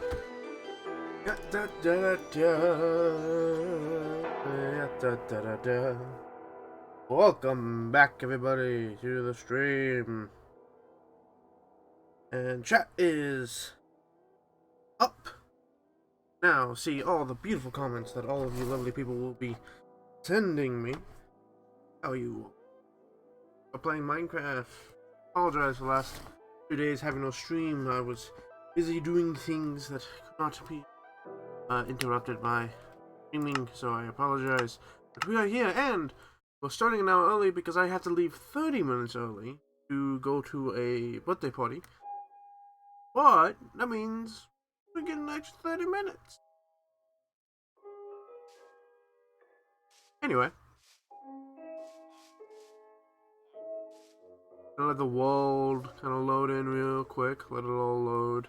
Da, da, da, da, da, da, da, da. Welcome back, everybody, to the stream. And chat is up. Now, see all the beautiful comments that all of you lovely people will be sending me. How you are playing Minecraft. Apologize for the last 2 days having no stream. I was busy doing things that could not be interrupted by streaming, so I apologize. But we are here, and we're starting now early because I had to leave 30 minutes early to go to a birthday party. But that means we get an extra 30 minutes. Anyway, gonna let the world kind of load in real quick. Let it all load.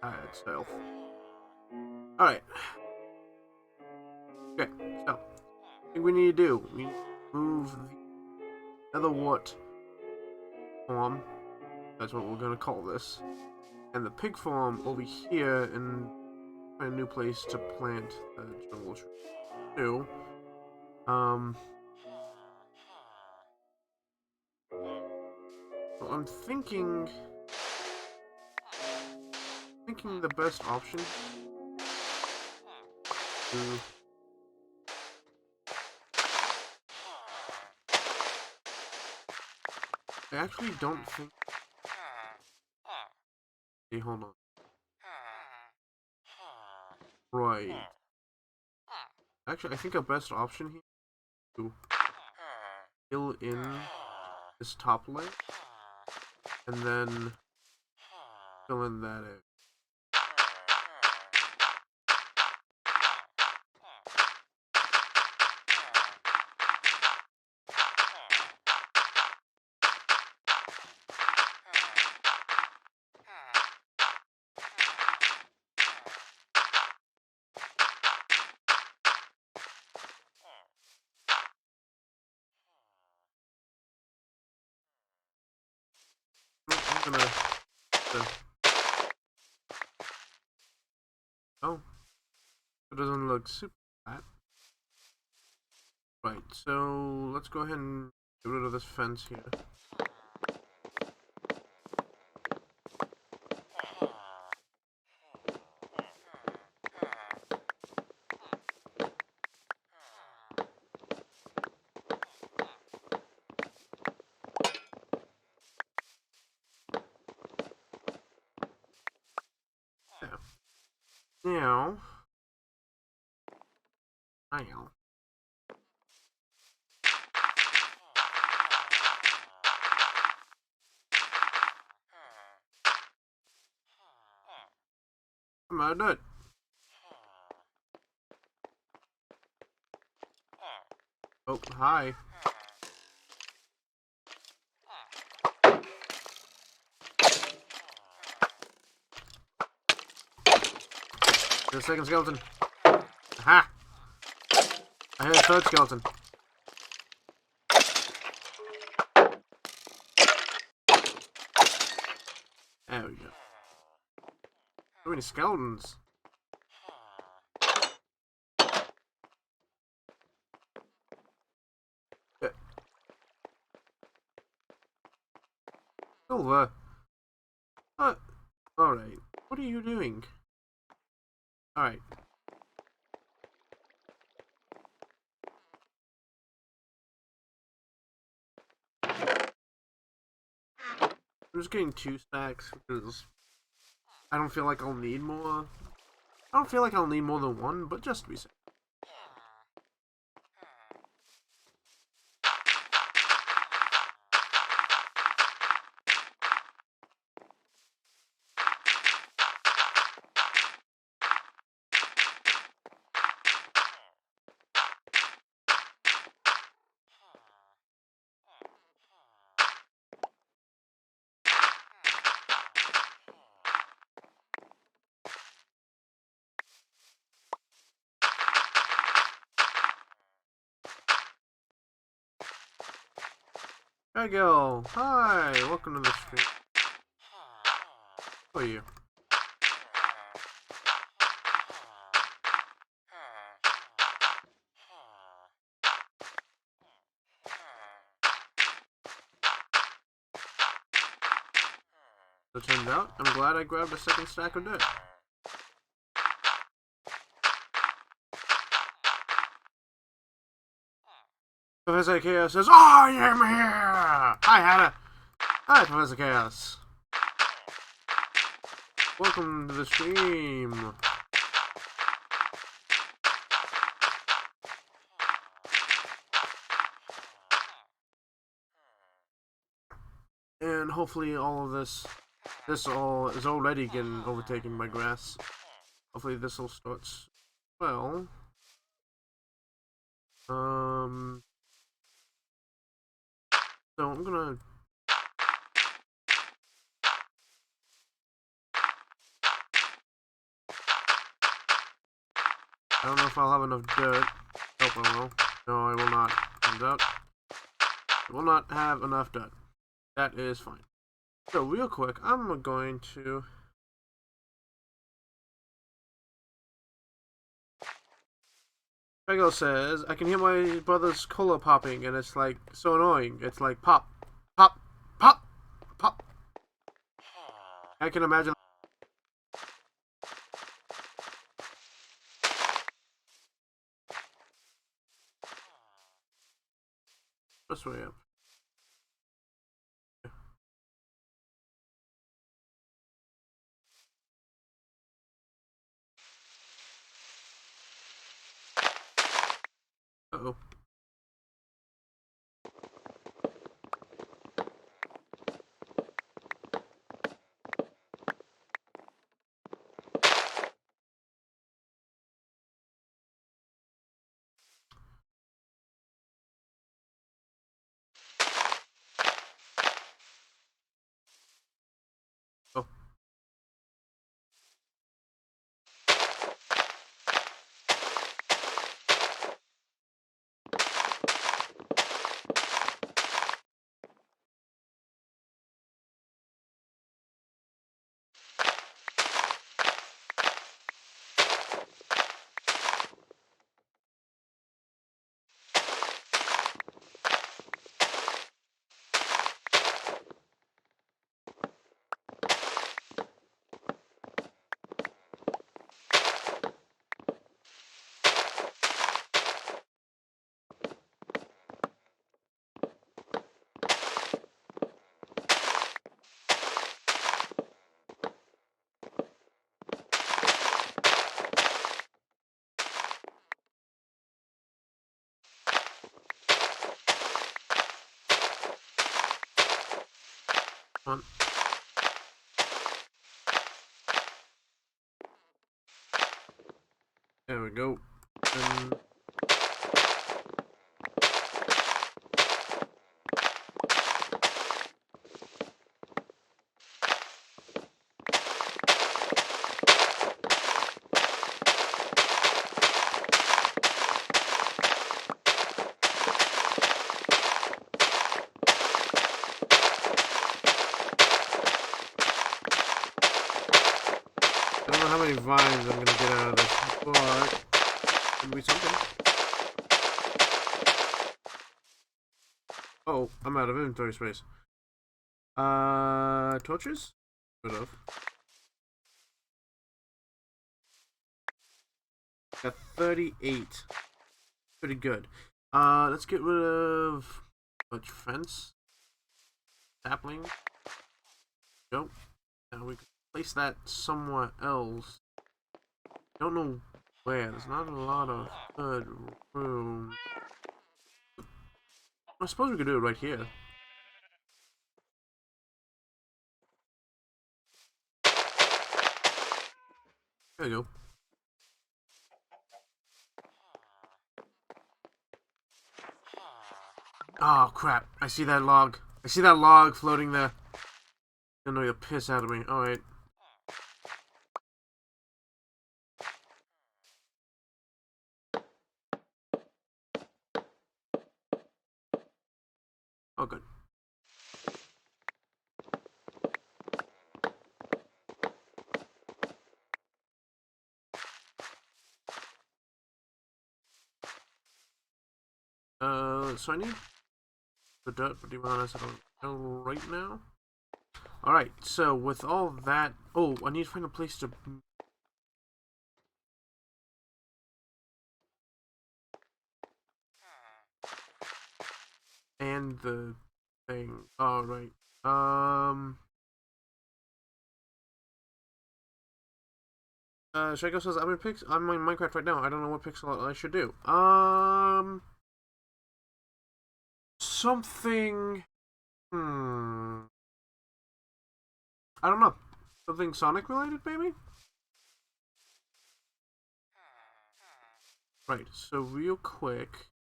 Alright, so. Alright. Okay, so. I think we need to do. We need to move the nether wart farm. That's what we're gonna call this. And the pig farm over here, and find a new place to plant the jungle tree too. So I'm thinking the best option to I actually don't think. Hey, hold on. Right. Actually, I think a best option here is to fill in this top layer and then fill in that egg. I'm gonna. Oh, it doesn't look super bad. Right, so let's go ahead and get rid of this fence here. Yeah. Now. Now. I'm gonna do it. Oh, hi. There's a second skeleton. Aha! I heard a third skeleton. There we go. So many skeletons. Yeah. Silver. What? Alright. What are you doing? Alright. I'm just getting 2 stacks because I don't feel like I'll need more. I don't feel like I'll need more than one, but just to be safe. Gil, hi, welcome to the stream. How are you? As it turned out, I'm glad I grabbed a second stack of dirt. Professor Chaos says, I am here! Hi, Hannah! Hi, Professor Chaos. Welcome to the stream. And hopefully all of this all is already getting overtaken by grass. Hopefully this will start well. So I'm gonna I don't know if I'll have enough dirt. Hope I will. No, I will not. Turns out, I will not have enough dirt. That is fine. So real quick, I'm going to Pego says, I can hear my brother's cola popping, and it's like so annoying. It's like pop, pop, pop, pop. I can imagine this way up. Uh-oh. Oh. On. There we go. And I don't know how many vines I'm gonna get out of this, but it'll be something. Oh, I'm out of inventory space. Torches? Rid of. Got 38. Pretty good. Let's get rid of much fence. Sapling. Go. Now we can place that somewhere else. Don't know where. There's not a lot of good room. I suppose we could do it right here. There we go. Oh crap! I see that log. I see that log floating there. Gonna annoy the piss out of me. Alright. Oh good. So I need the dirt, but to be honest, I don't know right now. Alright, so with all that... Oh, I need to find a place to... And the thing. Alright. Shaco says, I'm in Minecraft right now. I don't know what pixel I should do. Something... I don't know. Something Sonic related, maybe? Right, so real quick,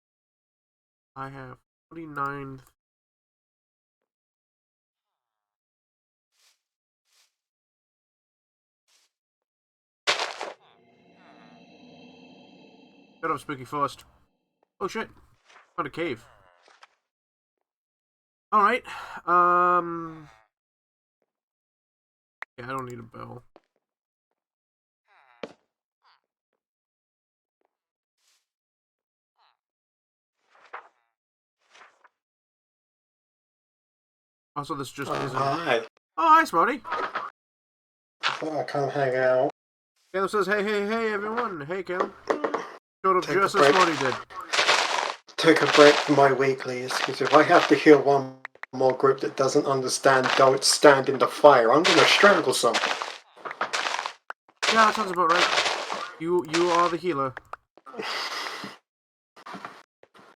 I have 49... Shut up, Spooky Forest. Oh shit, found a cave. Alright, yeah, I don't need a bell. Also, this just isn't... Hi. Oh, hi, Smarty. I can't hang out. Caleb says, hey, everyone. Hey, Caleb. Showed up Take just a as break. Smarty did. Take a break from my weeklies, because if I have to heal one more group that doesn't understand, don't stand in the fire, I'm gonna strangle some. Yeah, that sounds about right. You are the healer.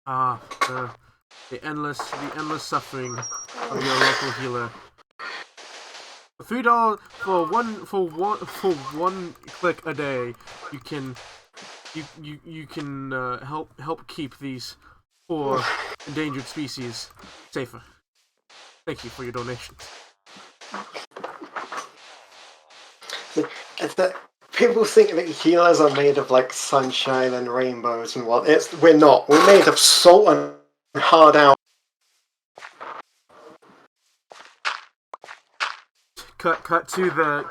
Ah, the endless suffering of your local healer. $3 for one click a day, you can help keep these poor endangered species safer. Thank you for your donations. It's that people think that healers are made of like sunshine and rainbows and what. We're not. We're made of salt and hard out. Cut to the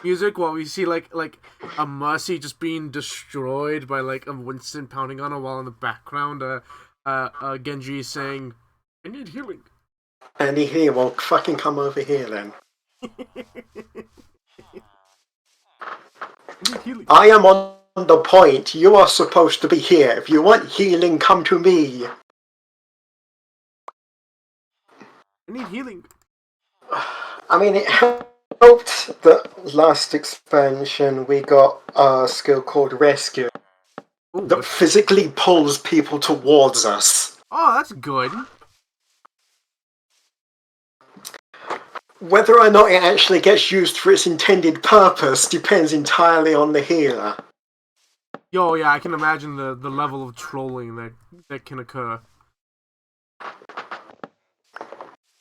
music while we see like a Mercy just being destroyed by like a Winston pounding on her, while in the background Genji is saying, "I need healing." And here, well, fucking come over here then. I need healing. I am on the point. You are supposed to be here. If you want healing, come to me. I need healing. I mean, it helped that last expansion we got a skill called Rescue. Ooh, That physically pulls people towards us. Oh, that's good. Whether or not it actually gets used for its intended purpose depends entirely on the healer. Yo, yeah, I can imagine the level of trolling that can occur.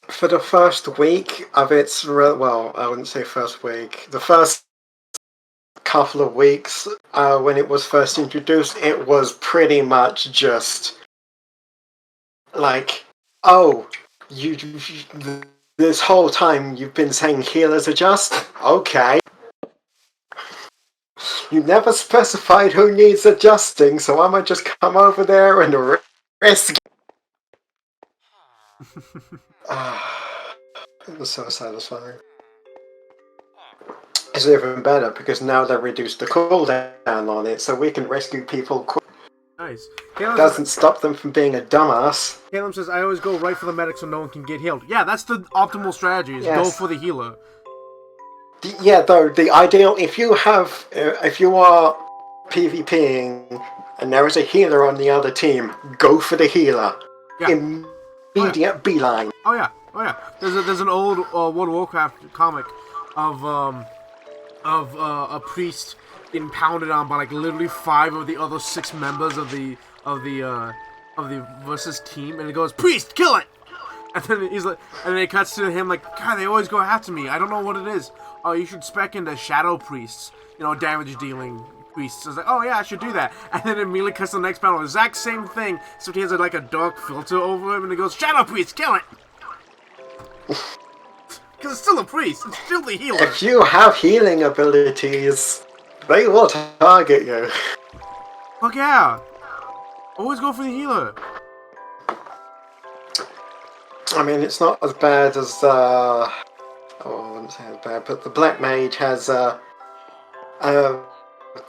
For the first week of its, well, I wouldn't say first week, the first couple of weeks when it was first introduced, it was pretty much just like, oh, this whole time you've been saying healers adjust? Okay. You never specified who needs adjusting, so I'ma just come over there and rescue. It was so satisfying. It's even better because now they've reduced the cooldown on it, so we can rescue people quick. Nice. Doesn't stop them from being a dumbass. Caleb says, I always go right for the medic so no one can get healed. Yeah, that's the optimal strategy, is go for the healer. Yeah, though, the ideal, if you are PvPing and there is a healer on the other team, go for the healer. Yeah. Immediate beeline. Oh yeah. There's an old World of Warcraft comic of a priest getting pounded on by like literally 5 of the other 6 members of the versus team, and it goes, "Priest, kill it!" And then he's like, and then it cuts to him like, "God, they always go after me. I don't know what it is. Oh, you should spec into shadow priests, damage dealing priests." I was like, "Oh yeah, I should do that." And then immediately cuts to the next panel, exact same thing. So he has like a dark filter over him, and he goes, "Shadow priest, kill it!" Because it's still a priest. It's still the healer. If you have healing abilities, they will target you. Fuck yeah. Always go for the healer. I mean, it's not as bad as I wouldn't say as bad, but the Black Mage has the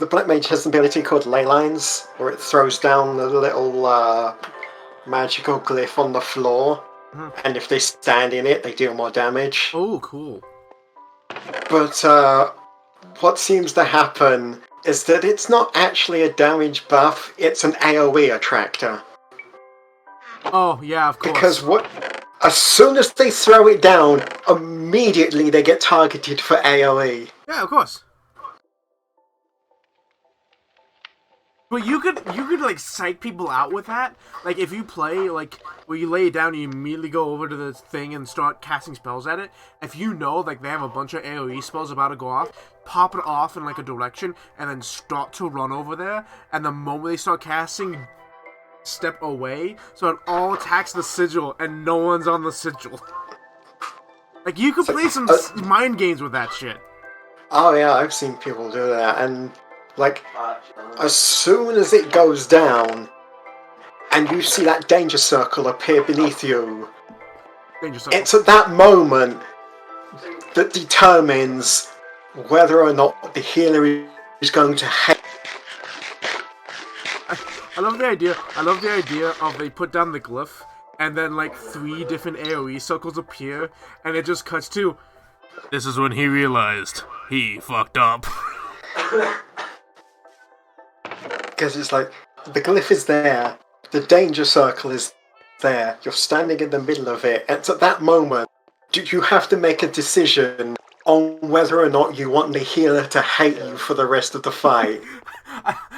Black Mage has an ability called Ley Lines, where it throws down a little magical glyph on the floor, and if they stand in it, they deal more damage. Oh, cool. But what seems to happen is that it's not actually a damage buff, it's an AoE attractor. Oh, yeah, of course. Because as soon as they throw it down, immediately they get targeted for AoE. Yeah, of course. But you could like psych people out with that. Like if you play like where you lay it down, and you immediately go over to the thing and start casting spells at it. If you know like they have a bunch of AoE spells about to go off, pop it off in like a direction and then start to run over there. And the moment they start casting, step away so it all attacks the sigil and no one's on the sigil. Like you could play some mind games with that shit. Oh yeah, I've seen people do that, and like as soon as it goes down and you see that danger circle appear beneath you, it's at that moment that determines whether or not the healer is going to hate. I love the idea. I love the idea of they put down the glyph and then like 3 different AoE circles appear and it just cuts to, this is when he realized he fucked up. Because it's like, the glyph is there, the danger circle is there, you're standing in the middle of it, and at that moment, you have to make a decision on whether or not you want the healer to hate you for the rest of the fight.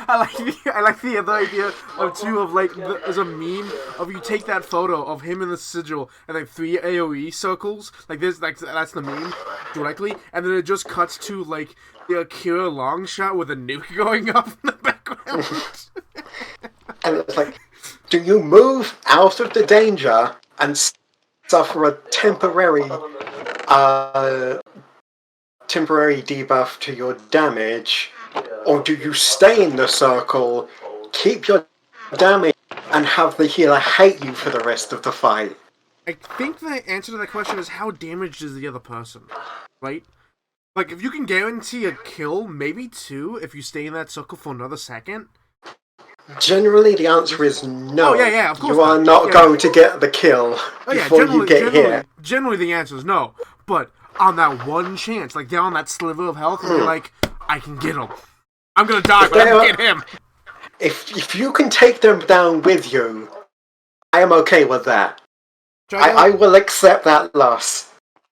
I like the other idea of like as a meme of you take that photo of him in the sigil and like 3 AoE circles like this, like that's the meme directly, and then it just cuts to like the Akira long shot with a nuke going up in the background. And it's like, do you move out of the danger and suffer a temporary debuff to your damage, or do you stay in the circle, keep your damage, and have the healer hate you for the rest of the fight? I think the answer to that question is how damaged is the other person, right? Like, if you can guarantee a kill, maybe 2, if you stay in that circle for another second. Generally, the answer is no. Oh, yeah, of course you are not going to get the kill before you get hit. Generally, the answer is no. But on that one chance, like, they're on that sliver of health, and you're like, I can get him. I'm gonna die, but I can get him. If you can take them down with you, I am okay with that. I will accept that loss.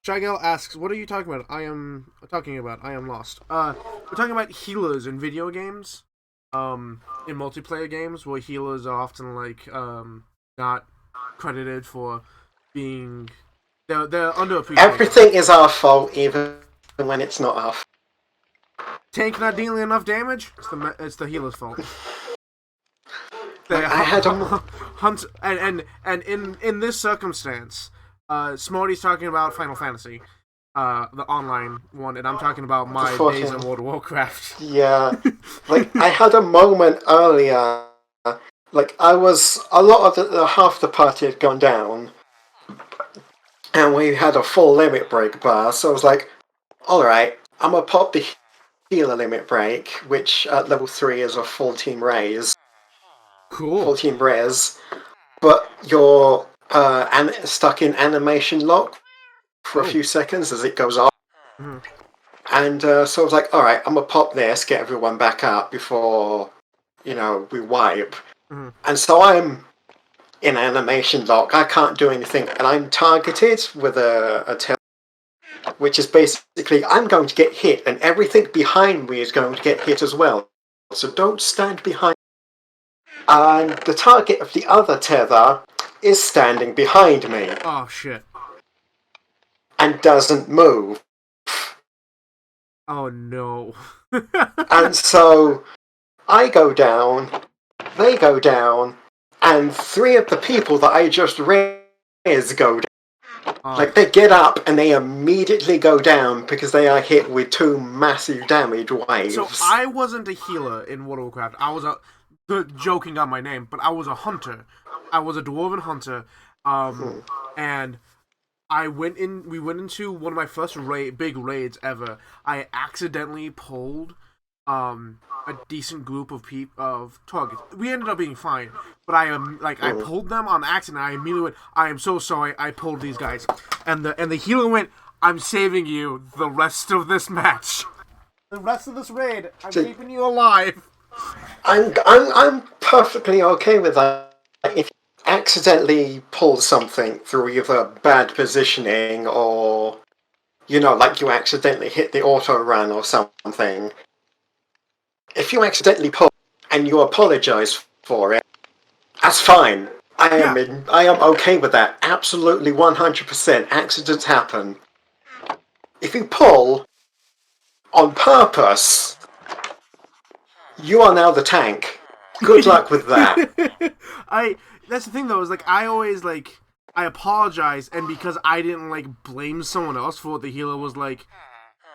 Shagel asks, what are you talking about? I am lost. We're talking about healers in video games. In multiplayer games where healers are often like not credited for being they're underappreciated. Everything is our fault, even when it's not our fault. Tank not dealing enough damage? It's the healer's fault. I had a hunt and in this circumstance, Smarty's talking about Final Fantasy, the online one, and I'm talking about my days in World of Warcraft. Yeah, like I had a moment earlier. Like I was a lot of half the party had gone down, and we had a full limit break bar. So I was like, "All right, I'm gonna pop the healer limit break, which at level 3 is a full team raise." Cool. Full team res, but you're stuck in animation lock for a few seconds as it goes off. Mm-hmm. And so I was like, alright, I'm gonna pop this, get everyone back up before, we wipe. Mm-hmm. And so I'm in animation lock, I can't do anything, and I'm targeted with a tail, which is basically, I'm going to get hit, and everything behind me is going to get hit as well. So don't stand behind. And the target of the other tether is standing behind me. Oh, shit. And doesn't move. Oh, no. And so, I go down, they go down, and 3 of the people that I just raised go down. Like, they get up and they immediately go down because they are hit with 2 massive damage waves. So I wasn't a healer in World of Warcraft. I was joking on my name, but I was a hunter. I was a dwarven hunter, and we went into one of my first big raids ever. I accidentally pulled a decent group of targets. We ended up being fine, but I pulled them on accident. I immediately went, I am so sorry, I pulled these guys. And the healer went, I'm saving you the rest of this match. The rest of this raid, I'm keeping you alive. I'm perfectly okay with that. If you accidentally pull something through either bad positioning or, like you accidentally hit the auto run or something, if you accidentally pull and you apologize for it, that's fine. I am okay with that. Absolutely 100%. Accidents happen. If you pull on purpose, you are now the tank. Good luck with that. That's the thing though, is like I always I apologize, and because I didn't blame someone else for what the healer was like,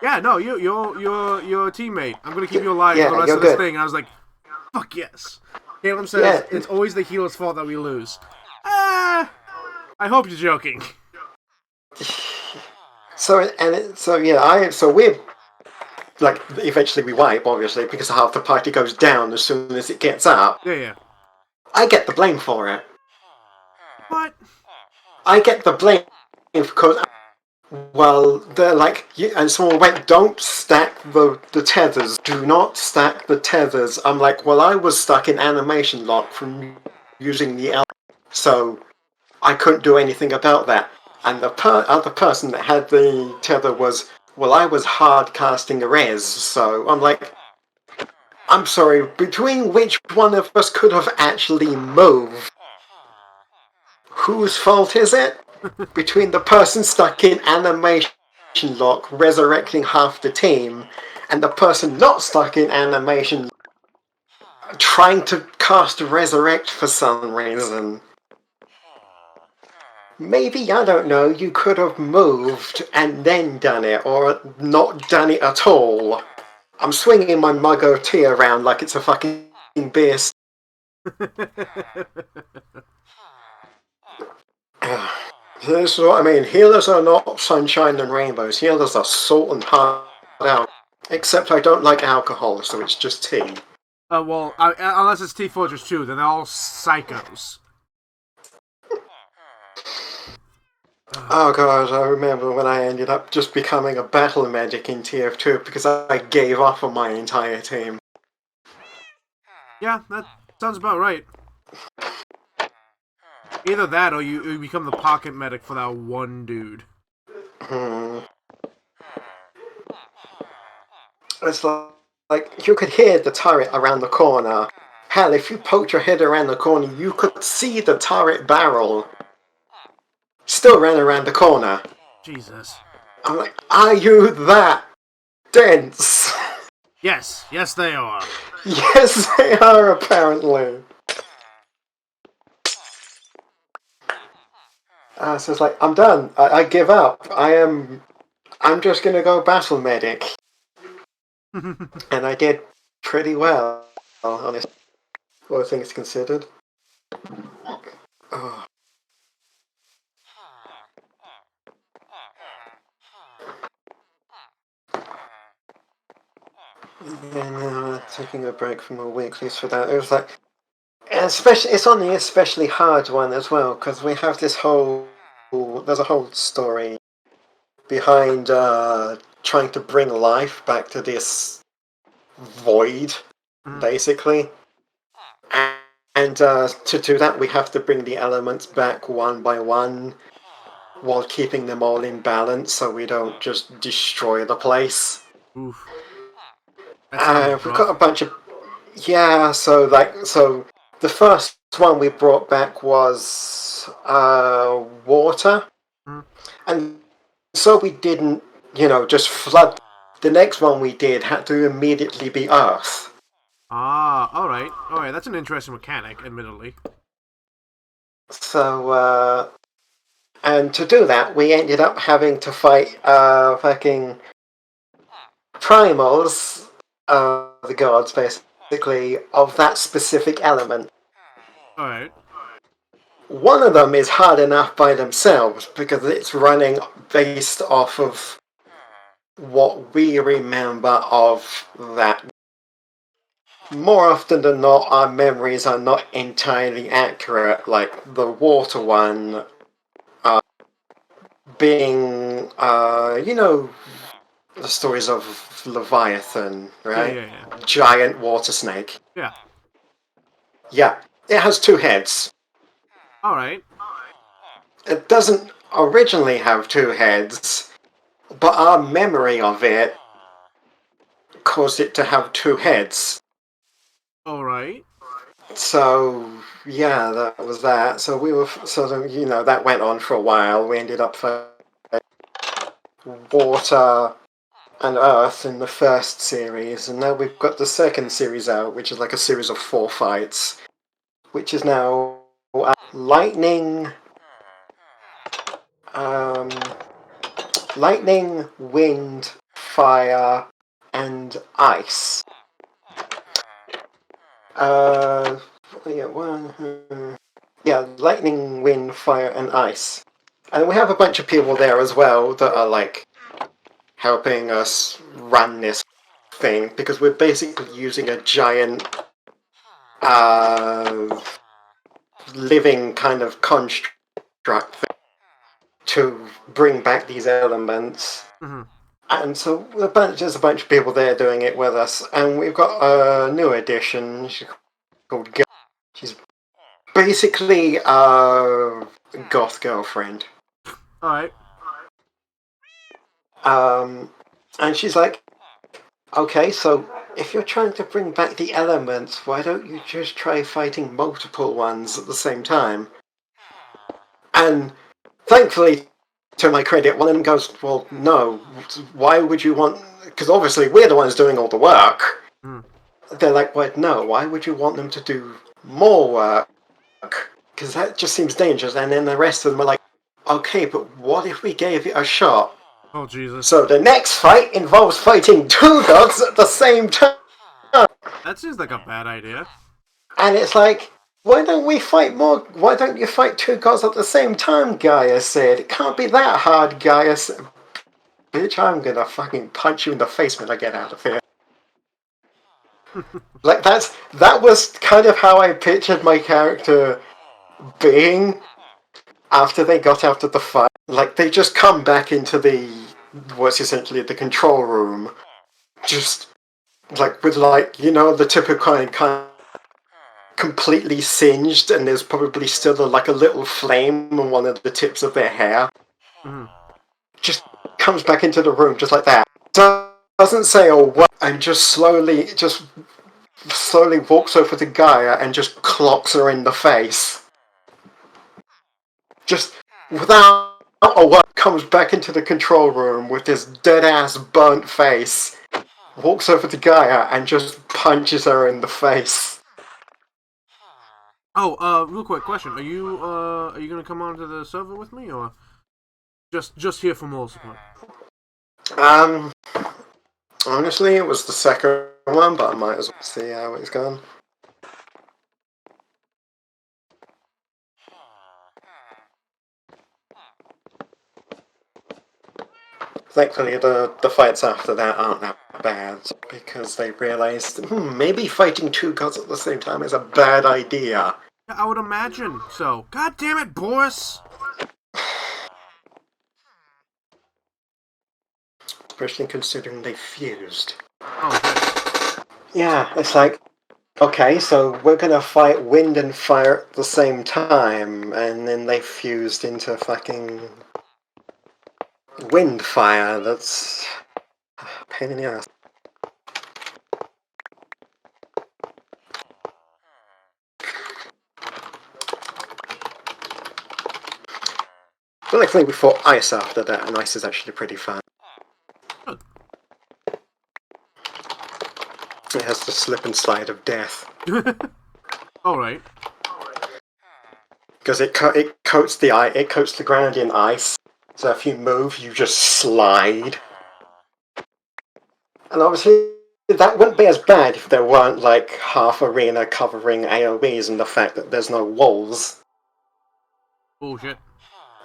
yeah, no, you're a teammate. I'm gonna keep you alive for the rest of this thing. And I was like, fuck yes. Caleb says it's always the healer's fault that we lose. I hope you're joking. So we're eventually we wipe, obviously, because half the party goes down as soon as it gets up. Yeah. I get the blame for it. What? I get the blame because, well, they're and someone went, don't stack the tethers. Do not stack the tethers. I'm like, well, I was stuck in animation lock from using the L, so I couldn't do anything about that. And the other person that had the tether was, well, I was hard casting a res, so I'm like, I'm sorry, between which one of us could have actually moved? Whose fault is it? Between the person stuck in animation lock, resurrecting half the team, and the person not stuck in animation trying to cast resurrect for some reason. Maybe, I don't know, you could have moved and then done it, or not done it at all. I'm swinging my mug of tea around like it's a fucking beer. This is what I mean. Healers are not sunshine and rainbows. Healers are salt and hard out. Except I don't like alcohol, so it's just tea. Unless it's Tea Fortress 2, then they're all psychos. Oh god, I remember when I ended up just becoming a battle medic in TF2 because I gave up on my entire team. Yeah, that sounds about right. Either that or you become the pocket medic for that one dude. It's like you could hear the turret around the corner. Hell, if you poked your head around the corner, you could see the turret barrel. Still ran around the corner. Jesus. I'm like, are you that dense? Yes, they are. Yes, they are, apparently. So it's like, I'm done. I give up. I'm just gonna go battle medic. And I did pretty well, honestly. All things considered. Oh. Yeah, no, taking a break from the weeklies for that. It was like, it's on the especially hard one as well, because we have there's a whole story behind trying to bring life back to this void, basically. And to do that, we have to bring the elements back one by one, while keeping them all in balance, so we don't just destroy the place. Oof. We've got a bunch of so the first one we brought back was water, and so we didn't just flood. The next one we did had to immediately be earth. Alright, that's an interesting mechanic, admittedly. So And to do that, we ended up having to fight fucking primals, the gods basically, of that specific element. Alright. One of them is hard enough by themselves because it's running based off of what we remember of that. More often than not, our memories are not entirely accurate, like the water one being, the stories of Leviathan, right? Yeah. Giant water snake. Yeah. Yeah, it has two heads. Alright. It doesn't originally have two heads, but our memory of it caused it to have two heads. Alright. So yeah, that was that. So we were that went on for a while. We ended up fighting water and earth in the first series, and now we've got the second series out, which is like a series of 4 fights, which is now lightning, um, lightning, wind, fire, and ice. Lightning, wind, fire, and ice. And we have a bunch of people there as well that are like helping us run this thing because we're basically using a giant living kind of construct thing to bring back these elements. Mm-hmm. And so there's a bunch of people there doing it with us, and we've got a new addition. She's called Go. She's basically a goth girlfriend. Alright. And she's like, okay, so if you're trying to bring back the elements, why don't you just try fighting multiple ones at the same time? And thankfully, to my credit, one of them goes, well, no, why would you want... Because obviously we're the ones doing all the work. Mm. They're like, well, no, why would you want them to do more work? Because that just seems dangerous. And then the rest of them are like, okay, but what if we gave it a shot? Oh, Jesus. So the next fight involves fighting 2 gods at the same time. That seems like a bad idea. And it's like, why don't we fight more? Why don't you fight 2 gods at the same time? Gaia said. It can't be that hard, Gaia said. Bitch, I'm gonna fucking punch you in the face when I get out of here. Like, that was kind of how I pictured my character being after they got out of the fight. Like, they just come back into what's essentially the control room. Just, like, with, like, the typical kind of completely singed, and there's probably still a little flame on one of the tips of their hair. Mm-hmm. Just comes back into the room just like that. Doesn't say a word, and just slowly walks over to Gaia and just clocks her in the face. Just without a word, comes back into the control room with this dead-ass burnt face, walks over to Gaia and just punches her in the face. Oh, real quick question. Are you gonna come onto the server with me, or just here for moral support? Honestly, it was the second one, but I might as well see how it's gone. Thankfully, the fights after that aren't that bad, because they realised, maybe fighting 2 gods at the same time is a bad idea. Yeah, I would imagine so. God damn it, Boris! Especially considering they fused. Oh, good. Yeah, it's like, okay, so we're gonna fight wind and fire at the same time, and then they fused into fucking wind fire. That's a pain in the ass. But luckily we fought ice after that, and ice is actually pretty fun. It has the slip and slide of death. Alright. Because it coats the ground in ice. So if you move, you just slide. And obviously, that wouldn't be as bad if there weren't like half arena covering AoEs and the fact that there's no walls. Bullshit.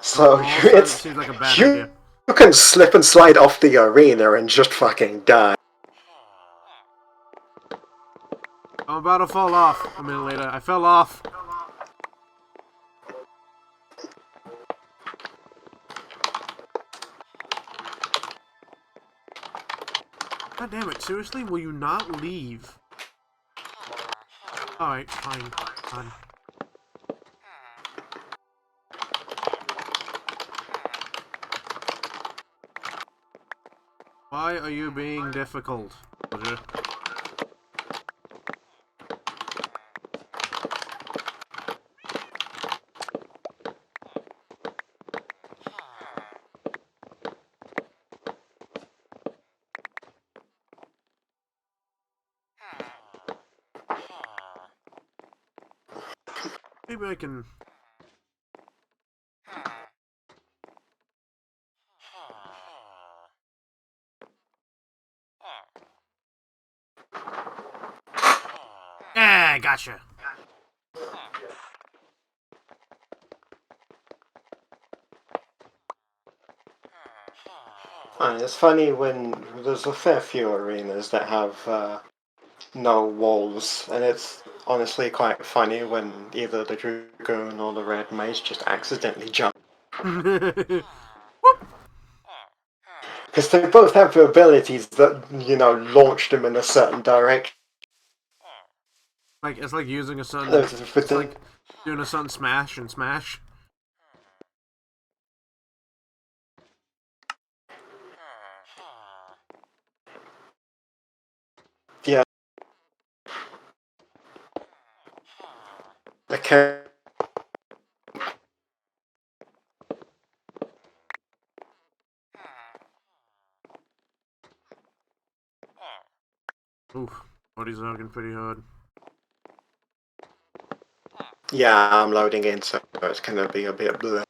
So It seems like a bad idea. You can slip and slide off the arena and just fucking die. I'm about to fall off a minute later. I fell off. God damn it, seriously? Will you not leave? Alright, fine. Why are you being difficult, Roger? Maybe I can... Ah, gotcha. And it's funny when there's a fair few arenas that have no walls, and it's honestly quite funny when either the Dragoon or the Red Mage just accidentally jump. Because they both have the abilities that, launch them in a certain direction. Like, it's like using a certain... It's like doing a certain smash and smash. Yeah. Okay. Oof, body's looking pretty hard. Yeah, I'm loading in, so it's gonna be a bit bleh.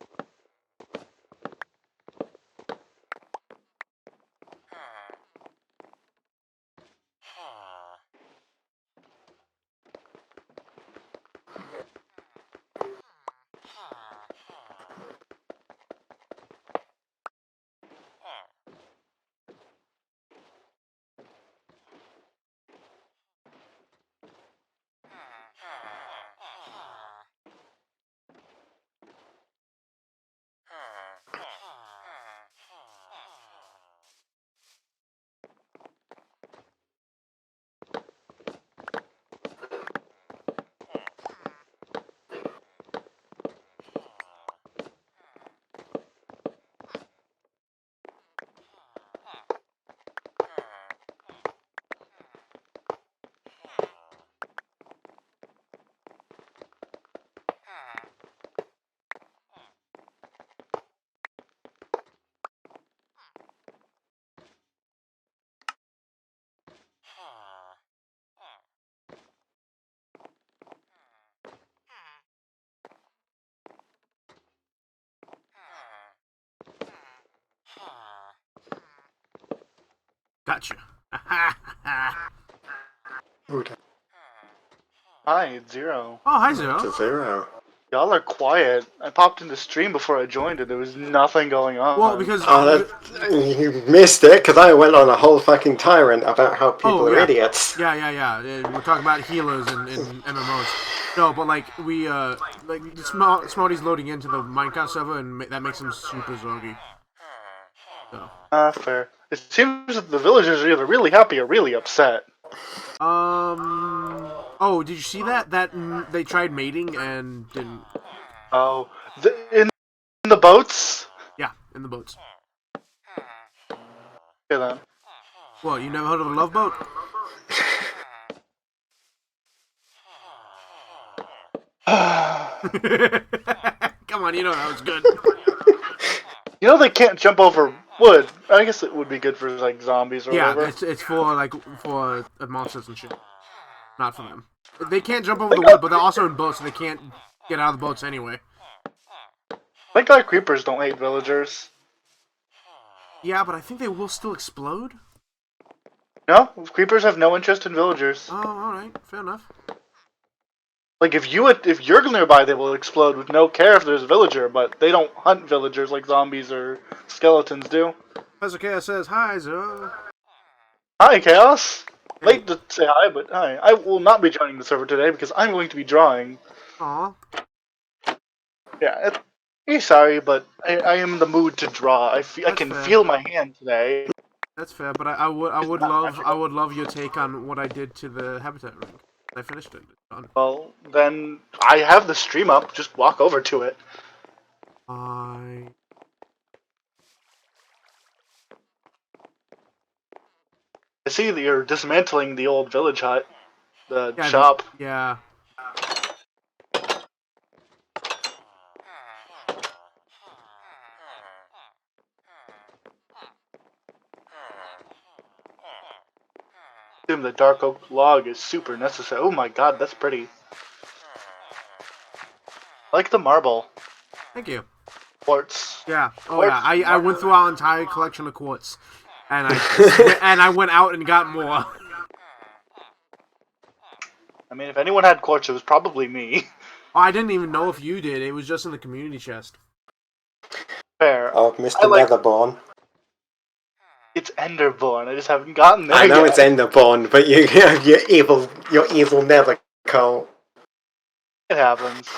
Gotcha. Hi, it's Zero. Oh, hi, It's Zero. a 0. Y'all are quiet. I popped in the stream before I joined it. There was nothing going on. Well, because... you missed it, because I went on a whole fucking tyrant about how people are idiots. Yeah. We're talking about healers in MMOs. No, but like, Smarty's loading into the Minecraft server, and that makes him super zoggy. So. Fair. It seems that the villagers are either really happy or really upset. Oh, did you see that? They tried mating and didn't. Oh, in the boats? Yeah, in the boats. Okay then. What, you never heard of a love boat? Come on, you know that was good. You know they can't jump over wood. I guess it would be good for like zombies or whatever. Yeah, it's for monsters and shit. Not for them. They can't jump over the wood, but they're also in boats, so they can't get out of the boats anyway. Like our creepers don't hate villagers. Yeah, but I think they will still explode. No, creepers have no interest in villagers. Oh, alright. Fair enough. Like if you're nearby, they will explode with no care if there's a villager. But they don't hunt villagers like zombies or skeletons do. Professor Chaos says, hi, Zero. Hi, Chaos. Hey. Late to say hi, but hi. I will not be joining the server today because I'm going to be drawing. Aw. Yeah, sorry, but I am in the mood to draw. I can fair. feel my hand today. That's fair, but I would love your take on what I did to the habitat ring. I finished it. It's done. Well, then I have the stream up. Just walk over to it. I see that you're dismantling the old village hut, the yeah, shop. Yeah. Assume the dark oak log is super necessary. Oh my god, that's pretty. I like the marble. Thank you. Quartz. Yeah. Oh Quartz, yeah. I marble. went through our entire collection of quartz, and I went out and got more. I mean, if anyone had quartz, it was probably me. Oh, I didn't even know if you did. It was just in the community chest. Fair. Oh, Mr. I like- Netherborn. It's Enderborn. I just haven't gotten there I know yet. it's Enderborn, but you're evil Nether cult. It happens.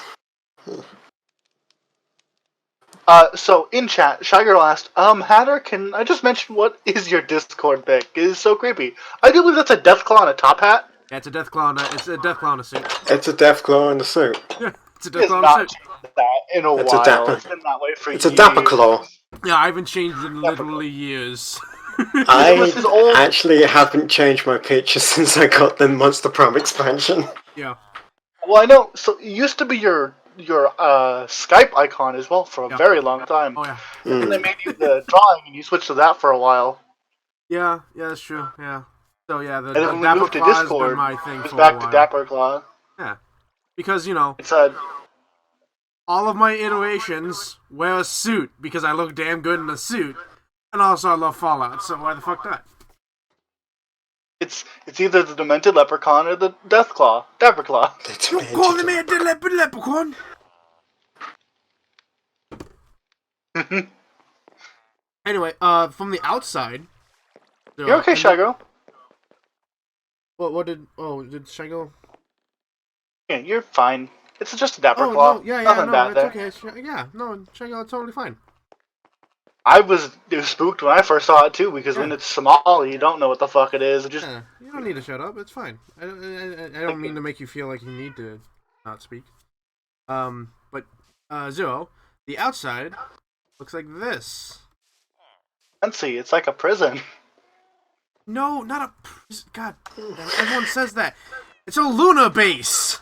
So in chat, Shy Girl asked, Hatter, can I just mention what is your Discord pic? It is so creepy. I do believe that's a Deathclaw and a top hat. Yeah, it's a Deathclaw. It's a Deathclaw in a suit. It's a Deathclaw in the suit. Yeah, it's a It's Deathclaw in a not suit. that in a It's a while. dapper- It's been that way for It's years. a Dapper Claw. Yeah, I haven't changed in literally years. This is old. I actually haven't changed my picture since I got the Monster Prom expansion. Yeah. Well, I know. So it used to be your Skype icon as well for a Yeah. very long time. Oh yeah. And they made you the drawing, and you switched to that for a while. Yeah, that's true. Yeah. So yeah, the And then when we Dapper moved to Claw has been Discord, my thing it was for back a to while. Dapper Claw. Yeah. Because, you know, It's a all of my iterations wear a suit because I look damn good in a suit. And also I love Fallout, so why the fuck not? It's either the Demented Leprechaun or the Deathclaw. Dapper Claw. It's You calling me a leprechaun? Anyway, from the outside... You're okay, Shy Girl. did Shy Girl? Yeah, you're fine. It's just a Dapper Oh, Claw. no, yeah, Nothing no, bad there. it's okay. Yeah, no, Shy Girl, totally fine. I was spooked when I first saw it too, because when Yeah. it's Somali, you don't know what the fuck it is. It just Yeah, you don't need to shut up. It's fine. I don't mean to make you feel like you need to not speak. But Zero, the outside looks like this. fancy. It's like a prison. No, not a God. Everyone says that. It's a lunar base.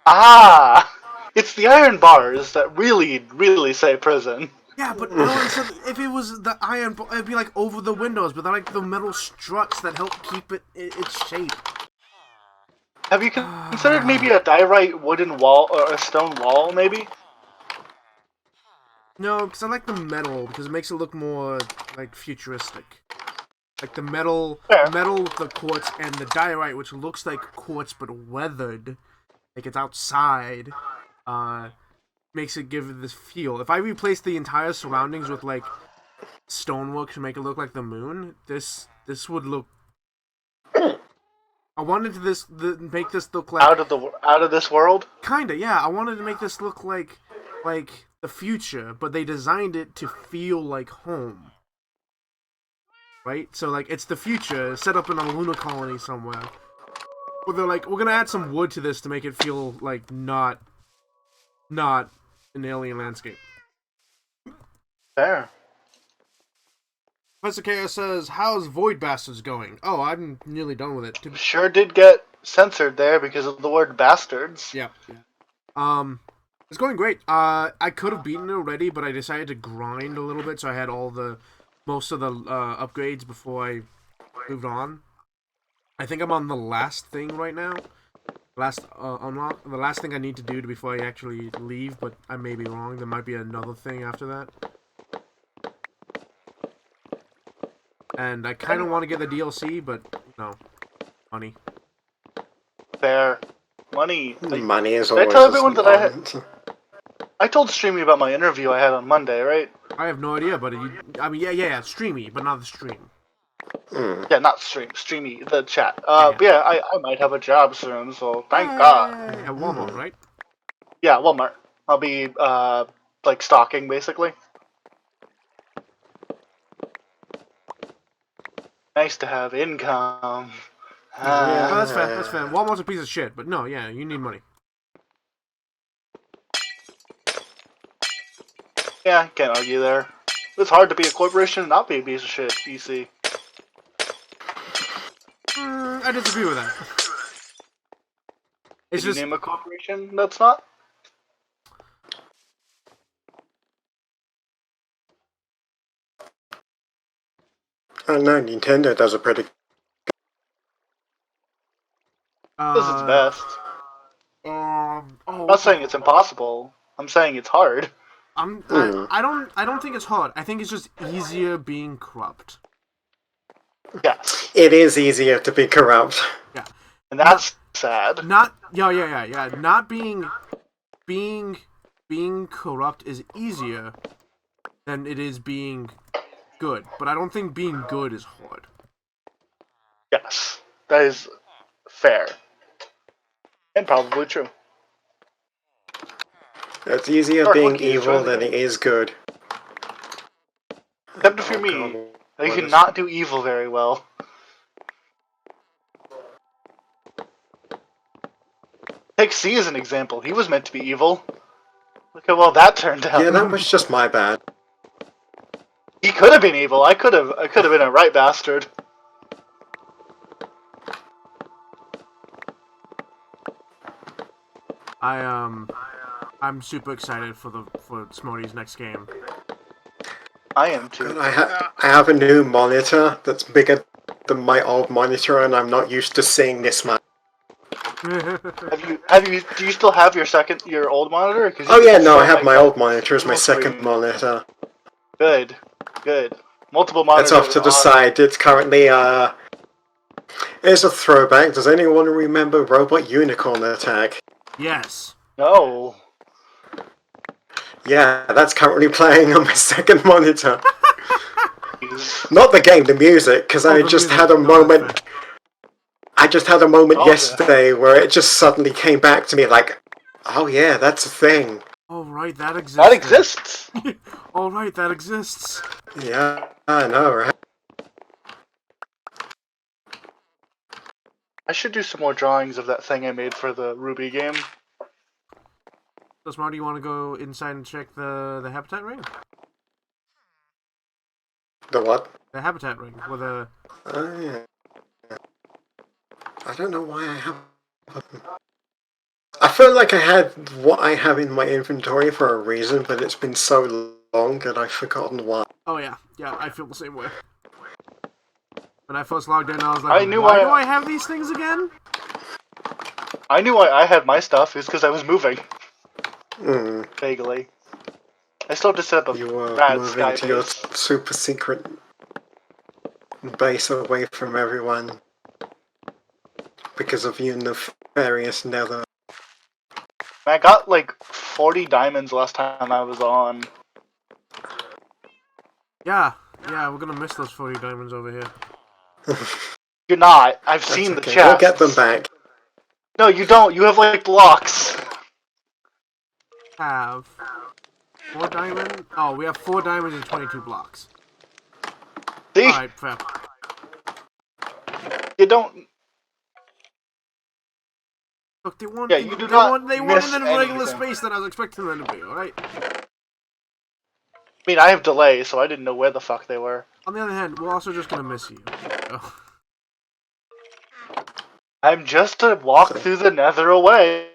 Ah, it's the iron bars that really say prison. Yeah, but no one said if it was the iron, it'd be like over the windows, but they're like the metal struts that help keep it its shape. Have you considered maybe a diorite wooden wall or a stone wall, maybe? No, because I like the metal because it makes it look more like futuristic. Like the metal, Fair. the quartz, and the diorite, which looks like quartz but weathered, like it's outside, makes it give it this feel. If I replace the entire surroundings with like stonework to make it look like the moon, this would look. I wanted to make this look like Out of this world. kinda, yeah. I wanted to make this look like the future, but they designed it to feel like home. Right? So like it's the future set up in a lunar colony somewhere. But they're like, we're gonna add some wood to this to make it feel like not an alien landscape. Fair. Professor Chaos says, how's Void Bastards going? Oh, I'm nearly done with it. Sure did get censored there because of the word bastards. Yeah. It's going great. I could have beaten it already, but I decided to grind a little bit, so I had most of the upgrades before I moved on. I think I'm on the last thing right now. Last unlock. The last thing I need to do before I actually leave, but I may be wrong. There might be another thing after that. And I kind of want to get the DLC, but no, money. Fair. Money. Money is Did I always tell everyone that important. I told Streamy about my interview I had on Monday, right? I have no idea, but I mean, yeah, streamy, but not the stream. Yeah, not Streamy, the chat. Yeah. Yeah, I might have a job soon, so thank God. At Walmart, right? Yeah, Walmart. I'll be, like, stalking, basically. Nice to have income. Yeah. Oh, that's fair. That's fair. Walmart's a piece of shit, but no, yeah, you need money. Yeah, can't argue there. It's hard to be a corporation and not be a piece of shit, EC. I disagree with that. It's Can you just name a corporation that's not? I don't know, Nintendo does a pretty... This is best. Oh, I'm not saying it's impossible. I'm saying it's hard. I don't think it's hard. I think it's just easier being corrupt. Yes. It is easier to be corrupt. Yeah. And that's sad. Not Not being corrupt is easier than it is being good. But I don't think being good is hard. Yes. That is fair. And probably true. It's easier Dark being Monkey is evil really than good. it is good. Except for Oh, me. God, You what is- cannot do evil very well. Take C as an example. He was meant to be evil. Look how well that turned out. Yeah, that was just my bad. He could have been evil. I could have been a right bastard. I'm super excited for Smarty's next game. I am too. I have a new monitor that's bigger than my old monitor, and I'm not used to seeing this much. Do you still have your old monitor? 'Cause you Oh yeah, can no, I still have my old monitor as my All second three. monitor. Good. Multiple monitors. It's off to the on. side. It's currently Here's a throwback. Does anyone remember Robot Unicorn Attack? Yes. No. Yeah, that's currently playing on my second monitor. Jeez. Not the game, the music, because I the just music. had a No, that's moment. fair. I just had a moment Oh, yeah. yesterday where it just suddenly came back to me like, oh yeah, that's a thing. Oh right, that exists. That exists. Oh right, that exists. Yeah, I know, right? I should do some more drawings of that thing I made for the Ruby game. So Smarty, you want to go inside and check the habitat ring? The what? The habitat ring with a. Oh yeah. I don't know why I have. I feel like I had what I have in my inventory for a reason, but it's been so long that I've forgotten why. Oh yeah, I feel the same way. When I first logged in, I was like, I knew why I- do I have these things again? I knew why I had my stuff. It's because I was moving. Mm, Vaguely. I still have to set up a you were bad moving sky to your base. super secret base away from everyone because of your nefarious nether. I got like 40 diamonds last time I was on. Yeah, we're gonna miss those 40 diamonds over here. You're not. I've That's seen the okay. chat. We'll get them back. No, you don't. You have like blocks. Have 4 diamonds? Oh, we have 4 diamonds and 22 blocks. See? Alright, fair. You don't. Look, they weren't. Yeah, they, you do they not weren't, they weren't miss in the regular anything. space that I was expecting them to be. All right. I mean, I have delay, so I didn't know where the fuck they were. On the other hand, we're also just gonna miss you. So. I'm just a walk through the nether away.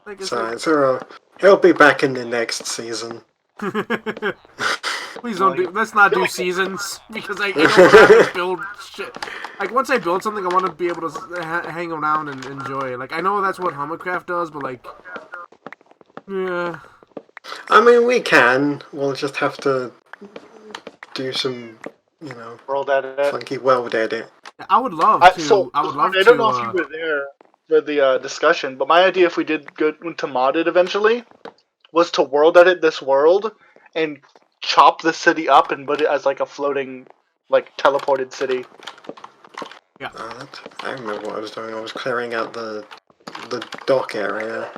Like I So, he'll be back in the next season. Please don't do. Let's not do seasons because I don't have to build shit. like once I build something, I want to be able to hang around and enjoy it. Like I know that's what Hummercraft does, but like, yeah. I mean, we can. We'll just have to do some, World edit. funky world edit. I would love to. So I would love to. I don't know if you were there for the discussion, but my idea, if we did go into modded eventually, was to world edit this world and chop the city up and put it as like a floating, like teleported city. Yeah. I remember what I was doing. I was clearing out the dock area.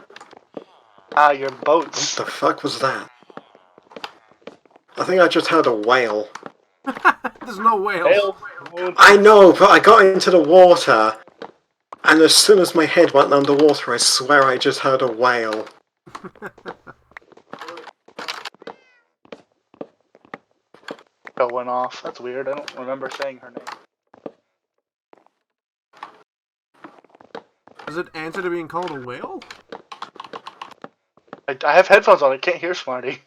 Ah, your boats. What the fuck was that? I think I just heard a whale. There's no whales. I know, but I got into the water, and as soon as my head went underwater, I swear I just heard a whale. That went off. That's weird. I don't remember saying her name. Does it answer to being called a whale? I have headphones on. I can't hear Smarty.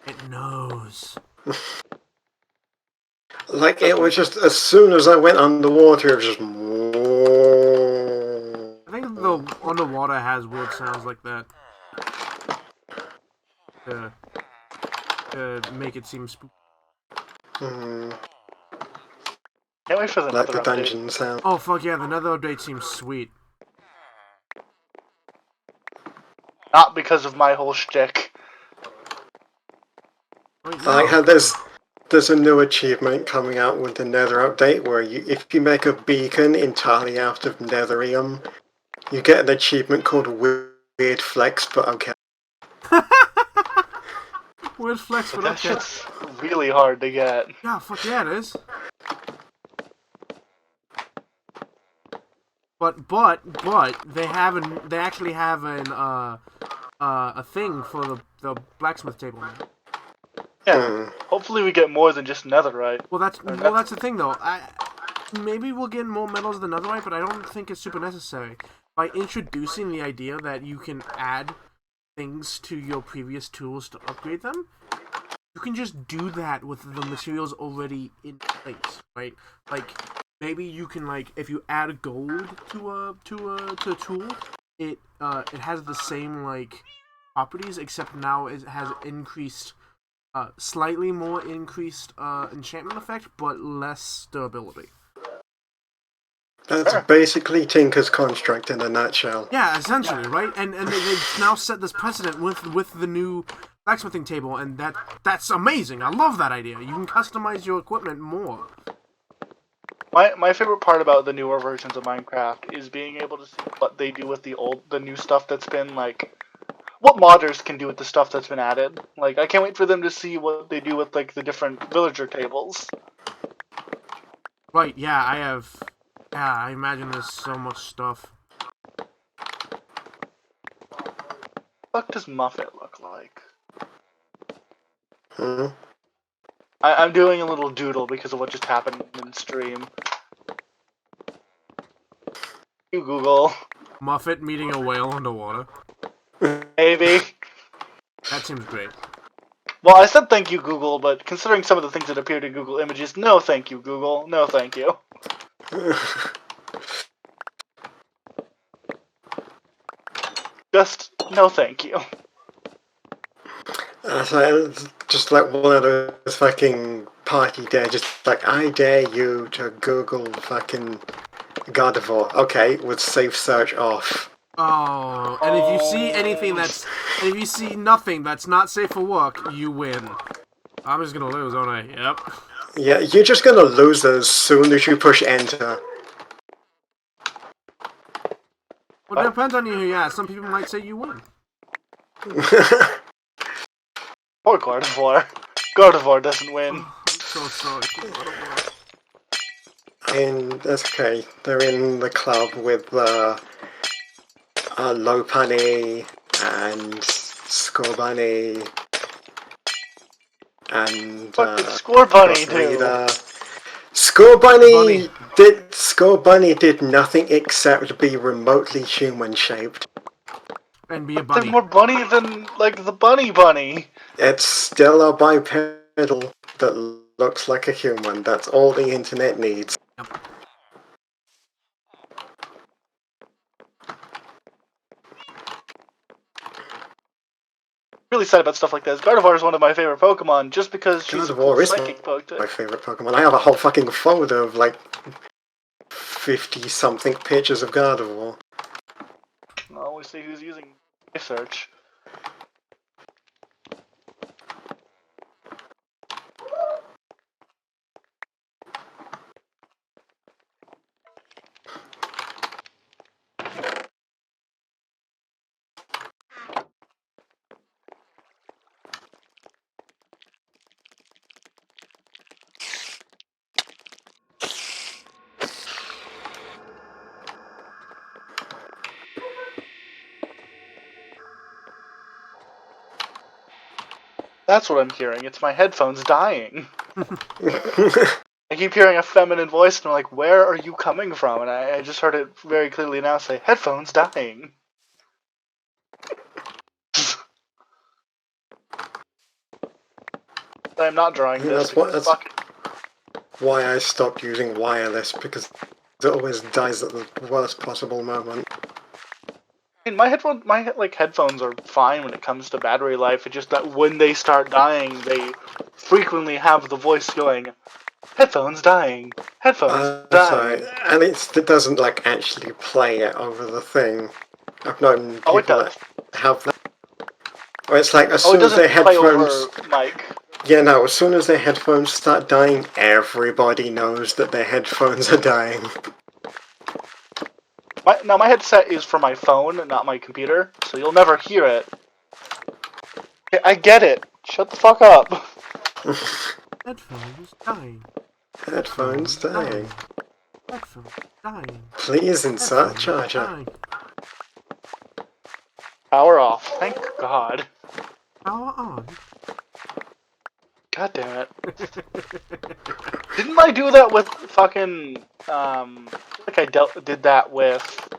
It knows. Like, it was just, as soon as I went underwater, it was just... I think the underwater has weird sounds like that. To make it seem spooky. Hmm. Can't wait for the Like nether the dungeon sound. Oh fuck yeah, the nether update seems sweet. Not because of my whole shtick. Wait, I like no. how there's a new achievement coming out with the Nether update where if you make a beacon entirely out of Netherium, you get an achievement called Weird Flex, but okay. Weird flex, but That okay. shit's really hard to get. Yeah, fuck yeah, it is. But they actually have a thing for the blacksmith table now. Yeah. Hopefully we get more than just netherite. Well, that's the thing though. Maybe we'll get more metals than netherite, but I don't think it's super necessary. By introducing the idea that you can add things to your previous tools to upgrade them, you can just do that with the materials already in place, right? Like maybe you can, like, if you add gold to a tool, it has the same like properties, except now it has increased. Slightly more increased enchantment effect, but less durability. That's basically Tinker's construct in a nutshell. Yeah, essentially, right? And they've now set this precedent with the new blacksmithing table, and that's amazing. I love that idea. You can customize your equipment more. My favorite part about the newer versions of Minecraft is being able to see what they do with the new stuff that's been like. What modders can do with the stuff that's been added. Like, I can't wait for them to see what they do with, like, the different villager tables. Right, yeah, I imagine there's so much stuff. What does Muffet look like? Hmm? I'm doing a little doodle because of what just happened in stream. You Google. Muffet meeting a whale underwater. Maybe. That seems great. Well, I said thank you, Google, but considering some of the things that appeared in Google Images, no thank you, Google. No thank you. Just no thank you. So just like one of those fucking party dares, just like, I dare you to Google fucking God of War. Okay, with safe search off. Oh, and if you see anything and if you see nothing that's not safe for work, you win. I'm just gonna lose, aren't I? Yep. Yeah, you're just gonna lose as soon as you push enter. Well, it depends on you. Yeah, some people might say you win. Poor God of War. God of War doesn't win. I'm so sorry. And that's okay. They're in the club with Lopani and Scorbunny and What did Score Bunny do? Scorbunny did nothing except be remotely human shaped. And be a They're bunny. more bunny than, like, the bunny. It's still a bipedal that looks like a human. That's all the internet needs. Yep. Really sad about stuff like this. Gardevoir is one of my favorite Pokemon just because she's a cool Gardevoir is psychic my Pokemon. favorite Pokemon. I have a whole fucking folder of like 50-something pictures of Gardevoir. I always see who's using my search. That's what I'm hearing. It's my headphones dying. I keep hearing a feminine voice, and I'm like, where are you coming from? And I just heard it very clearly now say, headphones dying. I'm not drawing this. That's why I stopped using wireless, because it always dies at the worst possible moment. I mean, my headphones are fine when it comes to battery life. It's just that when they start dying, they frequently have the voice going, headphones dying, headphones dying. Sorry. And it doesn't like actually play it over the thing. I've known Oh, it people does. that have that. Or it's like as Oh, it soon as their doesn't play headphones. over mic. Yeah, no. As soon as their headphones start dying, everybody knows that their headphones are dying. My headset is for my phone, not my computer, so you'll never hear it. I get it. Shut the fuck up. Headphones dying. Headphones dying. Headphones dying. Please insert Headphones charger. dying. Power off. Thank God. Power on. God damn it. Didn't I do that with fucking, like I did that with,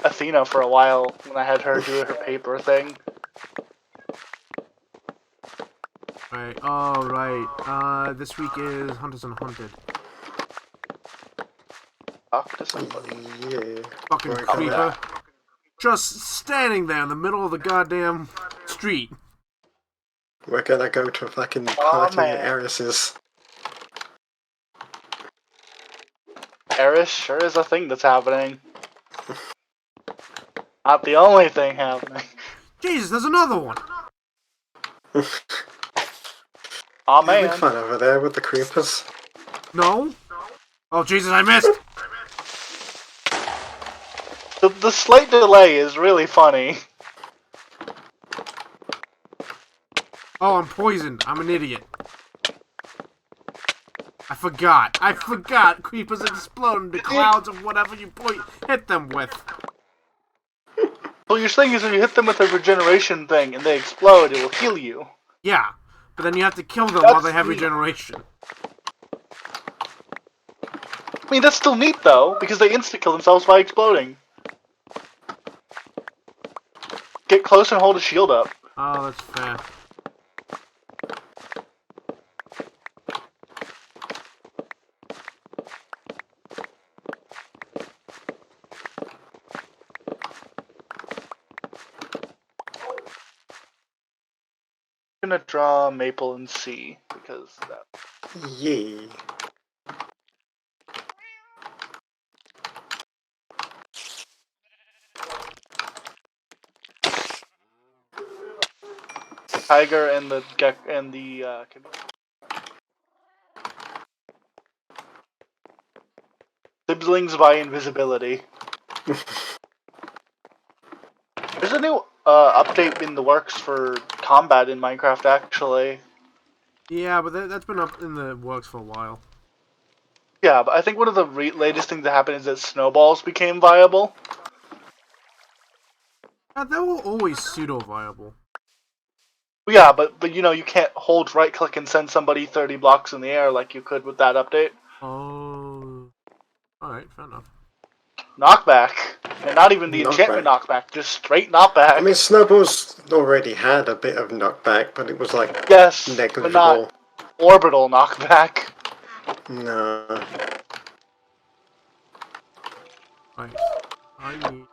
Athena for a while when I had her do her paper thing. Right, alright. This week is Hunters and Hunted. Talk to somebody. Yeah. Fucking Very creeper. Just standing there in the middle of the goddamn street. We're gonna go to a fucking Aw, party man. at Eris's. Eris sure is a thing that's happening. Not the only thing happening. Jesus, there's another one! Aw, Having man. fun over there with the creepers. No? Oh, Jesus, I missed! The slight delay is really funny. Oh, I'm poisoned. I'm an idiot. I forgot. Creepers explode into clouds of whatever you hit them with. What you're saying is if you hit them with a regeneration thing and they explode, it will heal you. Yeah, but then you have to kill them while they have neat. regeneration. I mean, that's still neat, though, because they insta-kill themselves by exploding. Get close and hold a shield up. Oh, that's fair. I'm gonna draw Maple and C, because that... Yeah. Tiger and the siblings by invisibility. There's a new update in the works for combat in Minecraft, actually. Yeah, but that's been up in the works for a while. Yeah, but I think one of the latest things that happened is that snowballs became viable. They were always pseudo-viable. Yeah, but you know, you can't hold right-click and send somebody 30 blocks in the air like you could with that update. Oh... Alright, fair enough. Knockback. And not even the enchantment knockback, just straight knockback. I mean, Snowballs already had a bit of knockback, but it was like yes, negligible. but not orbital knockback. No. Right. I need.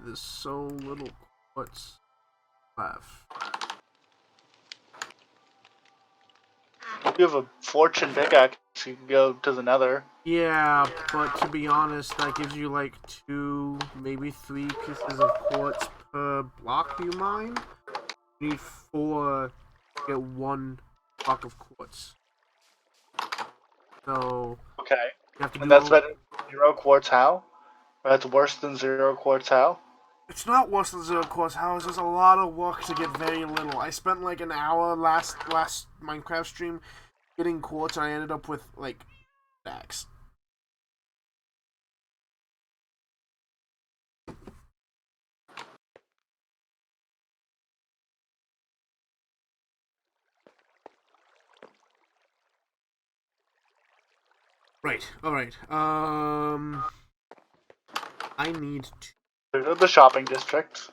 There's so little quartz left. You have a fortune pickaxe. You can go to the Nether. Yeah, but to be honest, that gives you like 2, maybe 3 pieces of quartz per block you mine. You need 4 to get 1 block of quartz. So Okay. you have to And do that's all. better than 0 quartz how? Or that's worse than 0 quartz how? It's not worse than 0 quartz. How? It's just a lot of work to get very little. I spent like an hour last Minecraft stream getting quartz, and I ended up with like stacks. Right. All right. I need to. Go to the shopping district.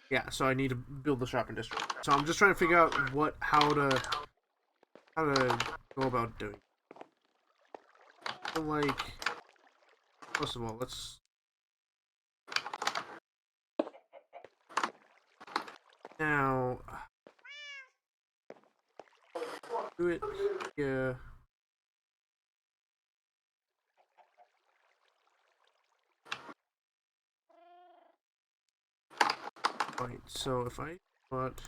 Yeah. So I need to build the shopping district. So I'm just trying to figure out how to go about doing. So like, first of all, let's. Now, do it here. Right, so if I put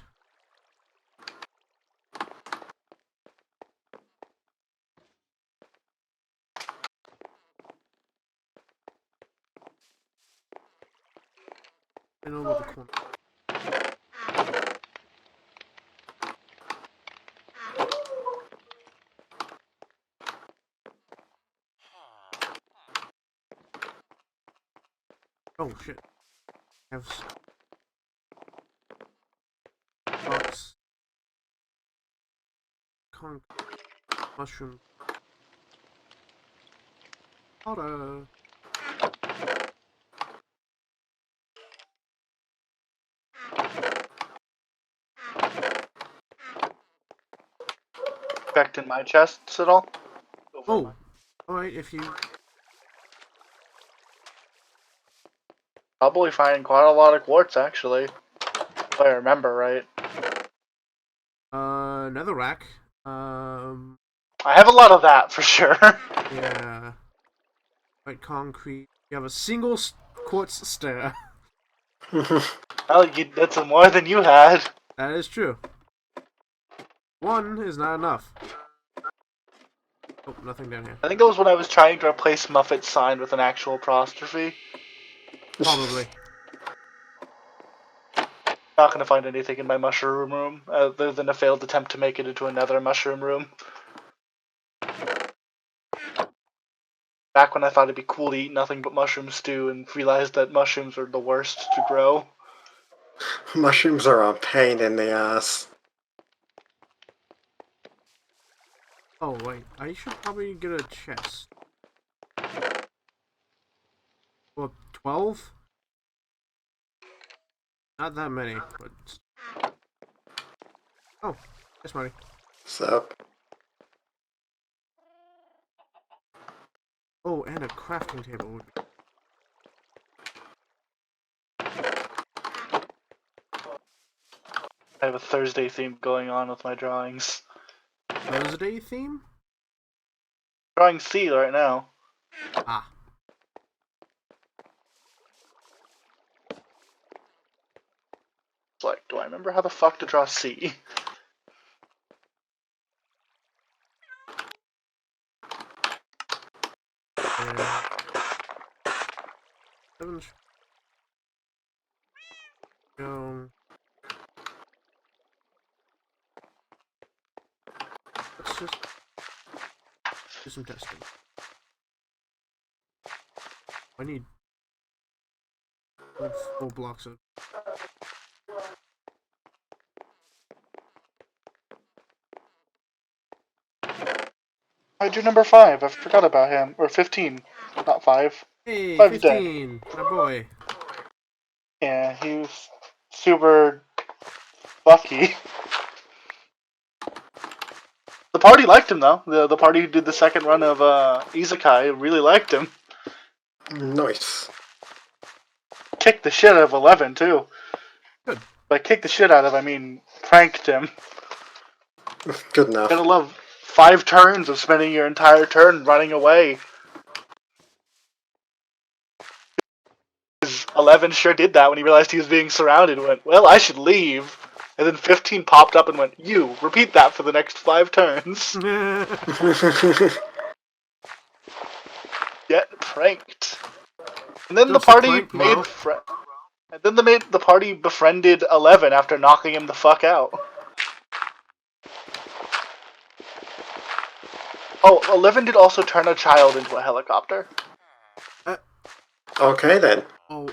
I know what the corner. Oh shit. I have box conch mushroom powder. Checked in my chests at all? Oh, alright, if you Probably finding quite a lot of quartz, actually. If I remember right. netherrack. I have a lot of that, for sure. Yeah. White concrete. You have a single quartz stair. Well, that's more than you had. That is true. 1 is not enough. Oh, nothing down here. I think it was when I was trying to replace Muffet's sign with an actual apostrophe. Probably. Not gonna find anything in my mushroom room, other than a failed attempt to make it into another mushroom room. Back when I thought it'd be cool to eat nothing but mushroom stew and realized that mushrooms are the worst to grow. Mushrooms are a pain in the ass. Oh wait, I should probably get a chest. Well, 12? Not that many, but oh, yes, money. So, Oh, and a crafting table would be. I have a Thursday theme going on with my drawings. Thursday theme? Drawing C right now. Ah. It's like, do I remember how the fuck to draw C? Yeah. 7 go. Let's just do some testing. I need 4 blocks of. I drew number 5. I forgot about him. Or 15, not 5. Hey, Right there. 15, my boy. Yeah, he was super lucky. The party liked him though. The party who did the second run of Isekai really liked him. Nice. Kicked the shit out of 11 too. Good. By kicked the shit out of, I mean pranked him. Good enough. Gotta love 5 turns of spending your entire turn running away. 11 sure did that when he realized he was being surrounded. Went, well, I should leave. And then 15 popped up and went, you, repeat that for the next 5 turns. Get pranked. And then the Just a party prank, bro. made and then the party befriended 11 after knocking him the fuck out. Oh, 11 did also turn a child into a helicopter. Okay then. Oh,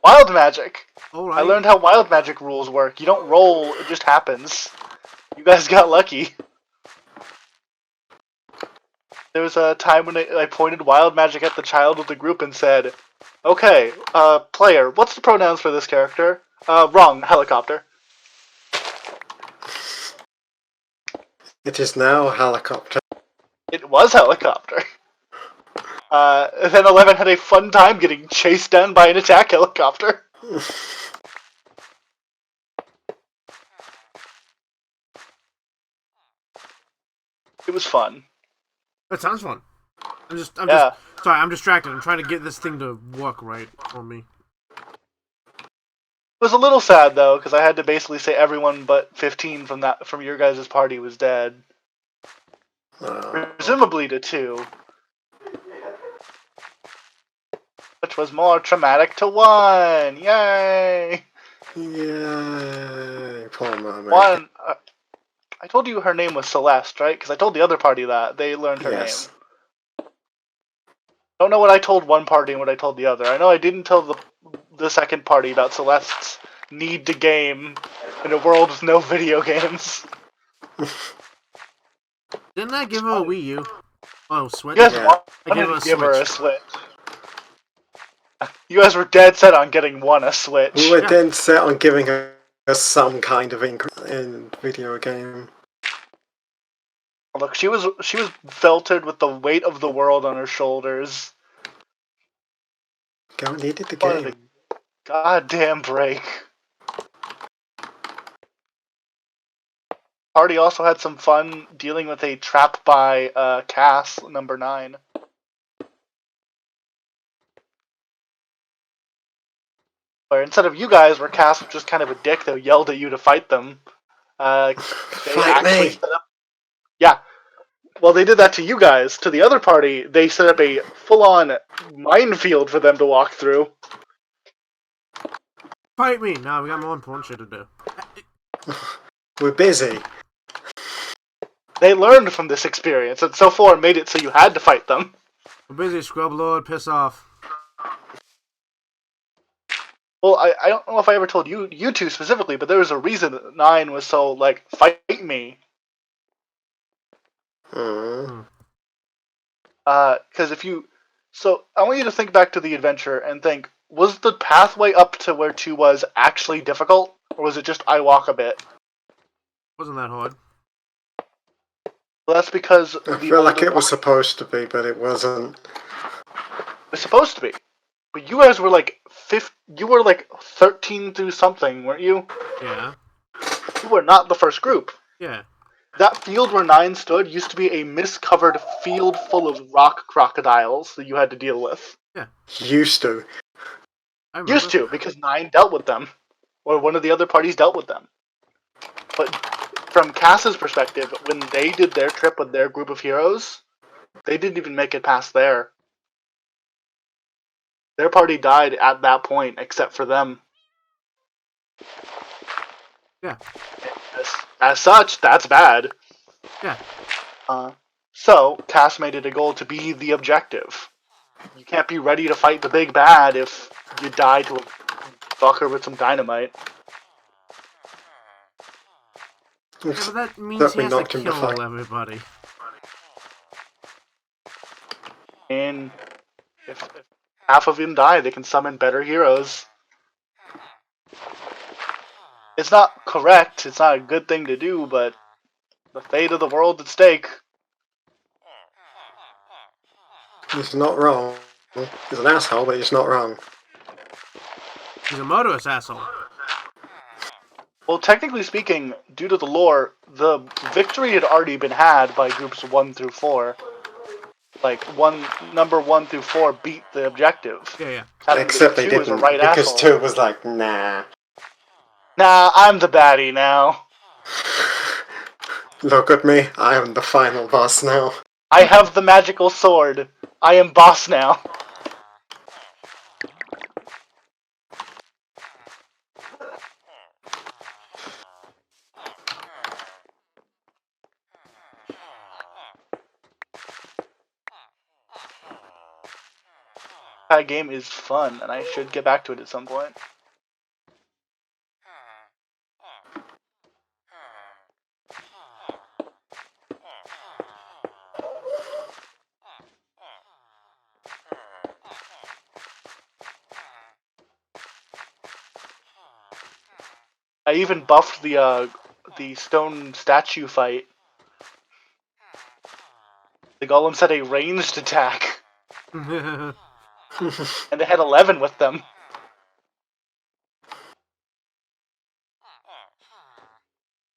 Wild magic. alright. I learned how wild magic rules work. You don't roll, it just happens. You guys got lucky. There was a time when I pointed wild magic at the child of the group and said, okay, player, what's the pronouns for this character? Wrong, helicopter. It is now a helicopter. It was helicopter. Then 11 had a fun time getting chased down by an attack helicopter. It was fun. That sounds fun. I'm Yeah. just, sorry, I'm distracted. I'm trying to get this thing to work right for me. It was a little sad though, because I had to basically say everyone but 15 from your guys' party was dead. Presumably to 2. Which was more traumatic to 1. Yay! Yay! Poor mermaid. 1. I told you her name was Celeste, right? Because I told the other party that. They learned her Yes. name. Don't know what I told one party and what I told the other. I know I didn't tell the second party about Celeste's need to game in a world with no video games. Didn't I give her a Wii U? Oh, Switch? You guys Yeah. wanted her to a give her a Switch. Switch. You guys were dead set on getting one a Switch. We were Yeah. then set on giving her some kind of in video game. Look, she was felted with the weight of the world on her shoulders. Girl needed the Wanted game. a goddamn break. Party also had some fun dealing with a trap by Cass, number 9. Where instead of you guys, where Cass was just kind of a dick that yelled at you to fight them, they Fight actually me! set up. Yeah. Well, they did that to you guys. To the other party, they set up a full-on minefield for them to walk through. Fight me! No, we got more important shit to do. We're busy. They learned from this experience, and so far made it so you had to fight them. We're busy, Scrub Lord. Piss off. Well, I don't know if I ever told you two specifically, but there was a reason that 9 was so, like, fight me. Because if you... So, I want you to think back to the adventure and think, was the pathway up to where 2 was actually difficult? Or was it just I walk a bit? Wasn't that hard? Well, that's because I feel like it was supposed to be, but it wasn't. It was supposed to be. But you guys were like 13 through something, weren't you? Yeah. You were not the first group. Yeah. That field where 9 stood used to be a mist-covered field full of rock crocodiles that you had to deal with. Yeah. Used to. I remember. Used to, because 9 dealt with them. Or one of the other parties dealt with them. But from Cass's perspective, when they did their trip with their group of heroes, they didn't even make it past there. Their party died at that point, except for them. Yeah. As such, that's bad. Yeah. So, Cass made it a goal to be the objective. You can't be ready to fight the big bad if you die to a fucker with some dynamite. Yeah, but that means That he we has to knocked him to kill fight. everybody. And half of them die, they can summon better heroes. It's not correct, it's not a good thing to do, but the fate of the world at stake. He's not wrong. He's an asshole, but he's not wrong. He's a motorist asshole. Well, technically speaking, due to the lore, the victory had already been had by groups 1 through 4. Like, number 1 through 4 beat the objective. Yeah. Except they 2 is a didn't, right because asshole. 2 was like, nah. Nah, I'm the baddie now. Look at me, I am the final boss now. I have the magical sword. I am boss now. That game is fun, and I should get back to it at some point. I even buffed the stone statue fight. The golems had a ranged attack, and they had 11 with them.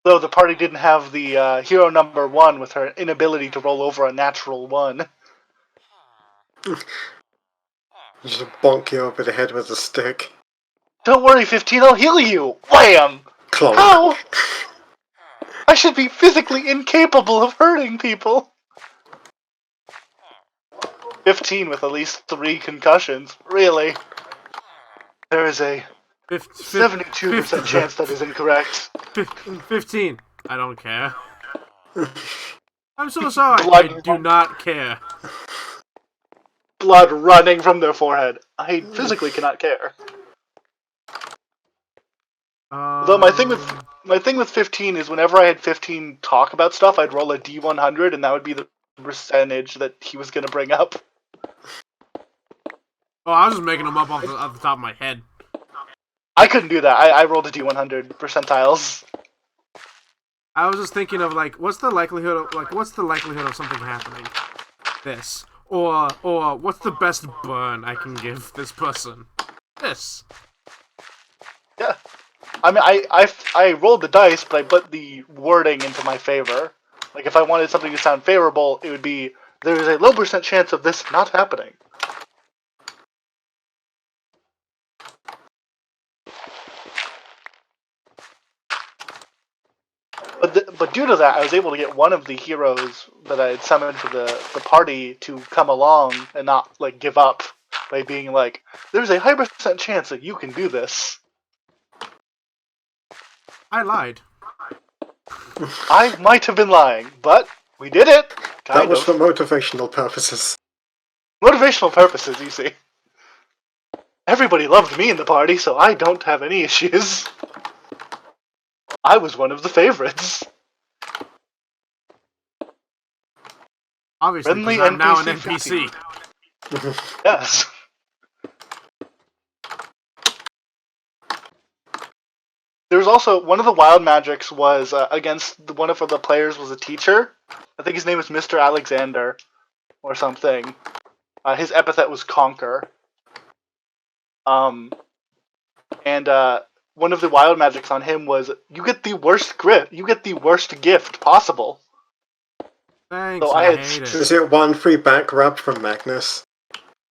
Though the party didn't have the hero number 1 with her inability to roll over a natural 1. Just bonk you over the head with a stick. Don't worry, 15, I'll heal you! Wham! Clonk. How? I should be physically incapable of hurting people! 15 with at least 3 concussions. Really? There is a 72% chance that is incorrect. 15. I don't care. I'm so sorry. Blood. I do not care. Blood running from their forehead. I physically cannot care. Though my thing with 15 is whenever I had 15 talk about stuff, I'd roll a D100, and that would be the percentage that he was going to bring up. Oh, I was just making them up off the top of my head. I couldn't do that. I rolled a D100 percentiles. I was just thinking of like, what's the likelihood of something happening? This. Or what's the best burn I can give this person? This. Yeah. I mean, I rolled the dice, but I put the wording into my favor. Like, if I wanted something to sound favorable, it would be, there is a low % chance of this not happening. But due to that, I was able to get one of the heroes that I had summoned for the party to come along and not, like, give up by being like, there's a high % chance that you can do this. I lied. I might have been lying, but we did it! That was for motivational purposes. Motivational purposes, you see. Everybody loved me in the party, so I don't have any issues. I was one of the favorites. Obviously, Friendly because I'm now an NPC. NPC. Yes. There was also, one of the wild magics was against one of the players was a teacher. I think his name was Mr. Alexander, or something. His epithet was Conquer. And one of the wild magics on him was, you get the worst gift possible. Thanks, So I I hate it. Is it one free back rub from Magnus?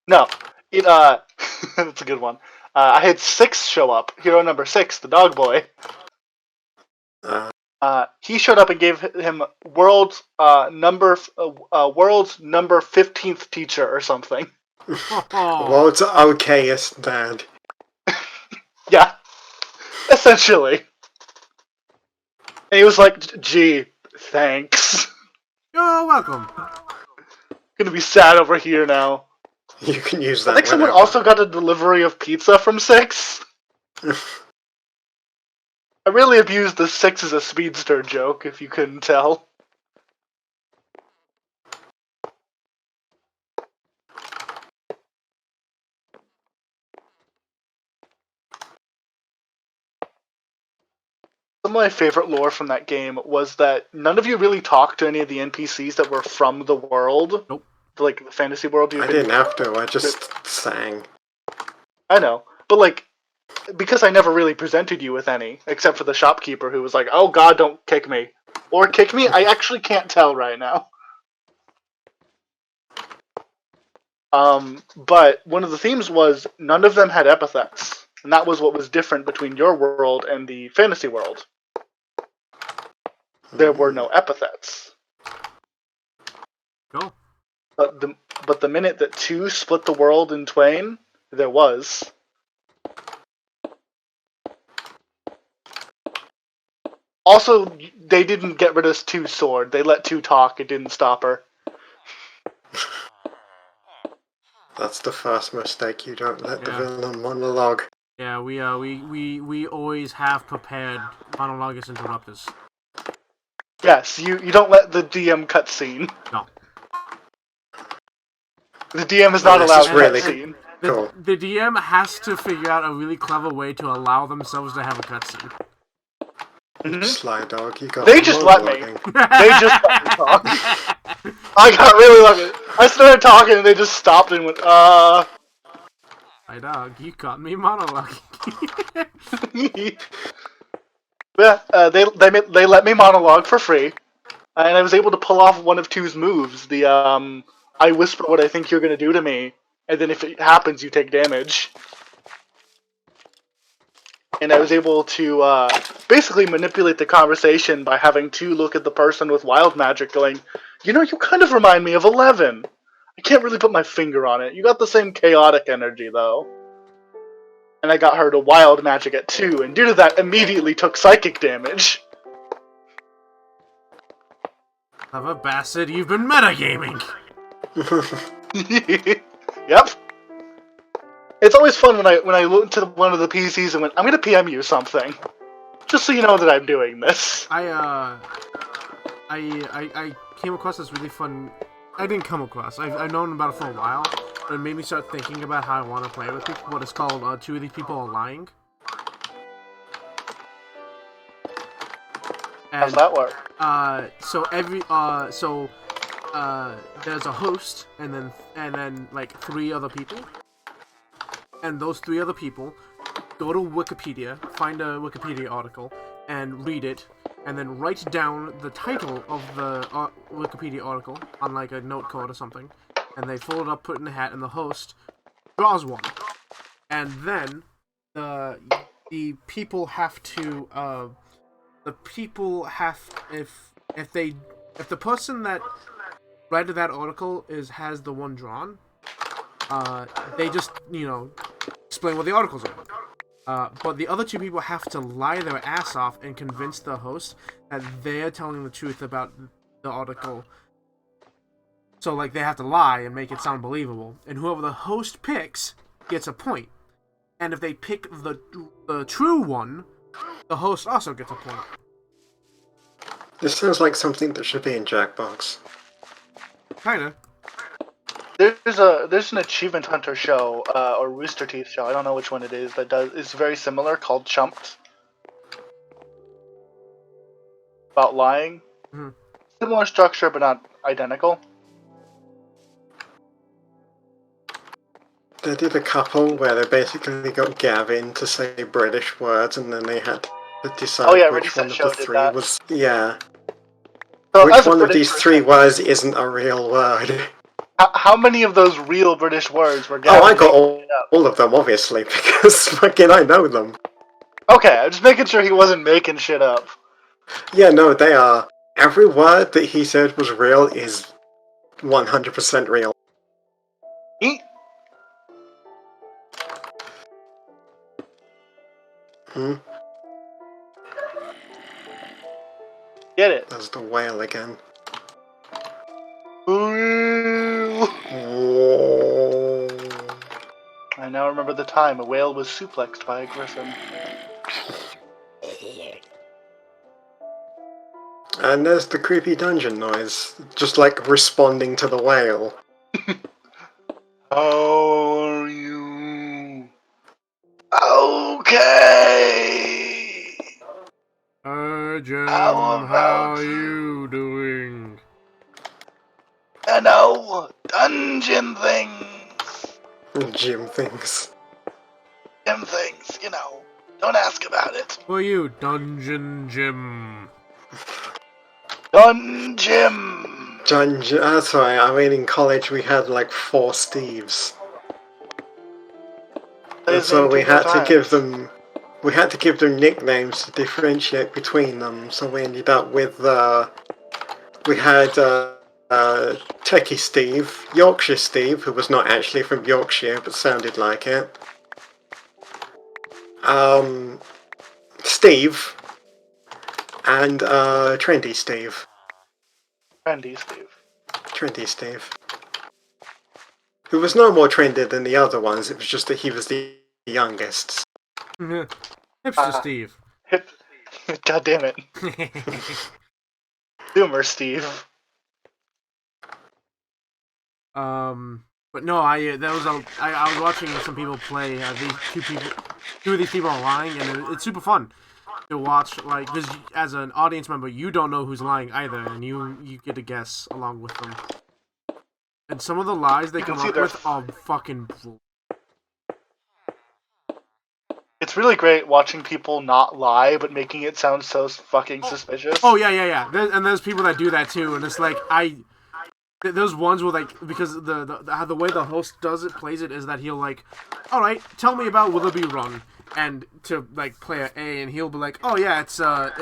No. That's a good one. I had 6 show up. Hero number 6, the dog boy. He showed up and gave him world's number 15th teacher or something. World's okayest dad. Yeah, essentially. And he was like, "Gee, thanks. You're welcome." Gonna be sad over here now." You can use that. I think someone whenever. also got a delivery of pizza from 6. I really abused the 6 as a speedster joke, if you couldn't tell. some of my favorite lore from that game was that none of you really talked to any of the NPCs that were from the world. Nope. Like the fantasy world. I didn't have to. I just sang. I know, but like, because I never really presented you with any, except for the shopkeeper who was like, "Oh God, don't kick me," or kick me. I actually can't tell right now. But one of the themes was none of them had epithets, and that was what was different between your world and the fantasy world. There were no epithets. Go. But the minute that 2 split the world in twain, there was. Also, they didn't get rid of 2's sword. They let 2 talk. It didn't stop her. That's the first mistake. You don't let the Yeah. villain monologue. Yeah, we always have prepared monologus interrupters. Yes, you don't let the DM cutscene. No. The DM is not Unless allowed it's really cutscene. Cool. The DM has to figure out a really clever way to allow themselves to have a cutscene. Mhm. Sly dog, you got They just let me. monologuing. They just let me talk. I got really lucky. I started talking and they just stopped and went, My dog, you caught me monologuing. Yeah, they let me monologue for free, and I was able to pull off one of 2's moves. The I whisper what I think you're gonna do to me, and then if it happens, you take damage. And I was able to basically manipulate the conversation by having 2 look at the person with wild magic, going, "You know, you kind of remind me of 11. I can't really put my finger on it. You got the same chaotic energy, though." And I got her to wild magic at 2, and due to that, immediately took psychic damage. Clever bastard, you've been metagaming. Yep. It's always fun when I look to one of the PCs and went, "I'm gonna PM you something, just so you know that I'm doing this." I came across this really fun. I didn't come across. I've known about it for a while, but it made me start thinking about how I want to play with people. What it's called, 2 of these people are lying. How's that work? So there's a host, and then like 3 other people, and those 3 other people go to Wikipedia, find a Wikipedia article, and read it, and then write down the title of the Wikipedia article on like a note card or something, and they fold it up, put it in a hat, and the host draws one, and then the people have to if the person that read that article has the one drawn, they just explain what the article's about. But the other 2 people have to lie their ass off and convince the host that they're telling the truth about the article. So, like, they have to lie and make it sound believable. And whoever the host picks gets a point. And if they pick the true one, the host also gets a point. This sounds like something that should be in Jackbox. Kinda. There's an Achievement Hunter show or Rooster Teeth show. I don't know which one it is that is very similar, called Chumped. About lying. Mm-hmm. Similar structure, but not identical. They did a couple where they basically got Gavin to say British words, and then they had to decide which one of the 3 was. Yeah. So which one of these 3 words isn't a real word? How many of those real British words were Gavin? Oh, I got all of them, obviously, because fucking I know them. Okay, I'm just making sure he wasn't making shit up. Yeah, no, they are. Every word that he said was real is 100% real. Get it? There's the whale again. I now remember the time a whale was suplexed by a griffin. And there's the creepy dungeon noise, just like responding to the whale. How are you? Okay. How how about are you doing? dungeon things? Gym things. Them things, Don't ask about it. Who are you, Dungeon Jim? Dungeon. Dungeon. That's right. I mean, in college we had like 4 Steves, and His so name we 2 more had to give times. them. We had to give them nicknames to differentiate between them. So we ended up with. We had Techie Steve, Yorkshire Steve, who was not actually from Yorkshire but sounded like it. Steve, and Trendy Steve. Trendy Steve. Trendy Steve. Who was no more trendy than the other ones, it was just that he was the youngest. Hipster Steve. Hip. God damn it. Boomer Steve. But no, I was watching some people play. These two of these people are lying, and it's super fun to watch. Like, because as an audience member, you don't know who's lying either, and you get to guess along with them. And some of the lies they You can come see up their with are fucking. It's really great watching people not lie, but making it sound so fucking suspicious. Oh yeah. There's people that do that too, and it's like those ones where like because the way the host plays it is that he'll like, all right, tell me about Willoughby Run, and to like player A, and he'll be like, oh yeah, it's a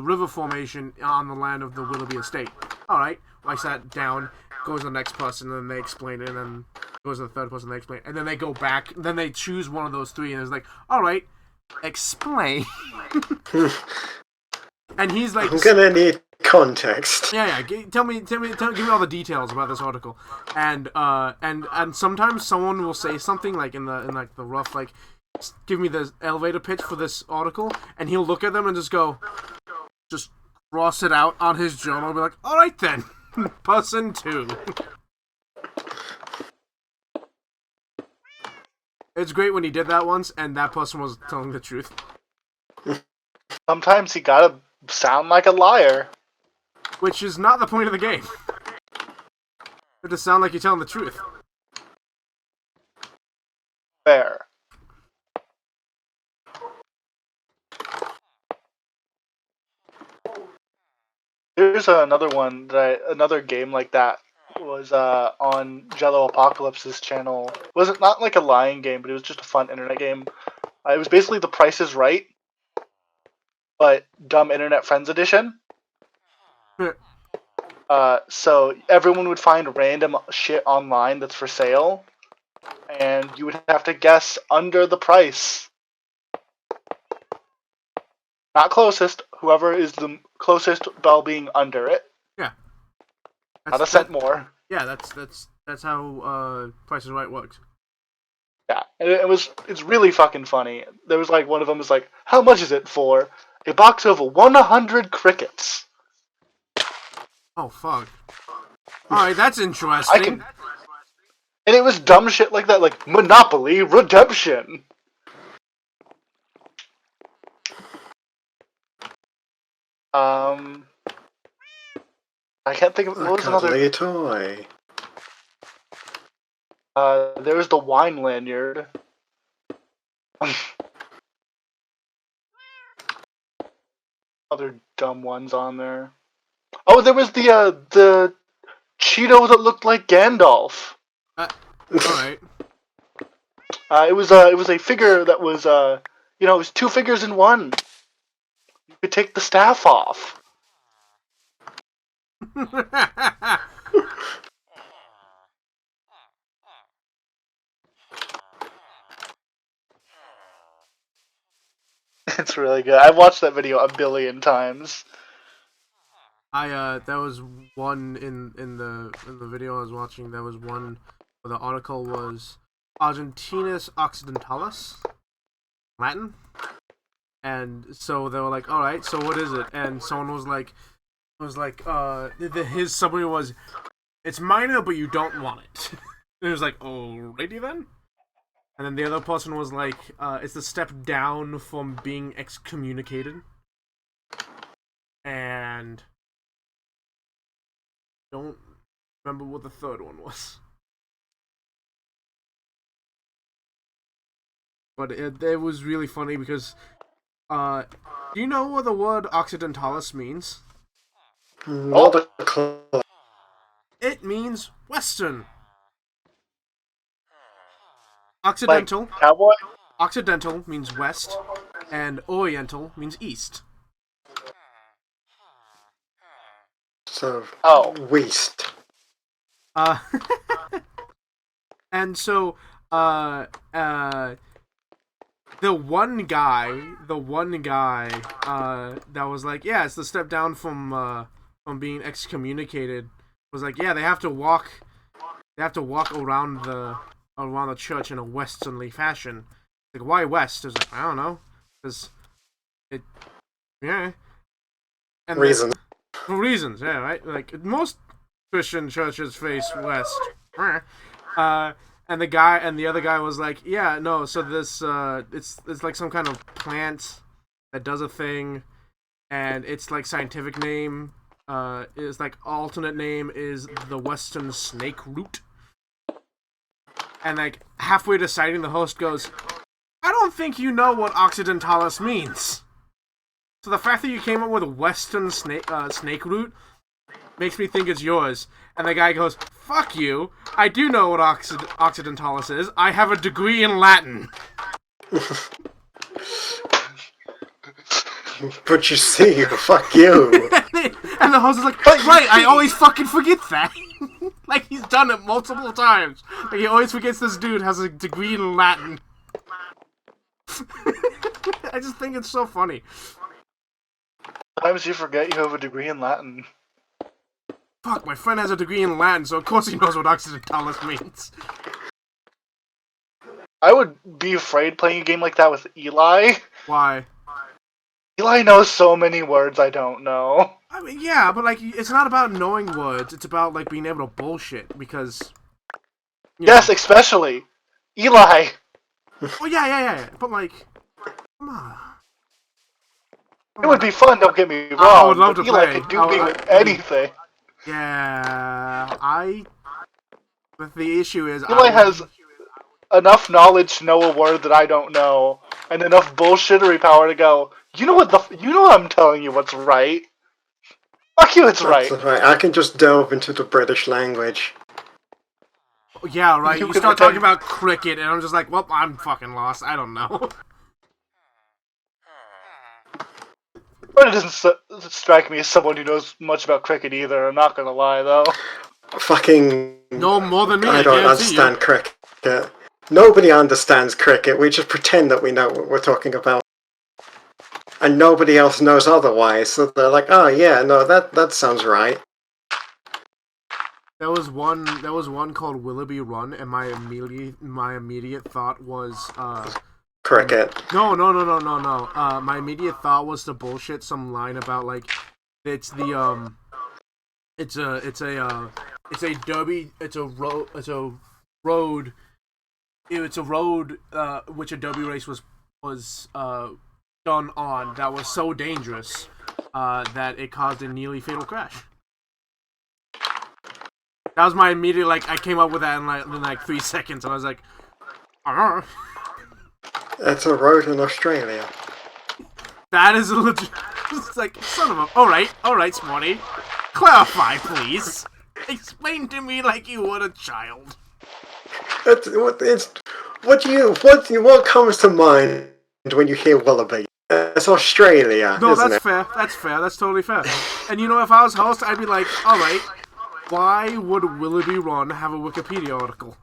river formation on the land of the Willoughby estate. All right, writes that down, goes to the next person, and then they explain it, and then goes to the third person, they explain it, and then they go back, then they choose one of those three, and it's like, all right, explain. And he's like, I'm gonna need context. Yeah. Give me all the details about this article, and sometimes someone will say something like in the rough, like, give me the elevator pitch for this article, and he'll look at them and just cross it out on his journal and be like, all right then, person 2. It's great when he did that once, and that person was telling the truth. Sometimes you gotta sound like a liar. Which is not the point of the game. You have to sound like you're telling the truth. Fair. There's another game like that was on Jello Apocalypse's channel. It wasn't not like a lying game, but it was just a fun internet game. It was basically The Price is Right, but Dumb Internet Friends Edition. So everyone would find random shit online that's for sale, and you would have to guess under the price. Not closest, whoever is the closest while being under it. Yeah. Not a cent more. Yeah, that's how Price is Right works. Yeah, and it's really fucking funny. There was like one of them was like, how much is it for a box of 100 crickets? Oh fuck. Alright, that's interesting. And it was dumb shit like that, like Monopoly Redemption. I can't think of what was another. Cuddly toy. There was the wine lanyard. Other dumb ones on there. Oh, there was the Cheeto that looked like Gandalf. Alright. It was a figure that was it was 2 figures in one. You could take the staff off. It's really good. I've watched that video a billion times. There was one in the video I was watching. There was one where the article was Argentinus Occidentalis, Latin, and so they were like, "All right, so what is it?" And someone was like, his summary was, "It's minor, but you don't want it." And it was like, "Alrighty then." And then the other person was like, it's the step down from being excommunicated. And don't remember what the third one was. But it was really funny because, do you know what the word Occidentalis means? Not a clue. It means Western. Occidental. Like cowboy? Occidental means West, and Oriental means East. So, Oh. West. And so, the one guy, that was like, yeah, it's the step down from being excommunicated. Was like, yeah, they have to walk around the church in a westernly fashion. Like, why west? I was like, I don't know, because it, yeah, and Reason. for reasons, yeah, right. Like most Christian churches face west. And the other guy was like, yeah, no, so this it's like some kind of plant that does a thing, and its like scientific name is like alternate name is the Western snake root. And like halfway deciding, the host goes, I don't think you know what Occidentalis means. So the fact that you came up with a Western snake root makes me think it's yours. And the guy goes, fuck you, I do know what Occidentalis is. I have a degree in Latin. But you see, fuck you. And the host is like, right, I always fucking forget that. Like, he's done it multiple times. Like, he always forgets this dude has a degree in Latin. I just think it's so funny. Sometimes you forget you have a degree in Latin. Fuck, my friend has a degree in Latin, so of course he knows what Occidentalis means. I would be afraid playing a game like that with Eli. Why? Eli knows so many words I don't know. I mean, yeah, but like, it's not about knowing words. It's about like being able to bullshit because. Yes, especially Eli. Oh yeah. But like, come on. It would be fun. Don't get me wrong. I would love to Eli play. could do me with anything. Yeah, But the issue is, Eli has enough knowledge to know a word that I don't know, and enough bullshittery power to go. You know what I'm telling you what's right. Fuck you, it's right. That's right. I can just delve into the British language. Yeah, right. You can start pretend- talking about cricket, and I'm just like, well, I'm fucking lost. I don't know. But it doesn't strike me as someone who knows much about cricket either. I'm not gonna lie, though. Fucking. No more than me. I don't understand cricket. Nobody understands cricket. We just pretend that we know what we're talking about. And nobody else knows otherwise. So they're like, oh yeah, no, that sounds right. There was one called Willoughby Run, and my immediate thought was Cricket. No. My immediate thought was to bullshit some line about like it's the it's a road which a derby race was done on that was so dangerous that it caused a nearly fatal crash. That was my immediate, like, I came up with that in like 3 seconds, and I was like, It's a road in Australia. that is a legit. It's like, son of a. Alright, Smarty. Clarify, please. Explain to me like you would a child. What comes to mind when you hear Willoughby? It's Australia, No, isn't that's it? fair. That's fair. That's totally fair. And you know, if I was host, I'd be like, alright, why would Willoughby Run have a Wikipedia article?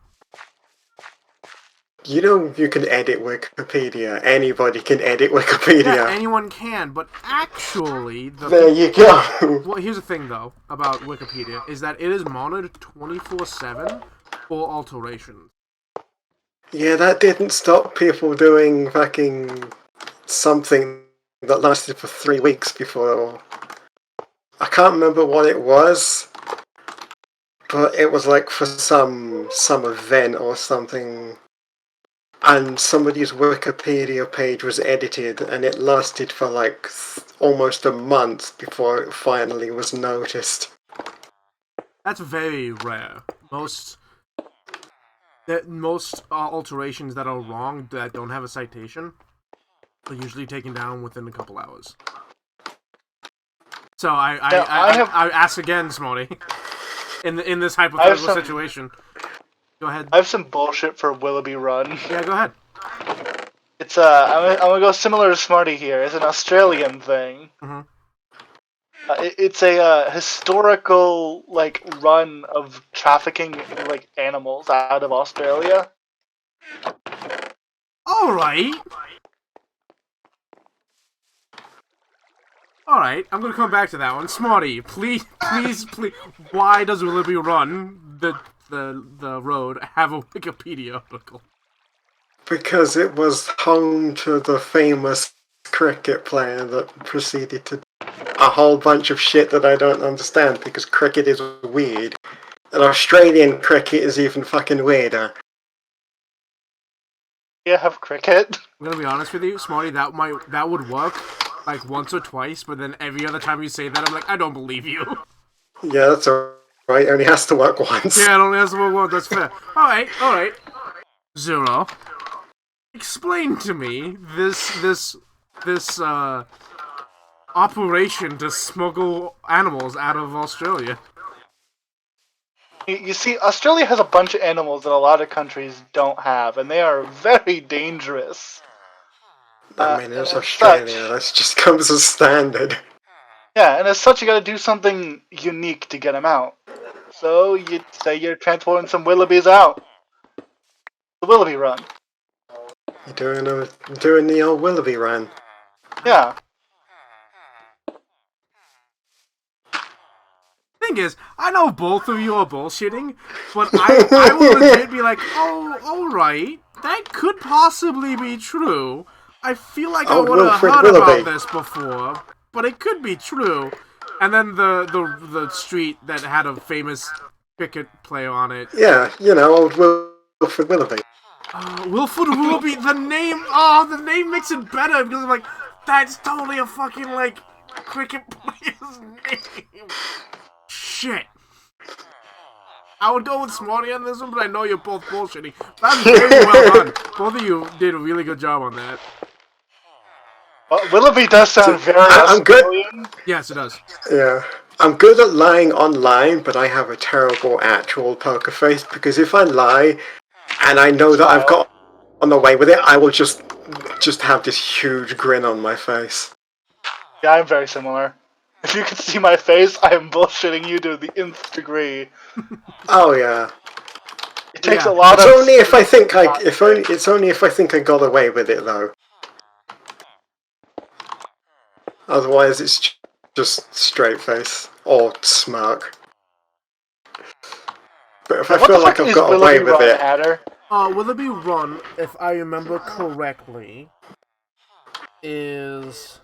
You know you can edit Wikipedia. Anybody can edit Wikipedia. Yeah, anyone can, but actually, There you go. Well, here's the thing, though, about Wikipedia, is that it is monitored 24/7 for alterations. Yeah, that didn't stop people doing fucking something that lasted for 3 weeks before. I can't remember what it was, but it was like for some event or something. and somebody's Wikipedia page was edited, and it lasted for like almost a month before it finally was noticed. That's very rare. Most alterations that are wrong that don't have a citation are usually taken down within a couple hours. So I ask again, Smarty. In this hypothetical situation. Go ahead. I have some bullshit for Willoughby Run. Yeah, go ahead. It's I'm gonna go similar to Smarty here. It's an Australian thing. Mm-hmm. It's a historical run of trafficking animals out of Australia. All right. I'm gonna come back to that one. Smarty, please. Why does Willoughby Run the road have a Wikipedia article? Because it was home to the famous cricket player that proceeded to a whole bunch of shit that I don't understand, because cricket is weird. And Australian cricket is even fucking weirder. Yeah, have cricket. I'm gonna be honest with you, Smarty, that would work like once or twice, but then every other time you say that, I'm like, I don't believe you. Yeah, that's alright. It only has to work once. Yeah, it only has to work once, that's fair. Alright. Zero. Explain to me this operation to smuggle animals out of Australia. You see, Australia has a bunch of animals that a lot of countries don't have, and they are very dangerous. I mean, it's Australia. That just comes as standard. Yeah, and as such, you gotta do something unique to get them out. So, you'd say you're transporting some Willoughbys out. The Willoughby Run. You're doing the old Willoughby Run. Yeah. Thing is, I know both of you are bullshitting, but I will legit be like, oh, alright, that could possibly be true. I feel like I would have heard about this before, but it could be true. And then the street that had a famous cricket player on it. Yeah, old Wilfred Willoughby. Wilfred Willoughby, the name makes it better, because I'm like, that's totally a fucking, cricket player's name. Shit. I would go with Smarty on this one, but I know you're both bullshitting. That's very well done. Both of you did a really good job on that. Willoughby does sound very I'm Australian. good. Yes, it does. Yeah. I'm good at lying online, but I have a terrible actual poker face, because if I lie and I know that I've got on the way with it, I will just have this huge grin on my face. Yeah, I'm very similar. If you could see my face, I am bullshitting you to the nth degree. Oh yeah. It takes a lot it's of... only if I think it's only if I think I got away with it, though. Otherwise, it's just straight face or smirk. But if I feel like I've got away with it, Adder? Willoughby Run, if I remember correctly, is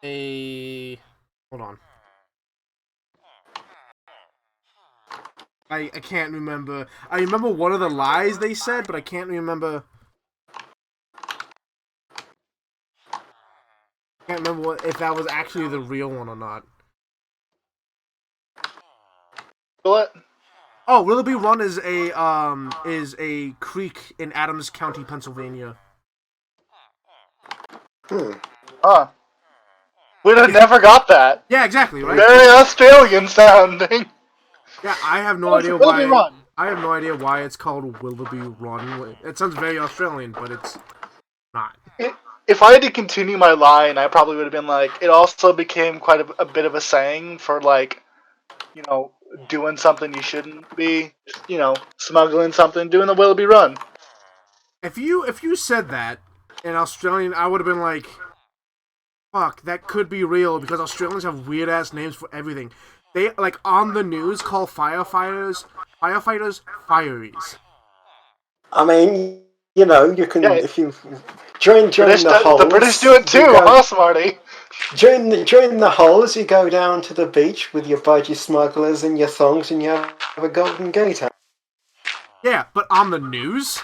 a... Hold on. I can't remember. I remember one of the lies they said, but I can't remember... I can't remember if that was actually the real one or not. What? Oh, Willoughby Run is a creek in Adams County, Pennsylvania. Huh. We'd have never got that. Yeah, exactly, right? Very Australian sounding. Yeah, I have no idea why. I have no idea why it's called Willoughby Run. It sounds very Australian, but it's not. If I had to continue my line, I probably would have been like, it also became quite a bit of a saying for, like, you know, doing something you shouldn't be, you know, smuggling something, doing the Willoughby Run. If you said that in Australian, I would have been like, fuck, that could be real, because Australians have weird-ass names for everything. They, like, on the news, call firefighters fireys. I mean, you know, you can, if you join the holes... The British do it too, huh, Smarty? During the holes, you go down to the beach with your budgie smugglers and your thongs, and you have a golden gator. Yeah, but on the news?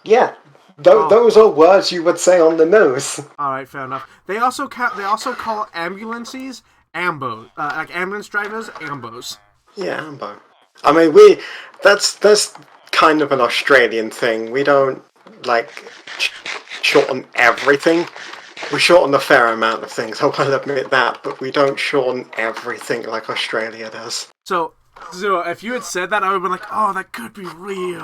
Yeah, Oh. those are words you would say on the news. All right, fair enough. They also call ambulances ambos, like ambulance drivers ambos. Yeah, Ambo. I mean, that's kind of an Australian thing. We don't like shorten everything. We shorten a fair amount of things. I will admit that, but we don't shorten everything like Australia does. So if you had said that, I would have been like, oh, that could be real.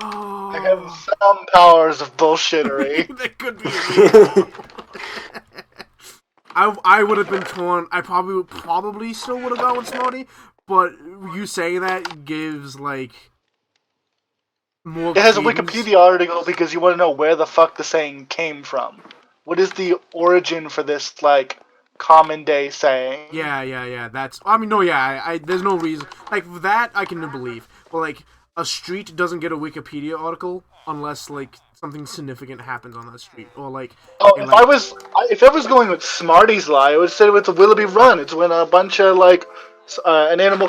Oh, I have some powers of bullshittery. that could be real. I would have been torn. I probably still would have gone with Smarty, but you saying that gives like more. It has a credence. Wikipedia article because you want to know where the fuck the saying came from. What is the origin for this, like, common day saying? Yeah. That's. I mean, no, yeah. I there's no reason like that. I can believe, but like a street doesn't get a Wikipedia article unless like something significant happens on that street, or like. Oh, in, if like, I was going with Smarty's lie, I would say it's a Willoughby Run. It's when a bunch of like an animal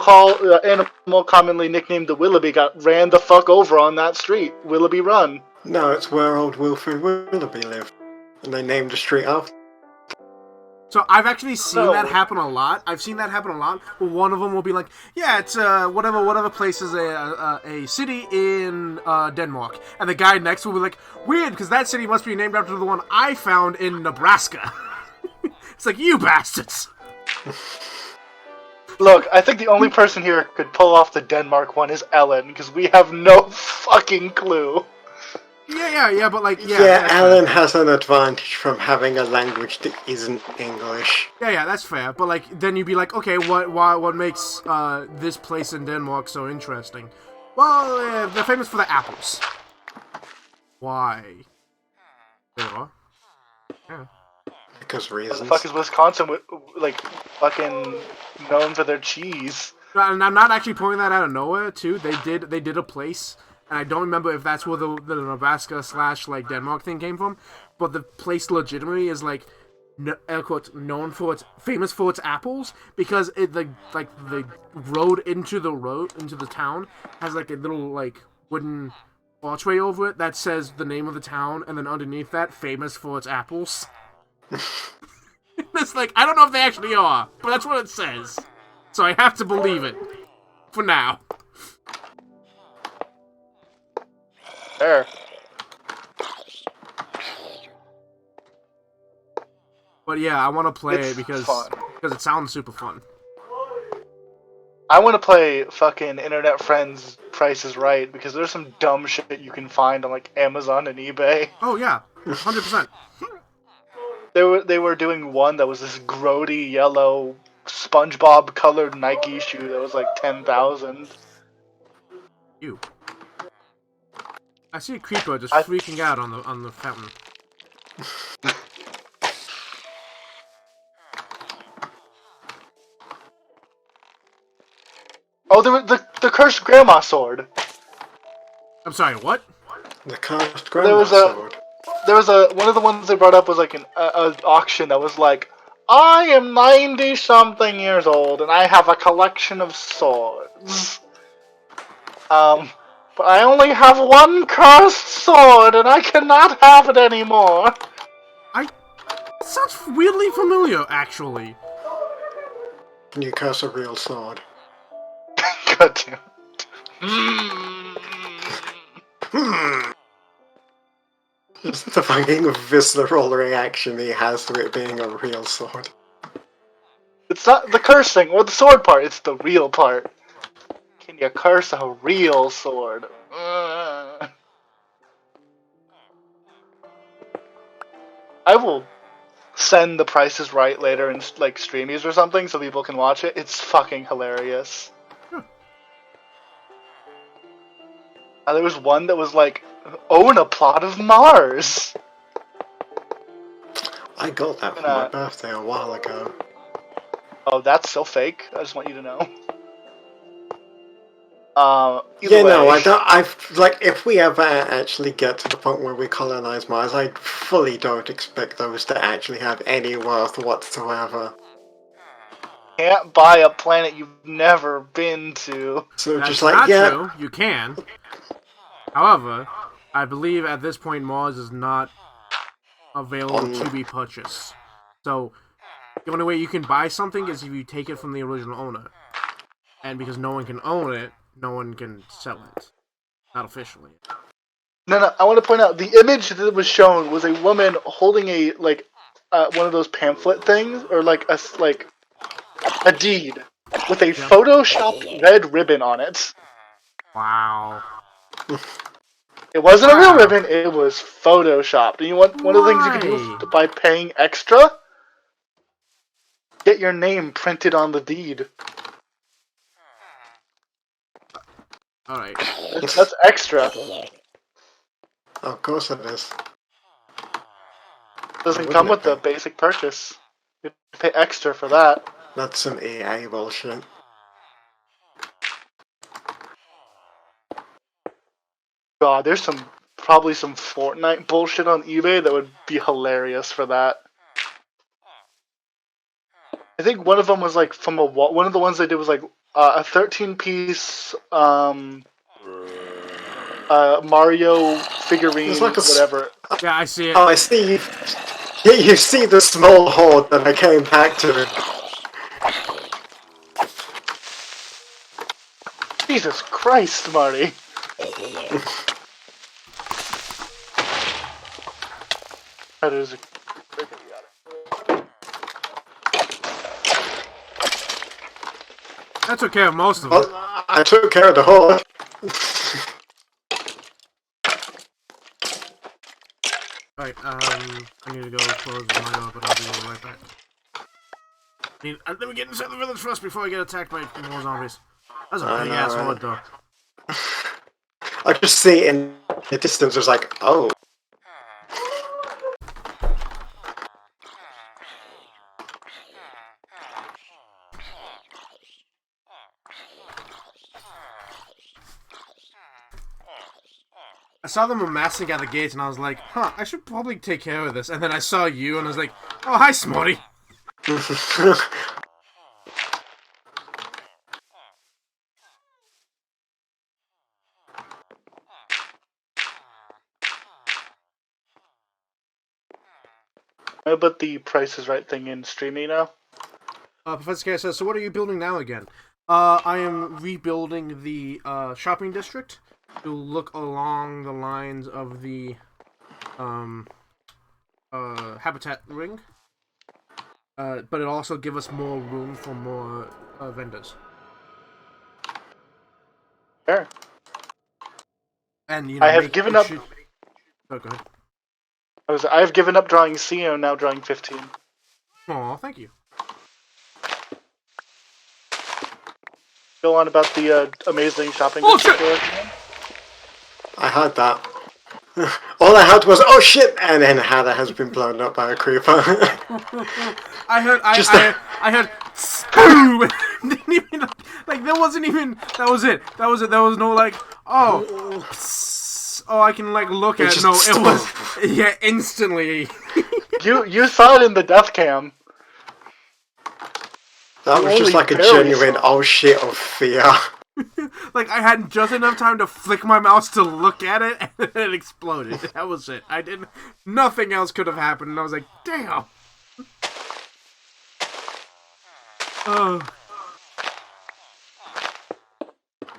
commonly nicknamed the Willoughby ran the fuck over on that street. Willoughby Run. No, it's where old Wilfred Willoughby lived, and they named the street after. So I've actually seen No. that happen a lot. I've seen that happen a lot. Where one of them will be like, "Yeah, it's whatever place is a city in Denmark," and the guy next will be like, "Weird, because that city must be named after the one I found in Nebraska." It's like, you bastards. Look, I think the only person here who could pull off the Denmark one is Ellen, because we have no fucking clue. Yeah, but like, Yeah, that's Alan fair. has an advantage from having a language that isn't English. Yeah, that's fair. But like, then you'd be like, okay, what makes this place in Denmark so interesting? Well, they're famous for the apples. Why? They are. Yeah. Because What the reasons. fuck is Wisconsin like fucking known for their cheese? And I'm not actually pulling that out of nowhere. Too, they did a place, and I don't remember if that's where the Nebraska / like Denmark thing came from. But the place legitimately is like, air quotes, known for famous for its apples, because the road into the town has like a little like wooden archway over it that says the name of the town, and then underneath that, famous for its apples. It's like, I don't know if they actually are, but that's what it says. So I have to believe it. For now. There. But yeah, I want to play It's it because fun. it sounds super fun. I want to play fucking Internet Friends Price is Right, because there's some dumb shit you can find on like Amazon and eBay. Oh yeah, 100%. They were doing one that was this grody yellow SpongeBob colored Nike shoe that was like 10,000. You. I see a creeper just I- freaking out on the fountain. Oh, the cursed grandma sword. I'm sorry, what? The cursed There grandma was a- sword. There was one of the ones they brought up was like an auction that was like, I am 90 something years old and I have a collection of swords. But I only have one cursed sword and I cannot have it anymore. It sounds weirdly familiar, actually. Can you curse a real sword? God damn. Just the fucking visceral reaction he has to it being a real sword. It's not the cursing or the sword part, it's the real part. Can you curse a real sword? I will send The Price is Right later in like streamies or something so people can watch it. It's fucking hilarious. There was one that was like, own a plot of Mars. I got that for my birthday a while ago. Oh, that's so fake. I just want you to know. Yeah, no, I don't. I've like, if we ever actually get to the point where we colonize Mars, I fully don't expect those to actually have any worth whatsoever. Can't buy a planet you've never been to. So That's just like, not yeah, true. You can. However, I believe at this point Mars is not available On- to be purchased. So the only way you can buy something is if you take it from the original owner. And because no one can own it, no one can sell it. Not officially. No, I want to point out the image that was shown was a woman holding a one of those pamphlet things, or like a deed with a photoshopped red ribbon on it. Wow. It wasn't a real ribbon; it was photoshopped. And you want one of the things you can do by paying extra? Get your name printed on the deed. Alright. That's extra. Of course it is. Doesn't come with the basic purchase. You pay extra for that. That's some EA bullshit. God, there's probably some Fortnite bullshit on eBay that would be hilarious for that. I think one of them was like from one of the ones they did was like a 13-piece Mario figurine, It's like whatever. Yeah, I see it. Oh, I see. You see the small horde that I came back to. Jesus Christ, Marty. That is a... I took care of most of it. Well, I took care of the horde. Alright, I need to go close mine up, but I'll be right back. Let me get inside the village first before I get attacked by more zombies. That's a big ass horde, though. I just see it in the distance, it's like, oh. I saw them amassing at the gates, and I was like, huh, I should probably take care of this. And then I saw you, and I was like, oh, hi, Smarty. I put the Price is Right thing in streaming now. Professor K says, so what are you building now again? I am rebuilding the shopping district to look along the lines of the habitat ring. But it also give us more room for more vendors. Sure. And you know, I have given up. Oh, go ahead. I have given up drawing C and I'm now drawing 15. Aw, thank you. Go on about the amazing shopping Oh, district. I had that. All I had was, oh shit, and then Hannah has been blown up by a creeper. I heard, I heard, boom! Didn't even, like, there wasn't even, that was it. There was no, like, oh, I can, like, look at it. No, it was, yeah, instantly. You saw it in the death cam. That was just like a genuine oh shit of fear. Like, I had just enough time to flick my mouse to look at it, and then it exploded. That was it. Nothing else could have happened, and I was like, damn! Oh.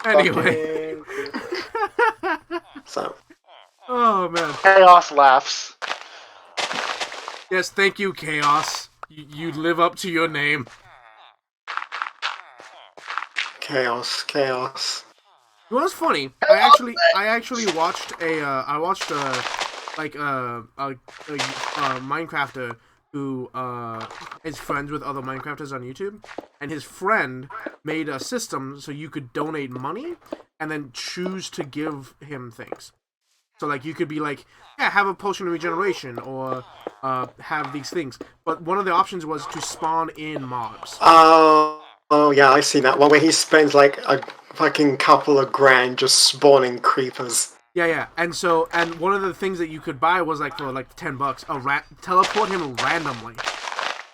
Anyway. So. Oh, man. Chaos laughs. Yes, thank you, Chaos. You live up to your name. Chaos. You know what's funny? I actually watched a Minecrafter who is friends with other Minecrafters on YouTube, and his friend made a system so you could donate money and then choose to give him things. So like you could be like, yeah, have a potion of regeneration or have these things. But one of the options was to spawn in mobs. Oh yeah, I've seen that one where he spends like a fucking couple of grand just spawning creepers. Yeah, and one of the things that you could buy was like for like $10, teleport him randomly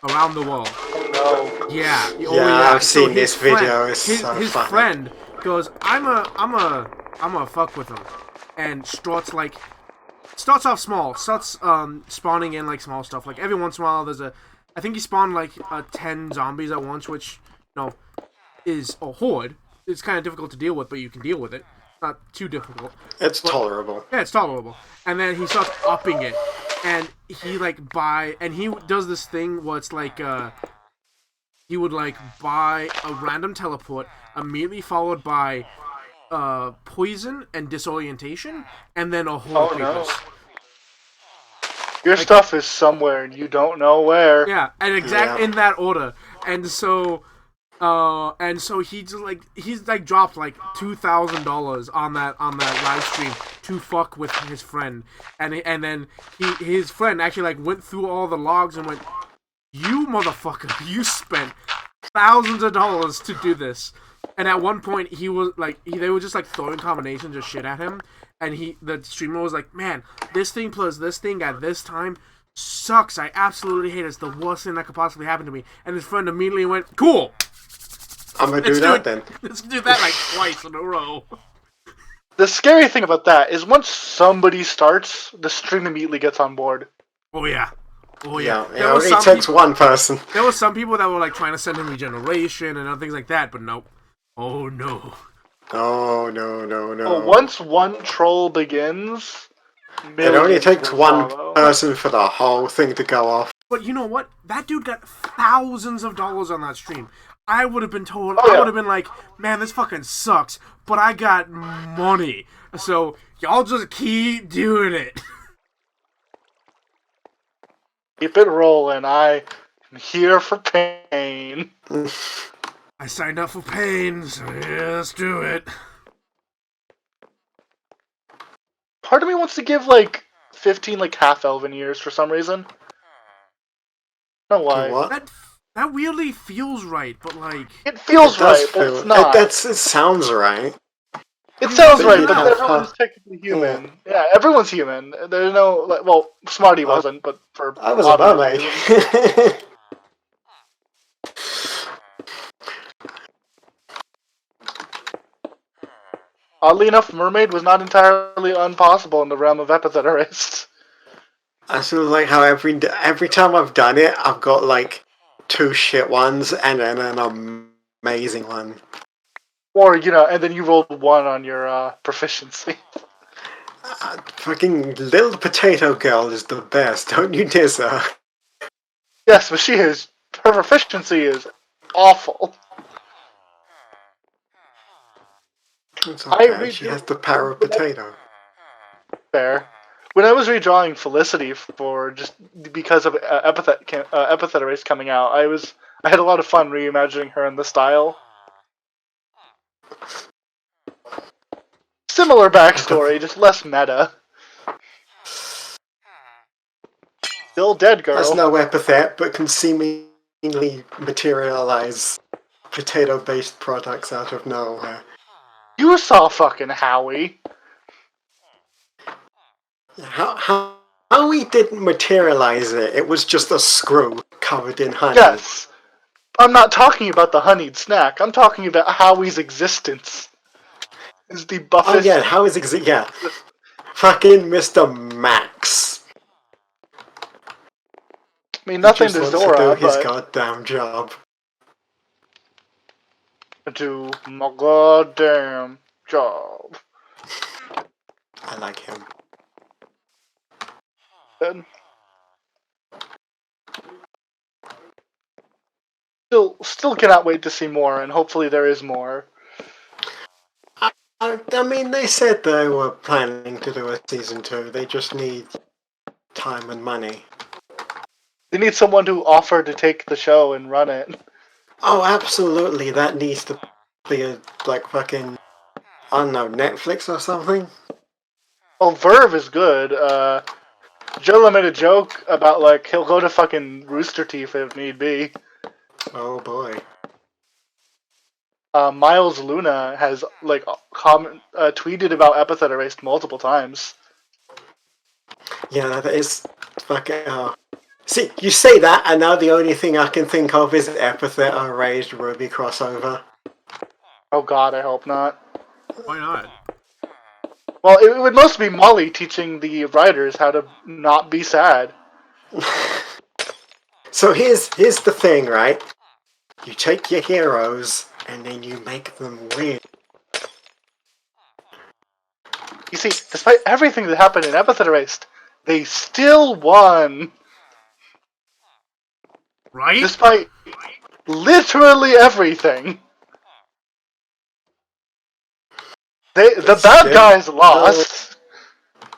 around the world. No. Yeah, I've seen this video. It's so his funny. friend goes, I'm a fuck with him. and starts off small, starts spawning in like small stuff. Like every once in a while, I think he spawned like 10 zombies at once, which is a horde. It's kind of difficult to deal with, but you can deal with it. Not too difficult. It's tolerable. Yeah, it's tolerable. And then he starts upping it, and he he does this thing where it's like he would like buy a random teleport immediately followed by poison and disorientation, and then a whole creepers. Your stuff is somewhere and you don't know where. Yeah, and in that order. And so he's dropped like $2,000 on that live stream to fuck with his friend, and then his friend actually like went through all the logs and went, "You motherfucker, you spent thousands of dollars to do this." And at one point he was like, they were just like throwing combinations of shit at him, and the streamer was like, "Man, this thing plus this thing at this time sucks. I absolutely hate it. It's the worst thing that could possibly happen to me." And his friend immediately went, "Cool. I'm gonna do that then. Let's do that like twice in a row." The scary thing about that is once somebody starts, the stream immediately gets on board. Oh yeah. Yeah, it only takes one person. There were some people that were like trying to send him regeneration and other things like that, but nope. Oh no. Oh no. Well, once one troll begins, it only takes one follow. person for the whole thing to go off. But you know what? That dude got thousands of dollars on that stream. I would have been told, Oh, yeah. I would have been like, "Man, this fucking sucks, but I got money. So y'all just keep doing it." Keep it rolling. I am here for pain. I signed up for pain, so yeah, let's do it. Part of me wants to give like 15 like half elven years for some reason. No why. What? That weirdly feels right, but like It feels right, but it's not. It sounds right. It sounds But right, you but know. everyone's technically human. Yeah, everyone's human. There's no like, well, Smarty wasn't, but for I was a obvious reasons. mermaid. Oddly enough, mermaid was not entirely impossible in the realm of epithetarists. I sort of like how every time I've done it, I've got like 2 shit ones and then an amazing one. Or, and then you rolled 1 on your proficiency. Fucking little potato girl is the best. Don't you diss her? Yes, but her proficiency is awful. It's okay. She redo- has the power of potato. Fair. When I was redrawing Felicity for just because of Epithet Erase coming out, I had a lot of fun reimagining her in the style. Similar backstory, just less meta. Still dead, girl. That's no epithet, but can seemingly materialize potato-based products out of nowhere. You saw fucking Howie. Howie didn't materialize it. It was just a screw covered in honey. Yes. I'm not talking about the honeyed snack. I'm talking about Howie's existence. Is the buffest. Oh yeah, Howie's yeah. Fucking Mr. Max. I mean, nothing He to just Zora, wants to do his but goddamn job. do my goddamn job. I like him. Good. Still cannot wait to see more, and hopefully there is more. I mean, they said they were planning to do a season 2. They just need time and money. They need someone to offer to take the show and run it. Oh, absolutely. That needs to be a, like, fucking, I don't know, Netflix or something? Well, Verve is good. Joe made a joke about, like, he'll go to fucking Rooster Teeth if need be. Oh, boy. Miles Luna has, like, tweeted about Epithet Erased multiple times. Yeah, that is fucking... See, you say that, and now the only thing I can think of is Epithet Erased Ruby crossover. Oh god, I hope not. Why not? Well, it would mostly be Molly teaching the writers how to not be sad. So here's the thing, right? You take your heroes and then you make them win. You see, despite everything that happened in Epithet Erased, they still won. Right? Despite literally everything. The bad guys lost.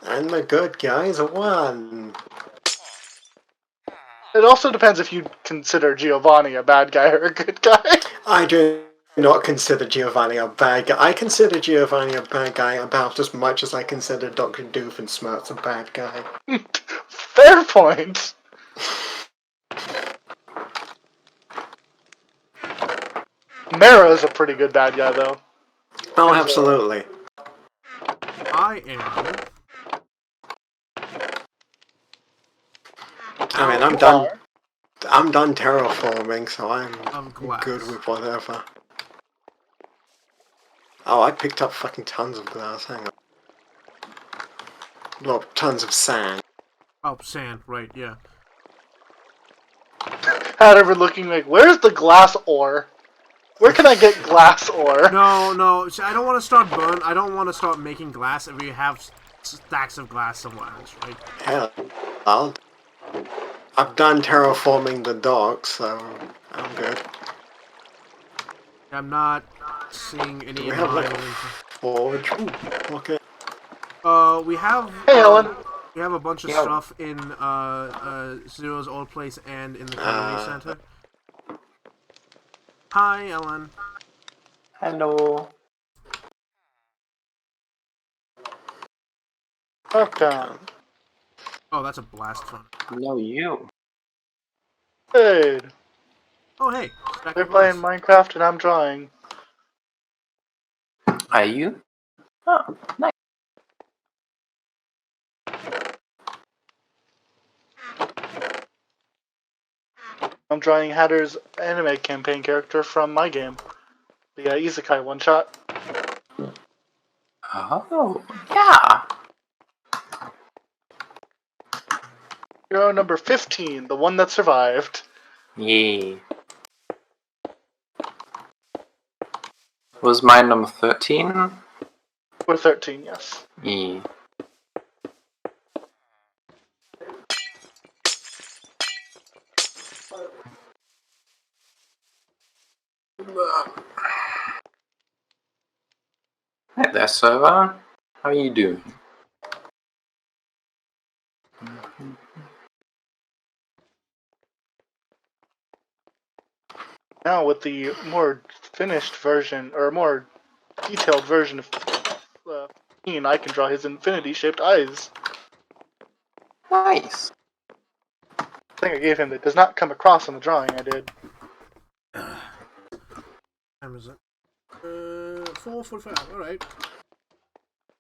And the good guys won. It also depends if you consider Giovanni a bad guy or a good guy. I do not consider Giovanni a bad guy. I consider Giovanni a bad guy about as much as I consider Dr. Doofenshmirtz a bad guy. Fair point. Mara's a pretty good bad guy, though. Oh, absolutely. I am. I mean, I'm done terraforming, so I'm glass. good with whatever. Oh, I picked up fucking tons of glass, hang on. Well, tons of sand. Oh, sand, right, yeah. Had ever looking like, where's the glass ore? Where can I get glass ore? No, see, I don't want to start I don't want to start making glass if we have stacks of glass somewhere else, right? Hell, I've done terraforming the dock, so I'm good. I'm not seeing any We have like a forge. Ooh, okay. We have. Hey, Ellen. We have a bunch of stuff in Zero's old place and in the community center. Hi, Ellen. Hello. Okay. Oh, that's a blast fun. No, you. Hey. Oh, hey. They're playing Minecraft and I'm drawing. Are you? Oh, nice. I'm drawing Hatter's anime campaign character from my game. The Isekai one-shot. Oh, yeah. Hero number 15, the one that survived. Yeah. Was mine number 13? Or 13, yes. Yeah. Hey there, server. How are you doing? Now with the more finished version, or more detailed version of 15, I can draw his infinity-shaped eyes. Nice. Thing I gave him that does not come across in the drawing I did. Time is it? 4:45. All right.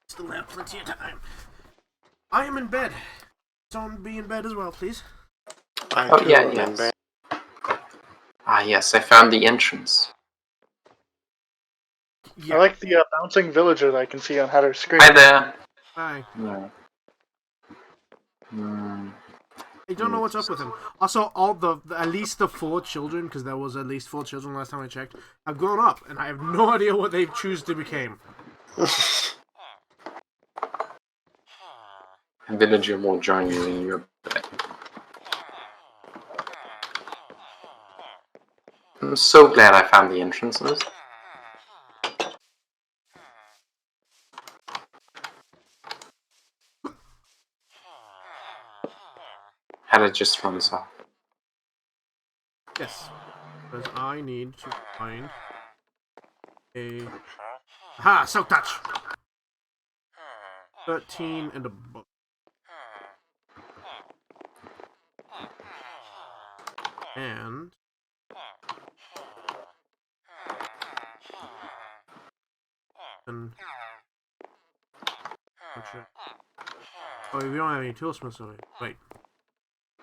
Still have plenty of time. I am in bed. Someone be in bed as well, please. Oh, yeah, yes. Ah, yes, I found the entrance. Yeah. I like the bouncing villager that I can see on Hatter's screen. Hi there. Hi. No. I don't know what's up with him. Also, at least the 4 children, because there was at least 4 children last time I checked, have grown up, and I have no idea what they choose to become. A villager will join you in your bed. I'm so glad I found the entrances. Had it just runs off. Yes. Because I need to find a... Ha! Silk Touch! 13 and a book. And... Oh, we don't have any toolsmiths already. Wait.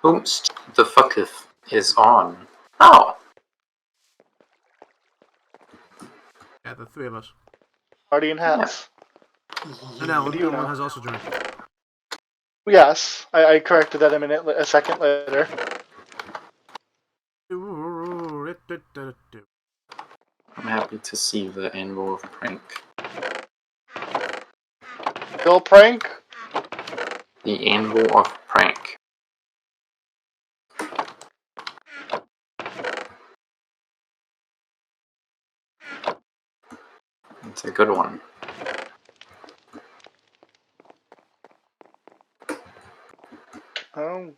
Oops, the fucketh is on. Oh! Yeah, the 3 of us. Party in hats. And Ellen, Do you Ellen know? has also joined. Yes, I corrected that a second later. I'm happy to see the anvil of prank. Bill prank? The anvil of prank. It's a good one. Oh.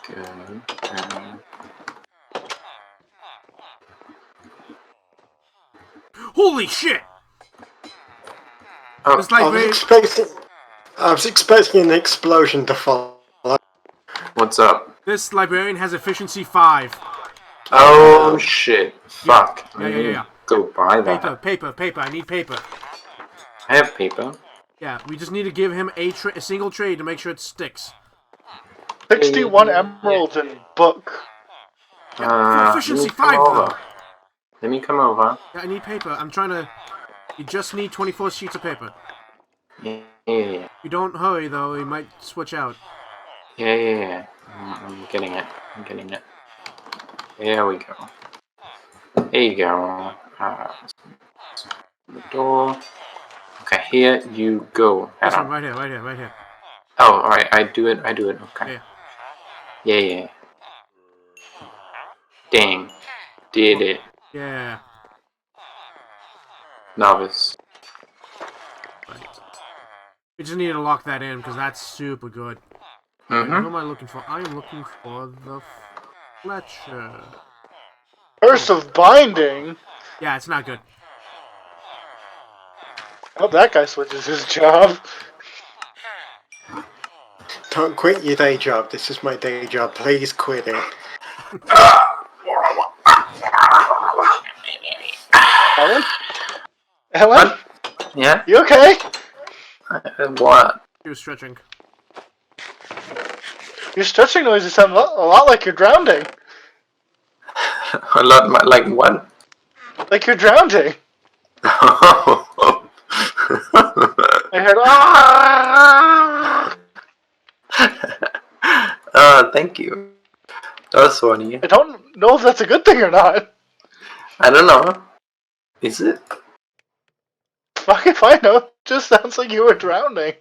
Good. Holy shit! Oh, It's like I was expecting an explosion to follow. what's up? this librarian has efficiency 5. Oh shit! Fuck! Yeah, I yeah, need yeah, to yeah. go buy that. Paper. I need paper. I have paper. Yeah, we just need to give him a single trade to make sure it sticks. 61 emeralds in book. Efficiency let me come 5 over. though. Let me come over. Yeah, I need paper. I'm trying to. You just need 24 sheets of paper. Yeah. If you don't hurry though, he might switch out. Yeah. I'm getting it. There we go. There you go. The door. Okay, here you go. This Adam. one, right here. Oh, alright, I do it. Okay. Yeah. Dang. Did it. Yeah. Novice. Right. We just need to lock that in because that's super good. Wait, who am I looking for? I am looking for the Fletcher. Curse of Binding? Yeah, it's not good. I hope that guy switches his job. Don't quit your day job. This is my day job. Please quit it. Ellen? Ellen? Yeah? You okay? What? He was stretching. Your stretching noises sound a lot like you're drowning. A lot like what? Like you're drowning. Oh. I heard Thank you. That was funny. I don't know if that's a good thing or not. I don't know. Is it? Fuck if I know. It just sounds like you were drowning.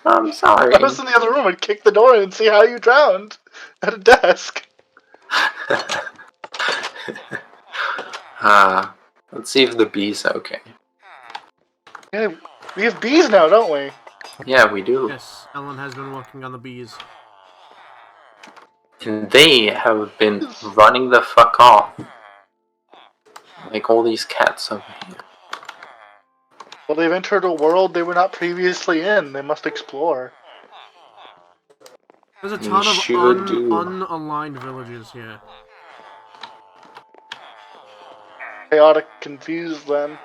I'm sorry. I was in the other room and kicked the door in and see how you drowned at a desk. Let's see if the bees are okay. Yeah, we have bees now, don't we? Yeah, we do. Yes, Ellen has been working on the bees. And they have been running the fuck off. Like all these cats over here. Well, they've entered a world they were not previously in. They must explore. There's a You ton of sure do. unaligned villages here. Chaotic, confused then.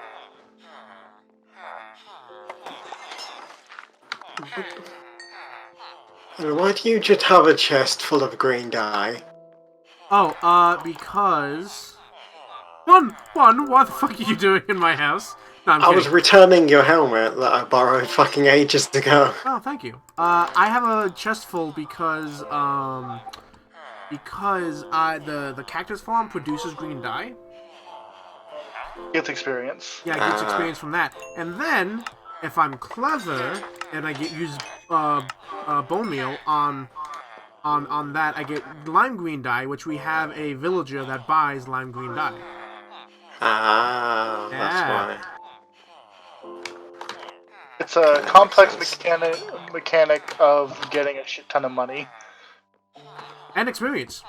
Why do you just have a chest full of green dye? Oh, because... One, what the fuck are you doing in my house? No, I'm I kidding. was returning your helmet that I borrowed fucking ages ago. Oh, thank you. I have a chest full because the cactus farm produces green dye. Gets experience. Yeah, I get experience from that. And then, if I'm clever and I use bone meal on that, I get lime green dye, which we have a villager that buys lime green dye. Ah, that's why. It's a complex mechanic of getting a shit ton of money. And experience.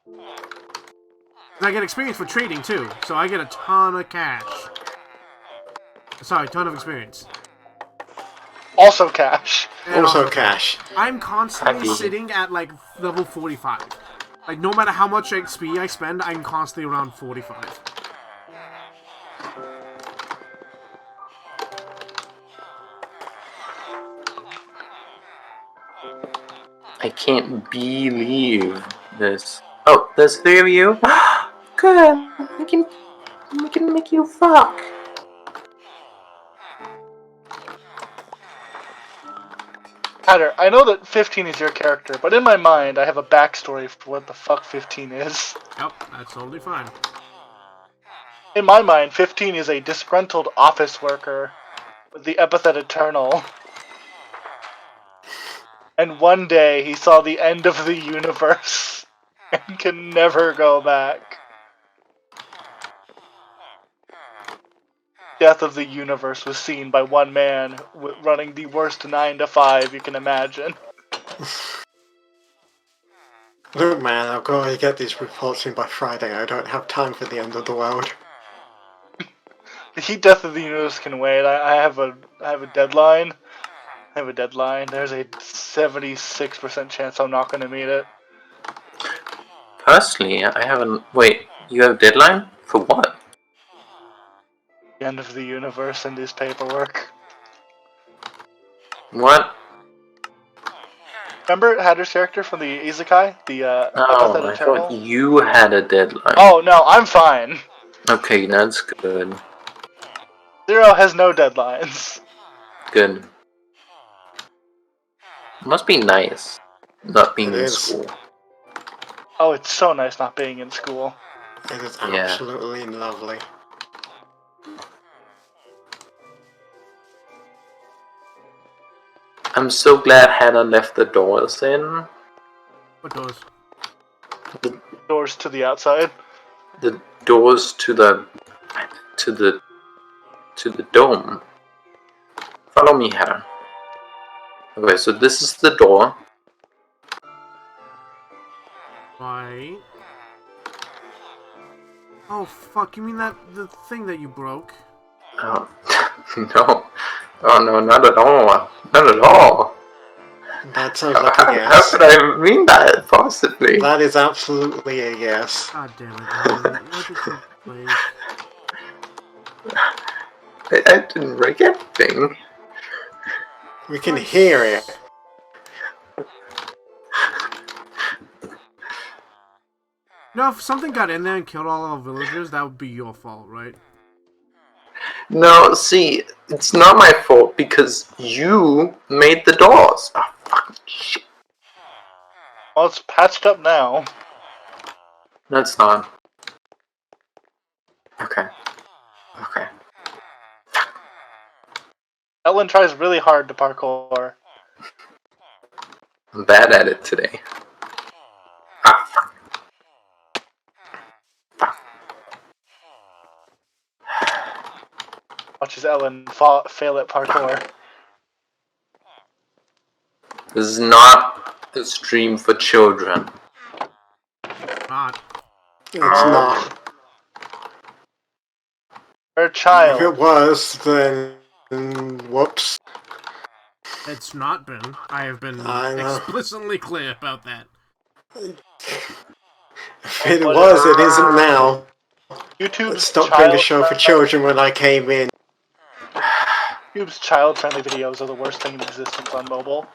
And I get experience for trading too, so I get a ton of cash. Sorry, ton of experience. Also cash. And Also cash. I'm constantly Happy. sitting at like level 45. Like no matter how much XP I spend, I'm constantly around 45. I can't believe this. Oh, there's 3 of you? Good. I can make you fuck. Hatter, I know that 15 is your character, but in my mind, I have a backstory for what the fuck 15 is. Yep, that's totally fine. In my mind, 15 is a disgruntled office worker with the epithet Eternal. And one day he saw the end of the universe and can never go back. Death of the universe was seen by one man running the worst 9 to 5 you can imagine. Look, man, I've got to get these reports in by Friday. I don't have time for the end of the world. The death of the universe can wait. I have a deadline. There's a 76% chance I'm not going to meet it. Personally, I haven't. Wait, you have a deadline for what? The end of the universe and his paperwork. What? Remember Hatter's character from the Isekai? The Oh, epithet I Eternal? thought you had a deadline. Oh no, I'm fine. Okay, that's good. Zero has no deadlines. Good. Must be nice not being It in is. school. Oh, it's so nice not being in school. It is Yeah. absolutely lovely. I'm so glad Hannah left the doors in. What does? Doors to the outside. The doors to the dome. Follow me, Hannah. Okay, so this is the door. Right. Oh fuck! You mean the thing that you broke? Oh, no. Oh no, not at all. Not at all. That sounds like a How yes. could I mean that, possibly? That is absolutely a yes. God damn it! Man. What did you break? I didn't break anything. We can hear it. No, if something got in there and killed all our villagers, that would be your fault, right? No, see, it's not my fault because you made the doors. Oh, fucking shit. Well, it's patched up now. No, it's not. Okay. Okay. Ellen tries really hard to parkour. I'm bad at it today. Ah, fuck. Watches Ellen fail at parkour. This is not a stream for children. Not. It's not. Her If child. it was, then whoops. It's not been. I have been I know. explicitly clear about that. If it was, it isn't now. YouTube's Stop being a show for children when I came in. YouTube's child-friendly videos are the worst thing in existence on mobile.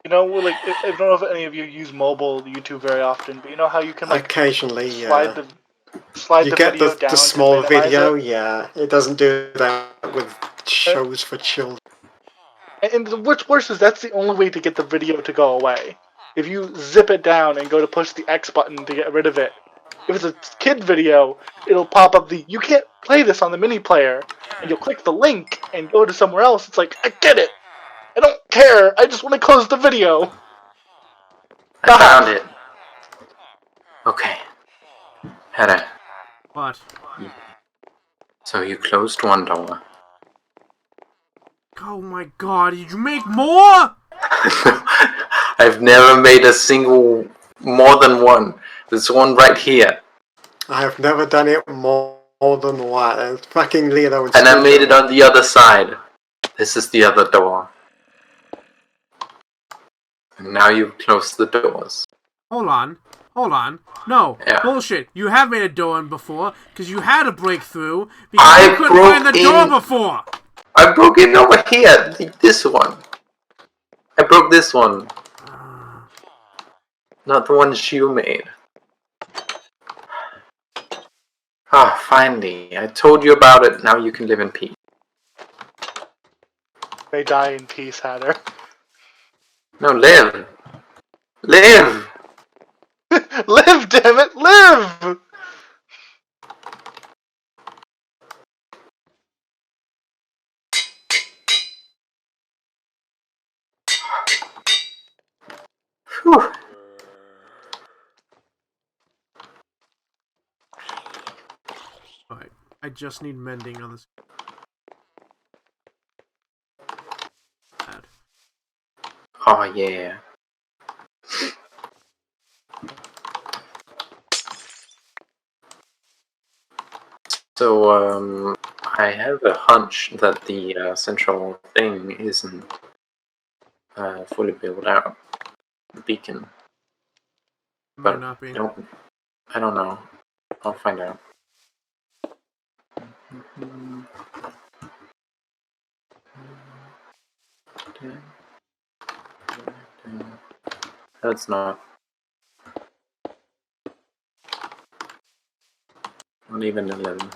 You know, like, I don't know if any of you use mobile YouTube very often, but you know how you can, like, Occasionally, slide yeah. the You get video down the small to minimize video, it. yeah. It doesn't do that with shows for children. And what's worse is that's the only way to get the video to go away. If you zip it down and go to push the X button to get rid of it, if it's a kid video, it'll pop up you can't play this on the mini player, and you'll click the link and go to somewhere else. It's like, I get it. I don't care. I just want to close the video. I found it. Okay. Hannah, But so you closed one door. oh my god, did you make more? I've never made a single more than one. There's one right here. I have never done it more than one. It's fucking Leo and And I made it Steve. on the other side. This is the other door. And now you've closed the doors. Hold on. No, Yeah. bullshit. You have made a door in before, because you had a breakthrough, because I you couldn't broke find the door in- before. I broke it over here. This one. I broke this one. Not the ones you made. Ah, finally. I told you about it. Now you can live in peace. May die in peace, Hatter. No, live! Live! Live, damn it, live! Whew. Alright, I just need mending on this. Bad. Oh, yeah. So, I have a hunch that the central thing isn't fully built out. The beacon. Might But not be. I don't know. I'll find out. That's not. Not even 11.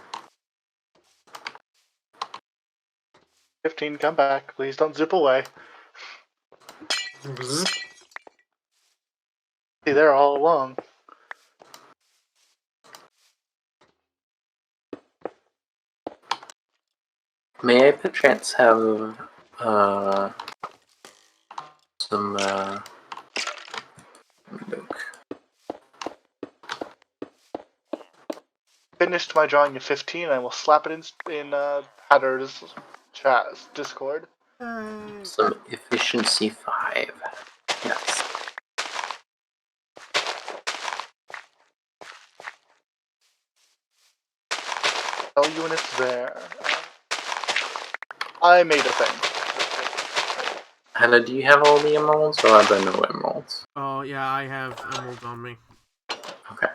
15, come back. Please don't zip away. Bzz. See, there all along. May I perchance have some look. Finished my drawing of 15, I will slap it in Hatter's chat Discord. Some efficiency 5. Yes. Tell you when it's there. I made a thing. Hannah, do you have all the emeralds, or are there no emeralds? Oh, yeah, I have emeralds on me. Okay.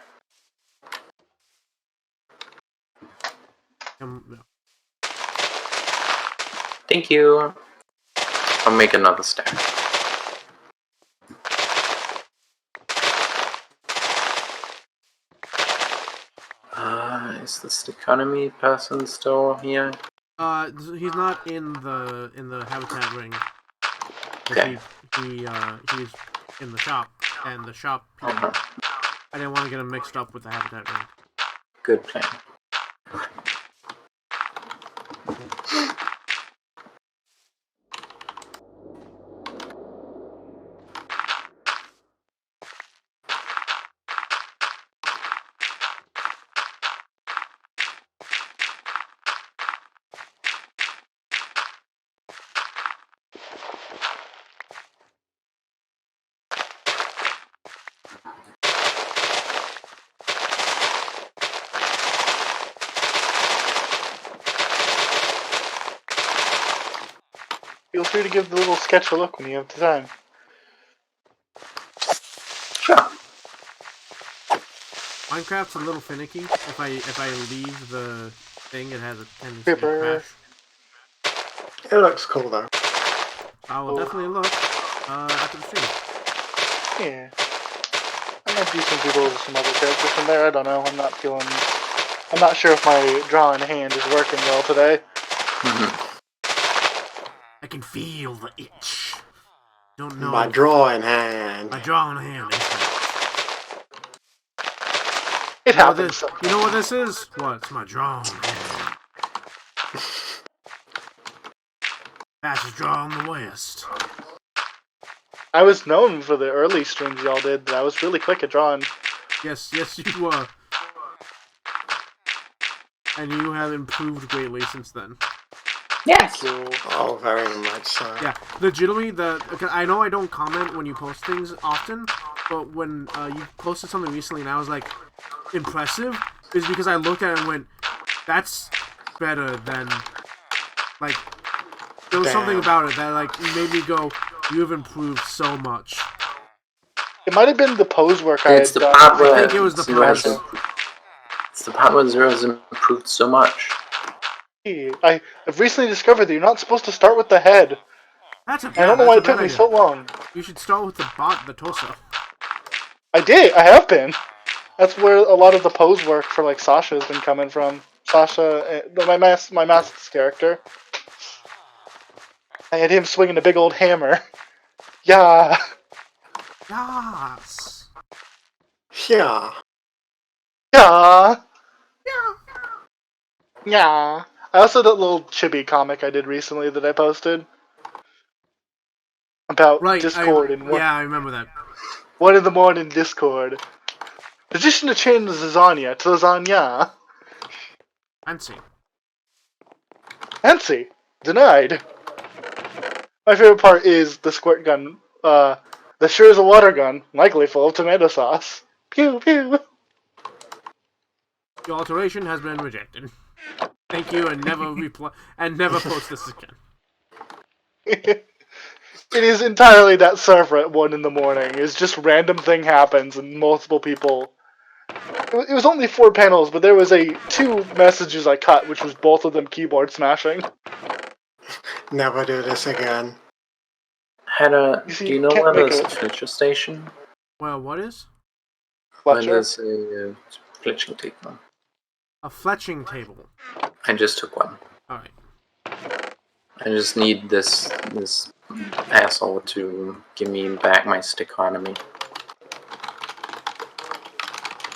No. Thank you. I'll make another stack. Is this economy person still here? He's not in the habitat ring. Okay. He's in the shop, and the shop. Uh-huh. I didn't want to get him mixed up with the habitat ring. Good plan. Feel free to give the little sketch a look when you have the time. Sure. Minecraft's a little finicky. If I leave the thing, it has a tendency to Creeper. crash. It looks cool though. I will definitely look after the stream. Yeah. I might do some doodles with some other characters from there. I don't know. I'm not sure if my drawing hand is working well today. I can feel the itch. Don't know. My drawing hand. My drawing hand. It You know, happens. you know what this is? What? It's my drawing hand. Fastest draw in the West. I was known for the early streams y'all did that I was really quick at drawing. Yes, you were. And you have improved greatly since then. Yes. Oh, very much so. Yeah, legitimately, I know I don't comment when you post things often, but when you posted something recently and I was like, impressive, is because I looked at it and went, that's better than, like, there was something about it that, like, made me go, you have improved so much. It might have been the pose work I It's had the done. part where I think it was the pose. It's the part where Zero's improved so much. I've recently discovered that you're not supposed to start with the head. I don't know why it took me so long. You should start with the torso. I did. I have been. That's where a lot of the pose work for like Sasha has been coming from. Sasha, my masked character. I had him swinging a big old hammer. Yeah. Yes. Yeah. Yeah. Yeah. Yeah. I also did a little chibi comic I did recently that I posted about Right. Discord and I remember that. 1 in the morning Discord. Position to change lasagna to lasagna. Fancy. Fancy. Denied. My favorite part is the squirt gun. The sure is a water gun, likely full of tomato sauce. Pew pew. Your alteration has been rejected. Thank you, and never reply and never post this again. It is entirely that server at 1 in the morning. It's just random thing happens and multiple people. It was only 4 panels, but there was 2 messages I cut, which was both of them keyboard smashing. Never do this again. You Do see, you know can't where make there's a it. Fletcher station? Well, what is? When Fletcher? there's a Fletching table. A fletching table. I just took one. Alright. I just need this asshole to give me back my stick economy.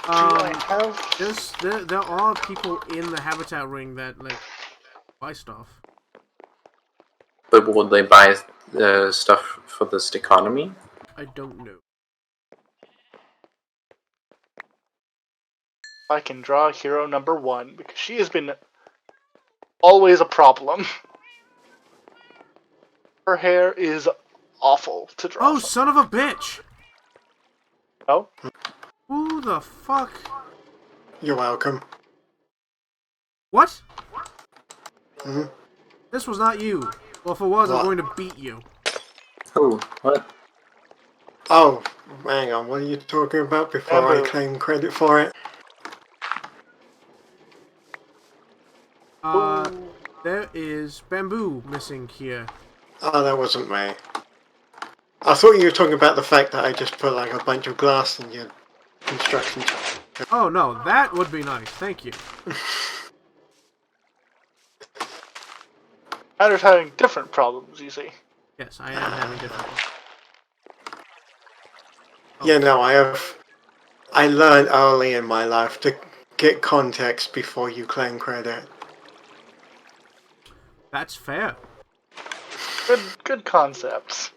Do I have? There are people in the Habitat Ring that, like, buy stuff. But would they buy stuff for the stick economy? I don't know. I can draw hero number 1, because she has been always a problem. Her hair is awful to draw. Oh, son of a bitch! No? Who the fuck? You're welcome. What? Hmm? This was not you. Well, if it was, I'm What? going to beat you. Oh, what? Oh, hang on. What are you talking about before I Bamboo. claim credit for it? There is bamboo missing here. Oh, that wasn't me. I thought you were talking about the fact that I just put like a bunch of glass in your construction. Oh no, that would be nice. Thank you. Matter's having different problems, you see. Yes, I am having difficulty. Yeah, no, I learned early in my life to get context before you claim credit. That's fair. Good concepts.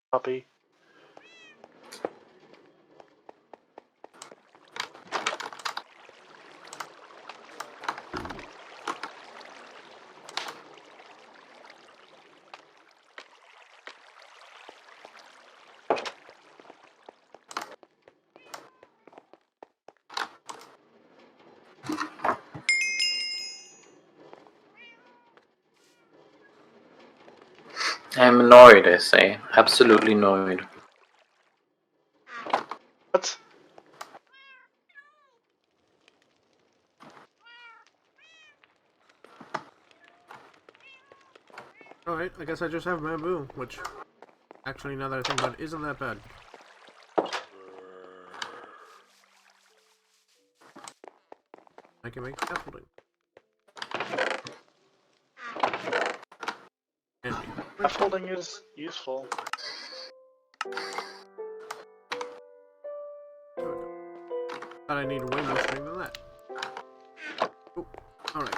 Puppy. I'm annoyed, I say. Absolutely annoyed. What? Alright, I guess I just have bamboo, which, actually, now that I think about it, isn't that bad. I can make scaffolding. And Scaffolding is useful. there we go. Thought I needed way more string than that. Oh, alright.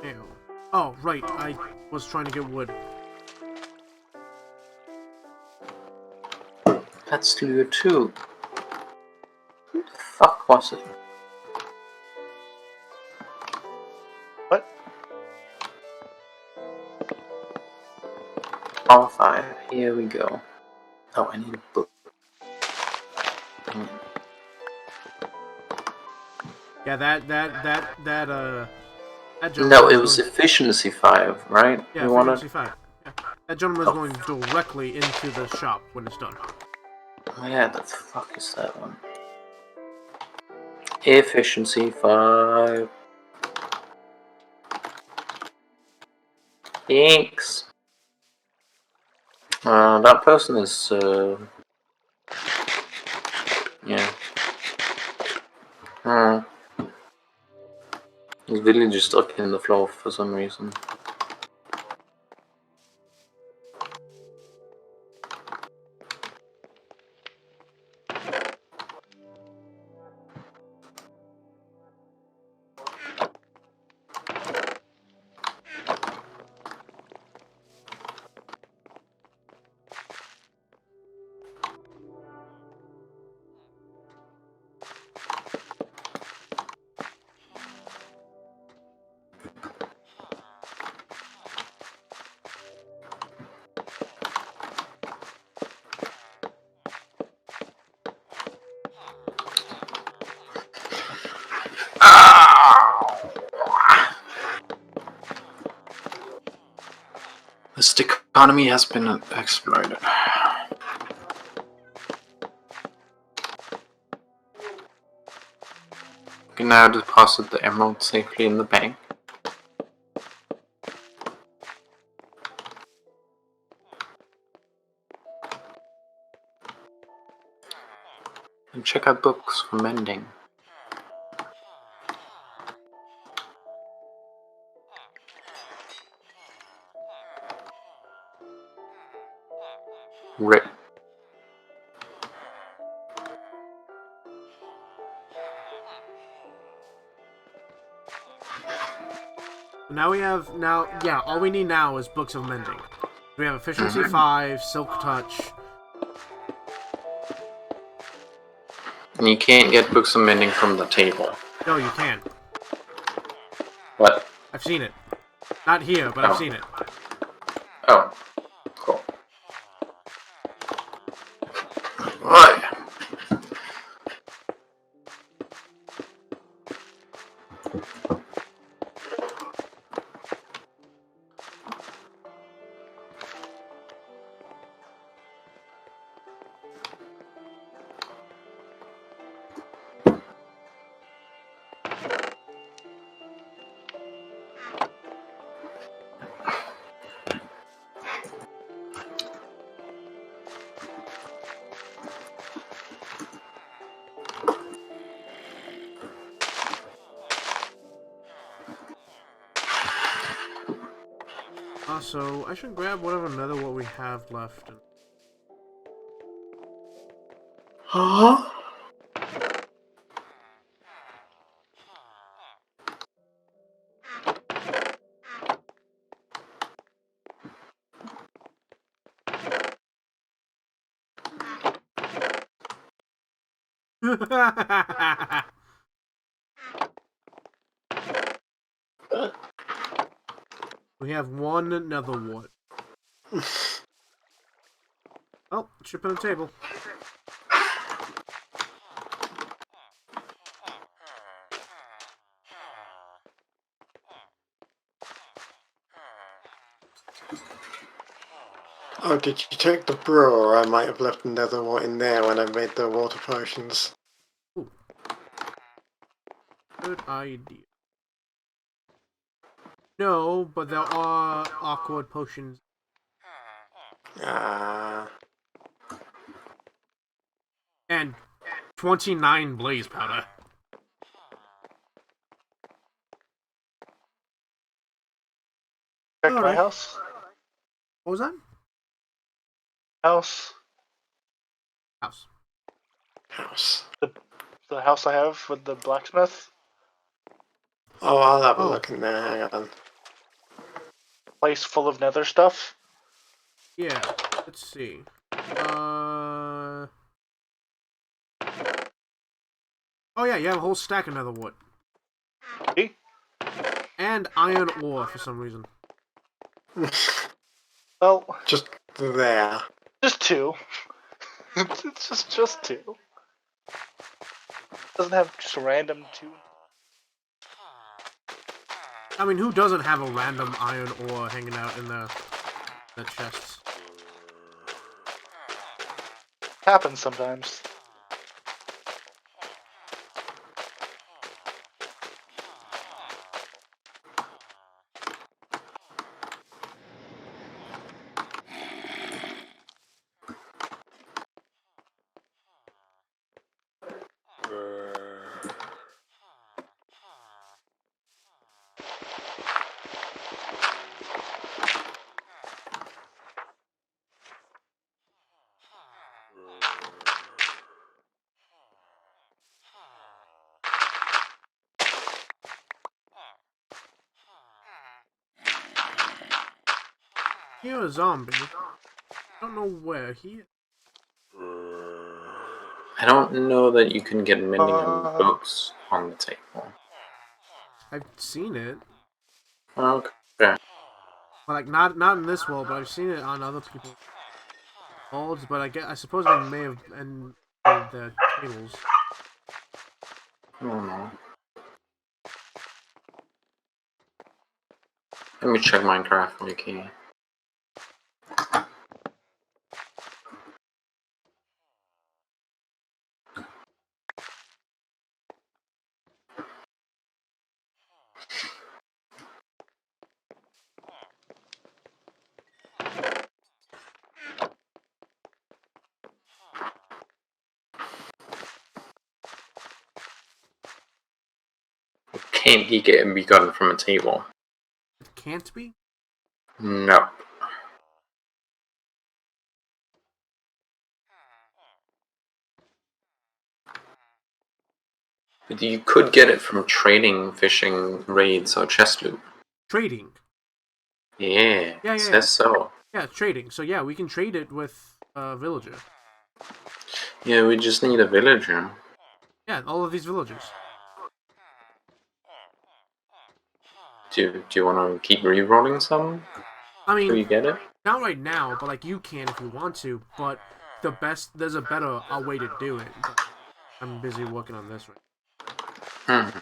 Ew. Oh, right, I was trying to get wood. That's Studio 2. Who the fuck was it? What? All 5. Here we go. Oh, I need a book. Yeah, that No, it was efficiency 5, right? Yeah, You wanted? efficiency 5. Yeah. That gentleman is going directly into the shop when it's done. Oh yeah, the fuck is that one? Efficiency 5. Thanks. That person is, yeah. His village is stuck in the floor for some reason. The stick economy has been exploited. You can now deposit the emerald safely in the bank. And check out books for mending. Rip. Now we have all we need now is books of mending. We have efficiency 5, silk touch. And you can't get books of mending from the table. No, you can. What? I've seen it. Not here, but I've seen it. Oh, cool. Right. So I should grab whatever nether what we have left. Huh? We have one nether wart. Oh, it should be on the table. Oh, did you take the brewer? I might have left another one in there when I made the water potions. Ooh. Good idea. No, but there are awkward potions. And 29 blaze powder. Check my Alright. house. What was that? House. House. The house I have with the blacksmith. Oh, I'll have a look in there. Hang on. Place full of nether stuff. Yeah, let's see. Oh yeah, you have a whole stack of nether wood. See? And iron ore for some reason. Well, just there. Just 2. It's just 2. Doesn't have just a random 2. I mean, who doesn't have a random iron ore hanging out in the the chests. Happens sometimes. Here a zombie. I don't know where he is. I don't know that you can get mending and books on the table. I've seen it. Okay. Well, like not in this world, but I've seen it on other people's worlds. But I suppose they may have made the tables. I don't know. Let me check Minecraft Wiki. Can't geek it and be gotten from a table. It can't be. No. But you could get it from trading, fishing, raids, or chest loot. Trading. Yeah, Yeah, it says so. Yeah, trading. So yeah, we can trade it with a villager. Yeah, we just need a villager. Yeah, all of these villagers. Do you want to keep re-rolling some? I Till you mean, get it? not right now, but like you can if you want to. But there's a better way to do it. But I'm busy working on this right.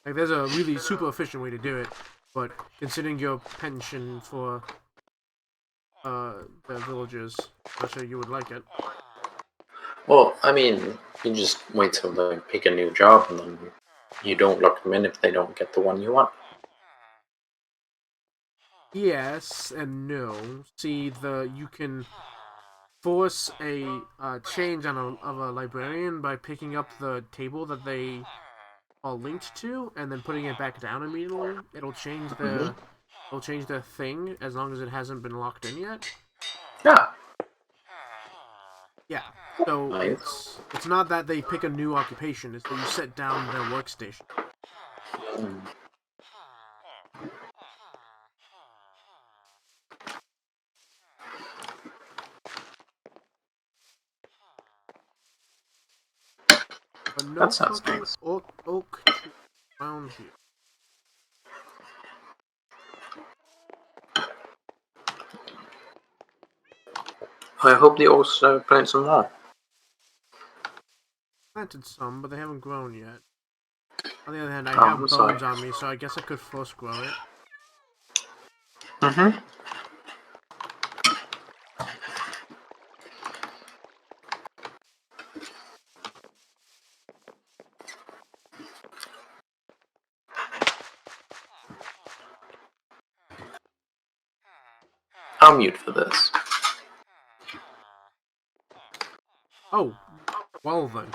Like there's a really super efficient way to do it, but considering your pension for the villagers, I'm not sure you would like it. Well, I mean, you just wait till they pick a new job and then you don't lock them in if they don't get the one you want. Yes and no. See, you can force a change of a librarian by picking up the table that they are linked to and then putting it back down immediately. It'll change the thing as long as it hasn't been locked in yet. Yeah. Yeah. So Nice. it's not that they pick a new occupation, it's that you set down their workstation. But no That sounds fucking nice. oak tree around here. I hope the oaks plant some more. Planted some, but they haven't grown yet. On the other hand, I Oh, have I'm bones sorry. on me, so I guess I could force grow it. Mm-hmm. I'll mute for this. Oh, well then.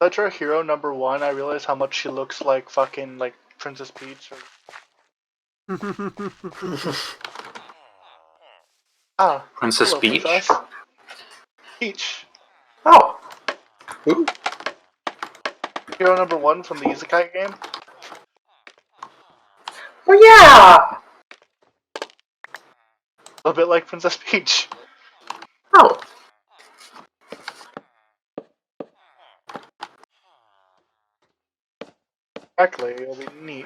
Such our hero number 1, I realize how much she looks like fucking like Princess Peach. Or... Ah, Princess hello, Peach? Princess. Peach. Oh. Ooh. Hero number 1 from the Isekai game. Oh yeah! A bit like Princess Peach. Oh. Exactly, it'll be neat.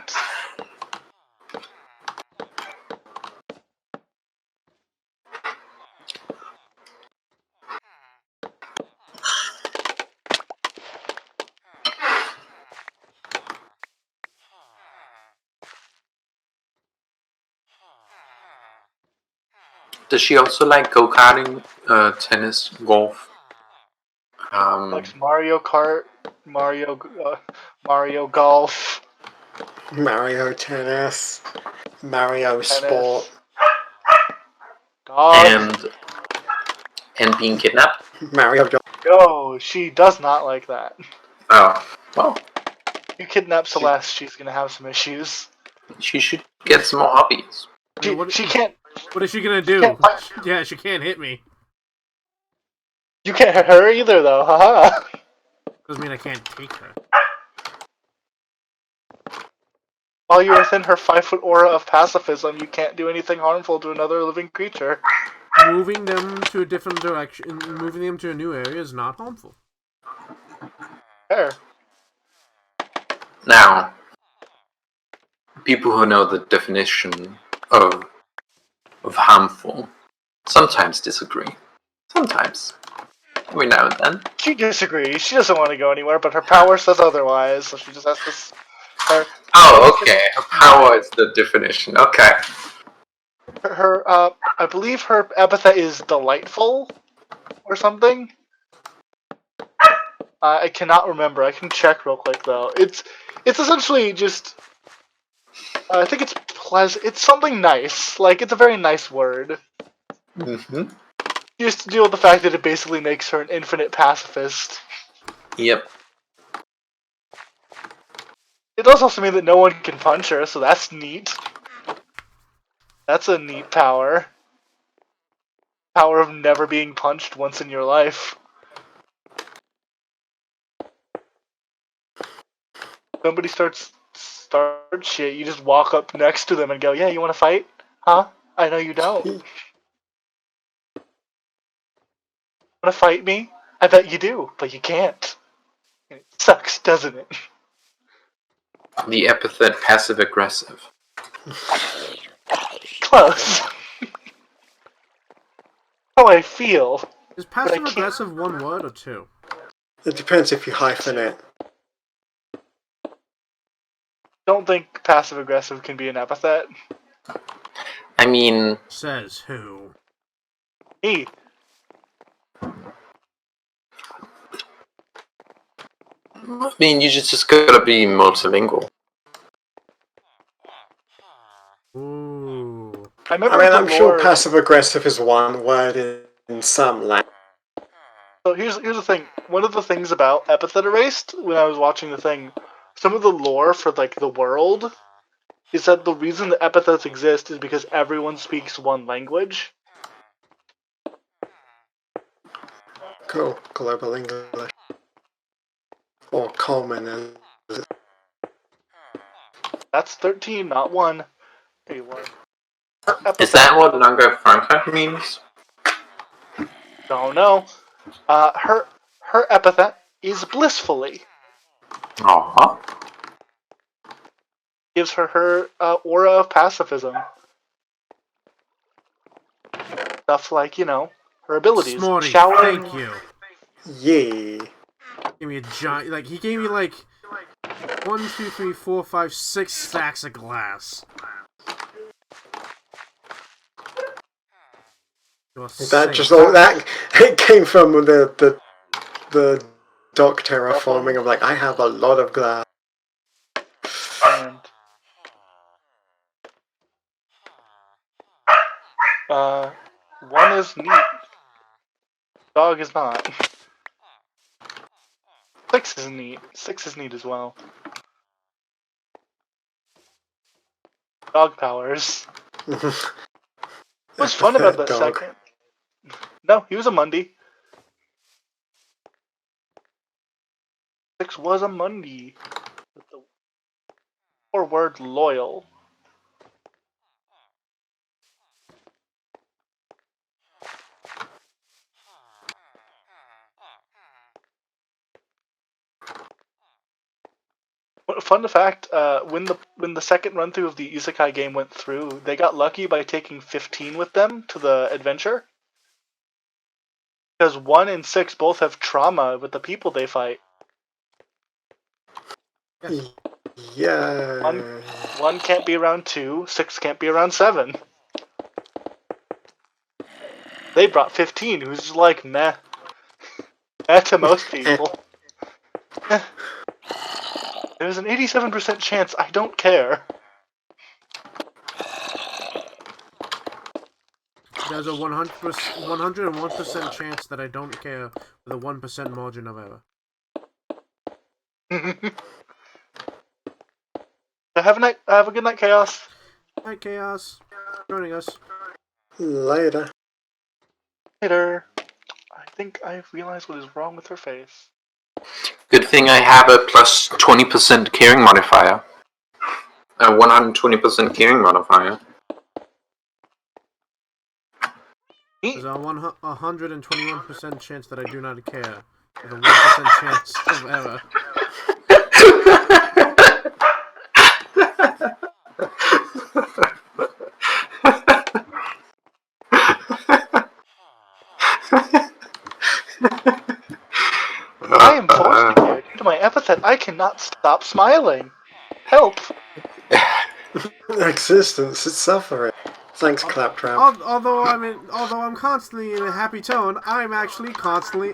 Does she also like go-karting, tennis, golf? Like Mario Kart, Mario Golf, Mario Tennis, Mario tennis, Sport, dog. and being kidnapped? Mario Golf. No, she does not like that. Oh. Well, You kidnap Celeste, she's gonna have some issues. she should get some more hobbies. I mean, She can't. what is she gonna do? can't fight. Yeah, she can't hit me. You can't hit her either, though. Haha. Doesn't mean I can't take her. While you're within her 5-foot aura of pacifism, you can't do anything harmful to another living creature. Moving them to a different direction, moving them to a new area is not harmful. Fair. Now, people who know the definition of harmful sometimes disagree. Sometimes. Every now and then. She disagrees. She doesn't want to go anywhere, but her power says otherwise, so she just has to. Oh, okay. Her power is the definition. Okay. I believe her epithet is delightful, or something. I cannot remember. I can check real quick though. It's essentially just. I think it's pleasant. It's something nice. Like it's a very nice word. Mm-hmm. Just to deal with the fact that it basically makes her an infinite pacifist. Yep. It does also mean that no one can punch her, so that's neat. That's a neat power. Power of never being punched once in your life. Somebody starts shit, you just walk up next to them and go, "Yeah, you want to fight? Huh? I know you don't. Want to fight me? I bet you do, but you can't. It sucks, doesn't it?" The epithet passive aggressive. Close. How I feel. Is passive aggressive one word or two? It depends if you hyphen it. Don't think passive aggressive can be an epithet. I mean, Says who? Me. you just gotta be multilingual. Ooh. I'm sure passive aggressive is one word in some language. So here's the thing. One of the things about Epithet Erased, when I was watching the thing, some of the lore for like the world is that the reason the epithets exist is because everyone speaks one language. Cool. Global English. Or common as That's 13, not 1. Hey, 1. Is that what Langa Franca means? Don't know. Her epithet is blissfully. Aww. Gives her aura of pacifism. Stuff like, her abilities. Smarty, Showering. thank you. yeah. Give me a giant. Like he gave me like 1, 2, 3, 4, 5, 6 stacks of glass. That just all that it came from the dock terraforming of like I have a lot of glass. And one is neat. Dog is not. 6 is neat. 6 is neat as well. Dog powers. What's fun about that Dog. second? No, he was a Mundy. 6 was a Mundy. With the word loyal. Fun fact: when the second run through of the Isekai game went through, they got lucky by taking 15 with them to the adventure. Because 1 and 6 both have trauma with the people they fight. Yeah. 1 can't be around 2, 6 can't be around 7. They brought 15, who's like meh. Meh to most people. There's an 87% chance I don't care. There's a 101% chance that I don't care with a 1% margin of error. Have a good night, Chaos. Night, Chaos. Joining us. Later. Later. I think I realized what is wrong with her face. Good thing I have a plus 20% caring modifier. A 120% caring modifier. There's a 121% chance that I do not care, with a 1% chance of error. I am forced here. Due to my epithet, I cannot stop smiling. Help! Existence is suffering. Thanks, Claptrap. Although I'm constantly in a happy tone, I'm constantly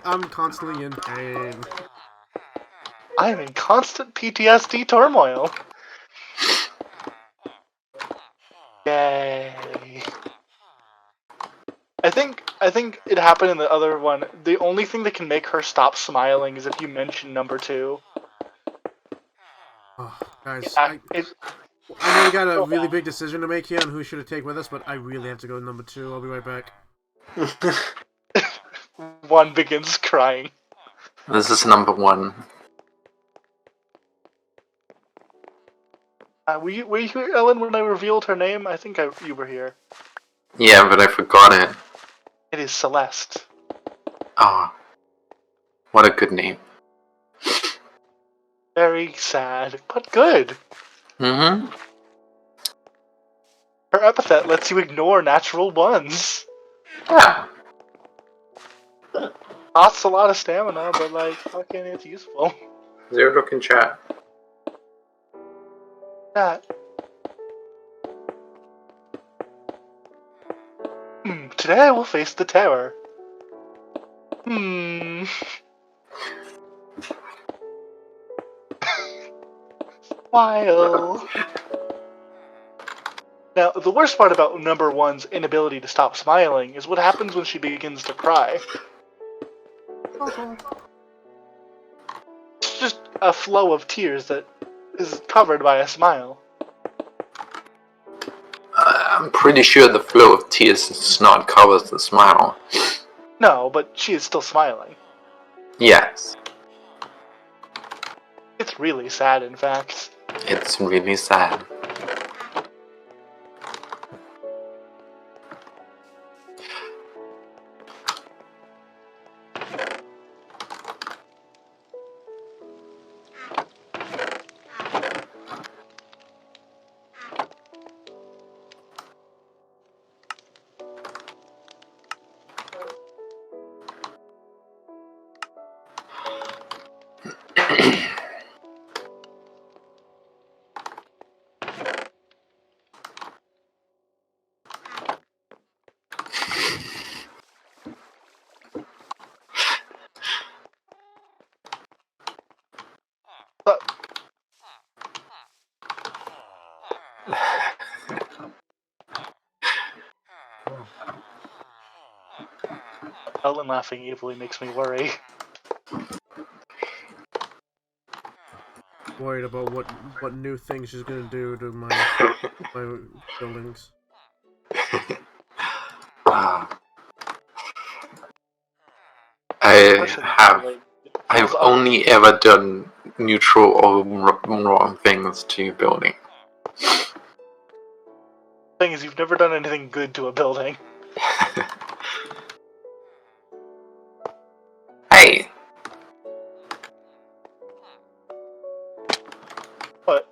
in pain. I am in constant PTSD turmoil. Yay. I think it happened in the other one. The only thing that can make her stop smiling is if you mention number 2. Oh, guys, Yeah, I know we got a really big decision to make here on who should have take with us, but I really have to go to number 2. I'll be right back. 1 begins crying. This is number 1. Were you here, Ellen, when I revealed her name? I think you were here. Yeah, but I forgot it. It is Celeste. Ah, what a good name. Very sad, but good. Mm-hmm. Her epithet lets you ignore natural ones. Yeah. Costs a lot of stamina, but like, fucking, it's useful. Zero look in chat. That. Today I will face the terror. Smile. Now, the worst part about number 1's inability to stop smiling is what happens when she begins to cry. It's just a flow of tears that is covered by a smile. I'm pretty sure the flow of tears does not cover the smile. No, but she is still smiling. Yes. It's really sad, in fact. It's really sad. But Ellen laughing evilly makes me worry. worried about what new things she's gonna do to my buildings. Wow. I've only ever done neutral or wrong things to building. Thing is, you've never done anything good to a building. Hey! What?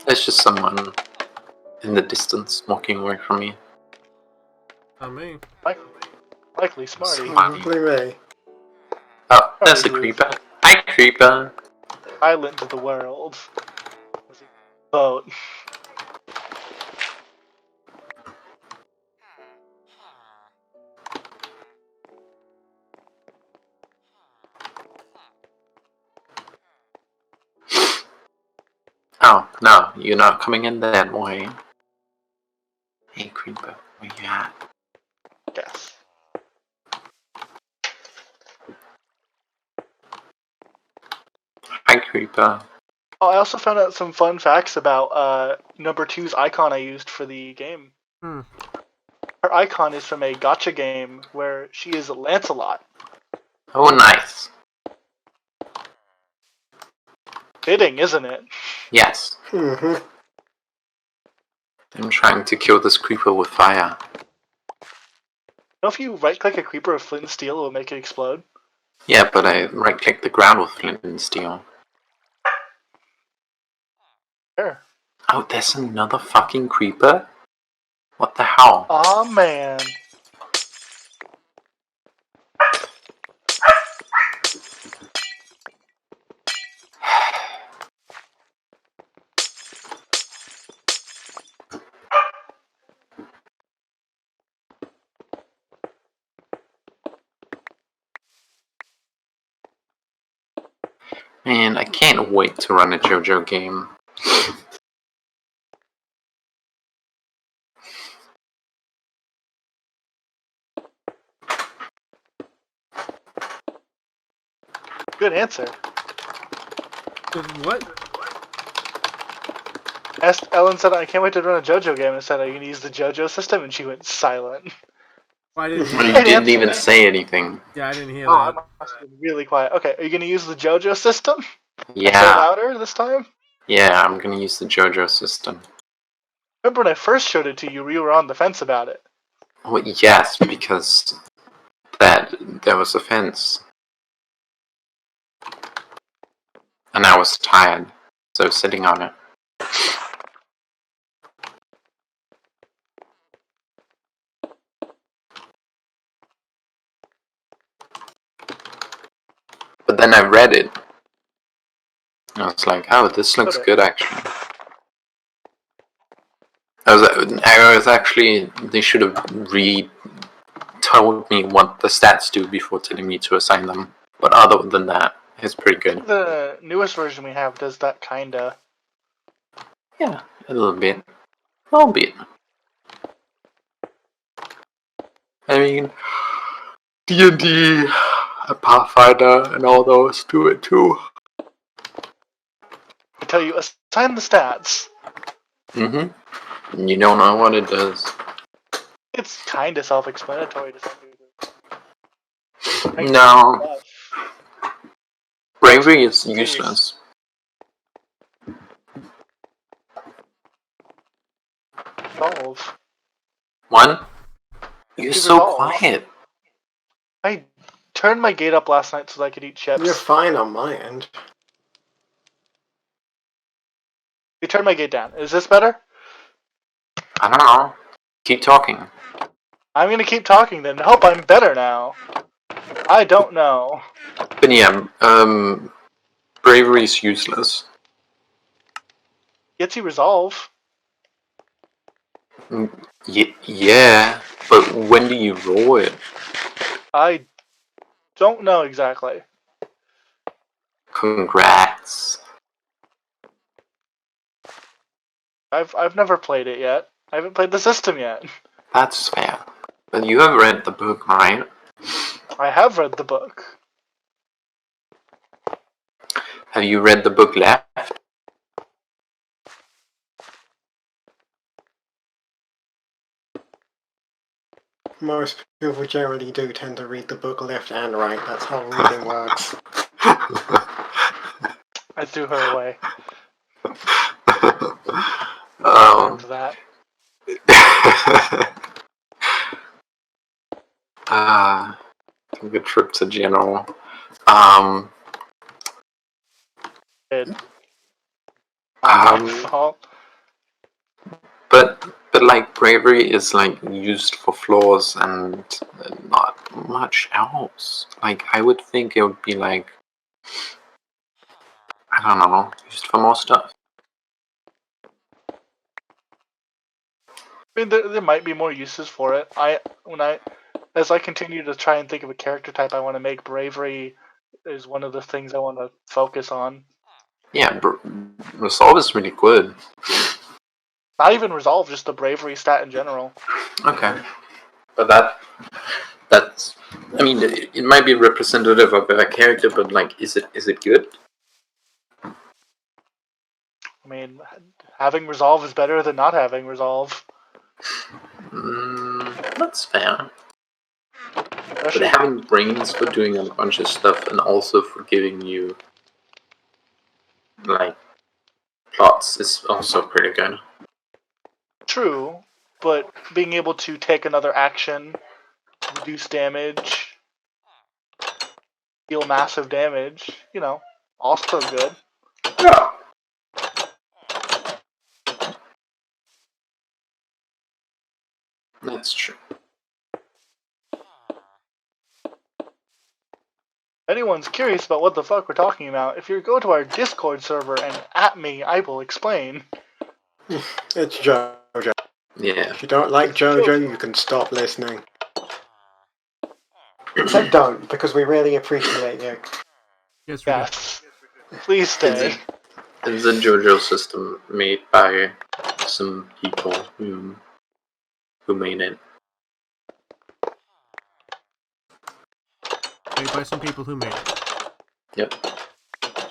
There's just someone in the distance walking away from me. Not me. Likely Smarty. Probably me. Oh, there's a creeper. Hi, creeper! Island of the world. Boat. Oh, no, you're not coming in that way. Hey, creeper, where you at? Yes. Hi, creeper. Oh, I also found out some fun facts about number 2's icon I used for the game. Hmm. Her icon is from a gacha game where she is Lancelot. Oh, nice. Fitting, isn't it? Yes. Mm-hmm. I'm trying to kill this creeper with fire. You know if you right-click a creeper with flint and steel, it will make it explode? Yeah, but I right-clicked the ground with flint and steel. Sure. Oh, there's another fucking creeper? What the hell? Aw, man. Man, I can't wait to run a JoJo game. Good answer. What? Ellen said, I can't wait to run a JoJo game. I said, are you going to use the JoJo system? And she went silent. I didn't hear You that. didn't even say anything. Yeah, I didn't hear Oh, I that. must have been really quiet. Okay, are you going to use the JoJo system? Say Yeah, louder this time? yeah, I'm gonna use the JoJo system. Remember when I first showed it to you, you were on the fence about it. Well, yes, because there was a fence. And I was tired, so I was sitting on it. But then I read it. And I was like, oh, this looks Okay. good actually. I was actually, they should have told me what the stats do before telling me to assign them. But other than that, it's pretty good. The newest version we have does that kinda. Yeah, a little bit. A little bit. I mean, D&D, Pathfinder, and all those do it too. I tell you, assign the stats. Mm-hmm. You don't know what it does. It's kinda self-explanatory to some degree. No. Bravery is useless. 12. One? You're It's so resolve. quiet. I turned my gate up last night so that I could eat chips. You're fine on my end. You turned my gate down. Is this better? I don't know. Keep talking. I'm gonna keep talking then. Hope I'm better now. I don't know. But yeah, bravery is useless. Gets you resolve. Yeah, but when do you roll it? I don't know exactly. Congrats. I've never played it yet. I haven't played the system yet. That's fair. But you have read the book, right? I have read the book. Have you read the book Left? Most people generally do tend to read the book left and right. That's how reading works. I threw her away. um, After that. Good trip to General. Not my fault. But like bravery is like used for flaws and not much else. Like I would think it would be like, I don't know, used for more stuff. I mean, there might be more uses for it. As I continue to try and think of a character type I want to make, bravery is one of the things I want to focus on. Yeah, Resolve is really good. Not even resolve, just the bravery stat in general. Okay, but that's. I mean, it might be representative of a character, but like, is it good? I mean, having resolve is better than not having resolve. That's fair. Especially, But having brains for doing a bunch of stuff and also for giving you like plots is also pretty good. true, but being able to take another action, reduce damage, deal massive damage, also good. Yeah. That's true. If anyone's curious about what the fuck we're talking about, if you go to our Discord server and at me, I will explain. It's JoJo. Yeah. If you don't like JoJo, you can stop listening. Except don't, because we really appreciate you. Yes, we do. Yes. Please stay. It's a JoJo system made by some people who made it. Made by some people who made it. Yep. I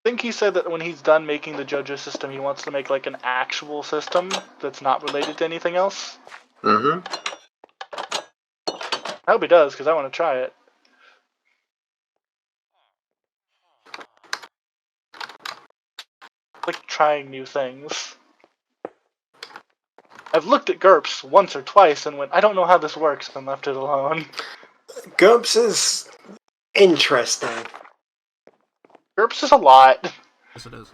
think he said that when he's done making the JoJo system, he wants to make like an actual system that's not related to anything else. Mm-hmm. I hope he does, because I want to try it. Like trying new things. I've looked at GURPS once or twice and went, I don't know how this works, and left it alone. GURPS is interesting. GURPS is a lot. Yes, it is.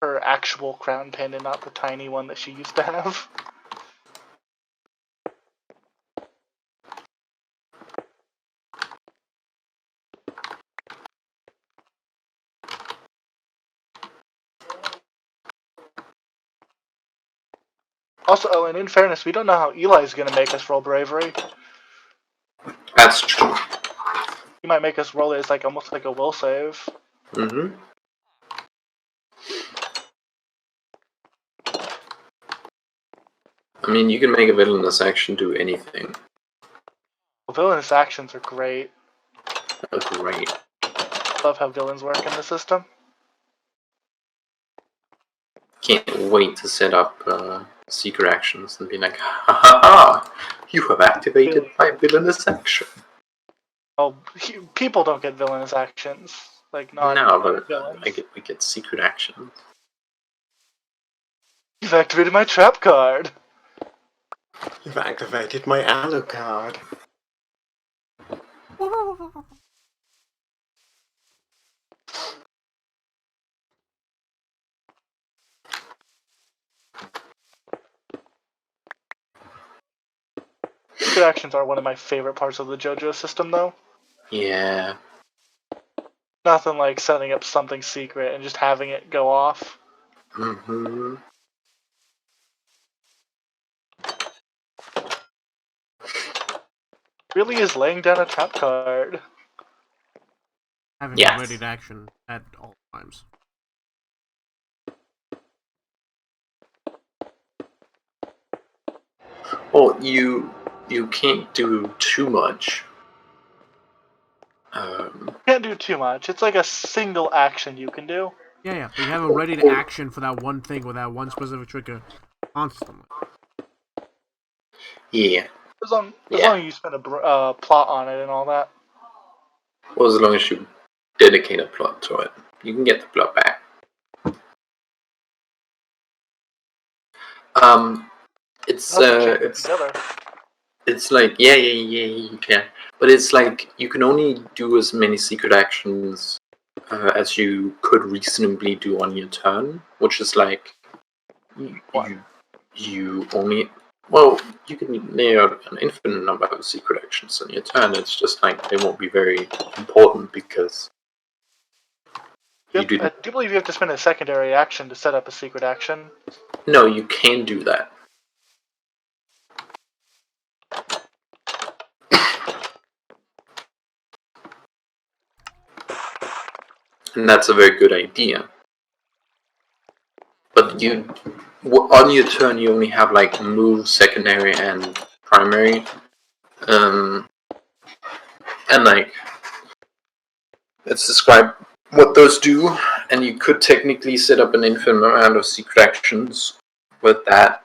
Her actual crown pin and not the tiny one that she used to have. Also, oh, and in fairness, we don't know how Eli's gonna make us roll bravery. That's true. He might make us roll it as like almost like a will save. Mm-hmm. I mean, you can make a villainous action do anything. Well, villainous actions are great. Great. Love how villains work in the system. Can't wait to set up secret actions and be like, ha ha ha! You have activated my villainous action. Oh, people don't get villainous actions. Like, No, but villains. we get secret actions. You've activated my trap card. You've activated my Alucard. Secret actions are one of my favorite parts of the JoJo system, though. Yeah. Nothing like setting up something secret and just having it go off. Mm-hmm. Really is laying down a trap card. Having Yes. ready to action at all times. Well, you can't do too much. Can't do too much. It's like a single action you can do. Yeah, but you have a ready to action for that one thing with that one specific trigger constantly. Yeah. As long as you spend a plot on it and all that. Well, as long as you dedicate a plot to it, you can get the plot back. It's like yeah, you can, but it's like you can only do as many secret actions as you could reasonably do on your turn, which is like you only. Well, you can lay out an infinite number of secret actions on your turn. It's just like they won't be very important because I do believe you have to spend a secondary action to set up a secret action. No, you can do that. And that's a very good idea. But on your turn, you only have like move, secondary, and primary. And like, let's describe what those do. And you could technically set up an infinite amount of secret actions with that.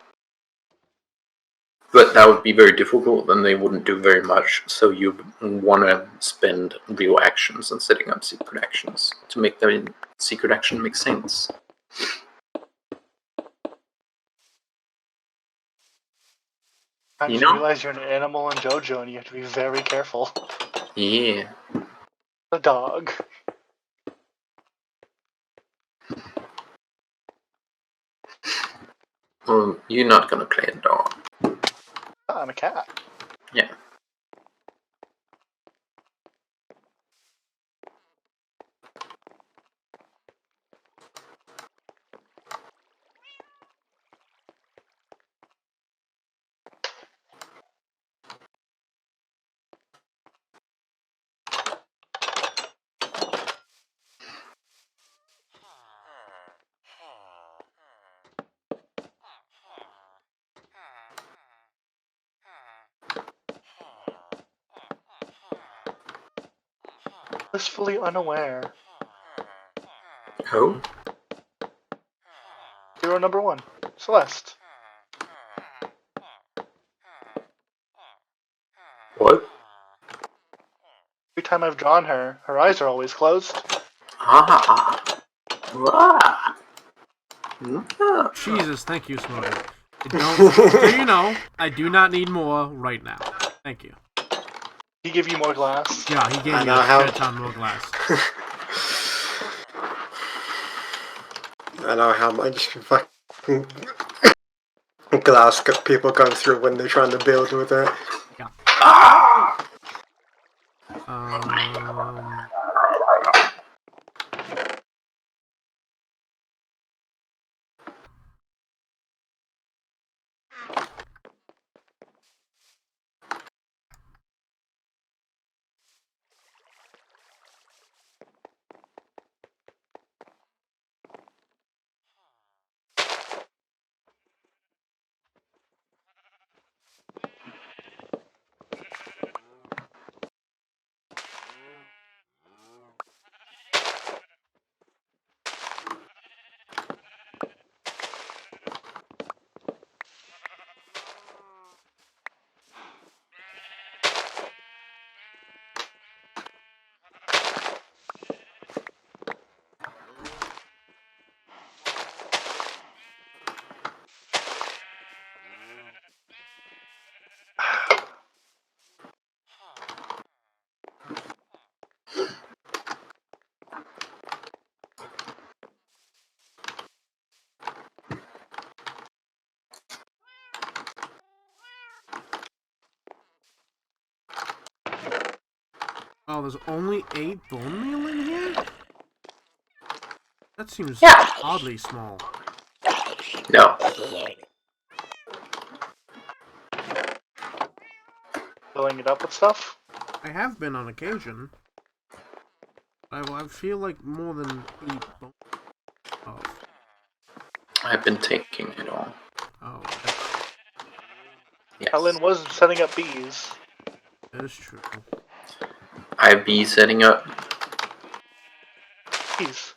But that would be very difficult, and they wouldn't do very much. So you want to spend real actions and setting up secret actions to make the secret action make sense. You realize you're an animal in JoJo, and you have to be very careful. Yeah. A dog. Well, you're not gonna play a dog. I'm a cat. Yeah. Blissfully unaware. Who? Hero number 1, Celeste. What? Every time I've drawn her, her eyes are always closed. Jesus, thank you, Smokey. So you know, I do not need more right now. Thank you. He give you more glass? Yeah, he gave me a shit ton more glass. I know how much fucking glass people go through when they're trying to build with it. Yeah. Oh, there's only 8 bone meal in here? That seems oddly small. No. Filling it up with stuff? I have been on occasion. I feel like more than 8 bone. Oh. I've been taking it all. Oh. Yes. Helen was setting up bees. That is true. I have bees setting up. Bees.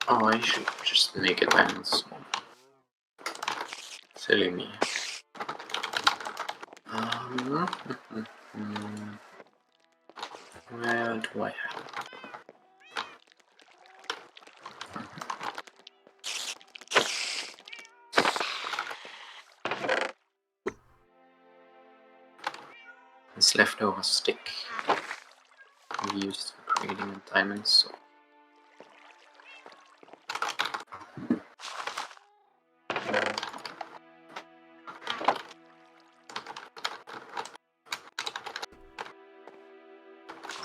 Oh, I should just make it then. Silly me. Where do I have? This leftover stick we used for creating a diamond sword.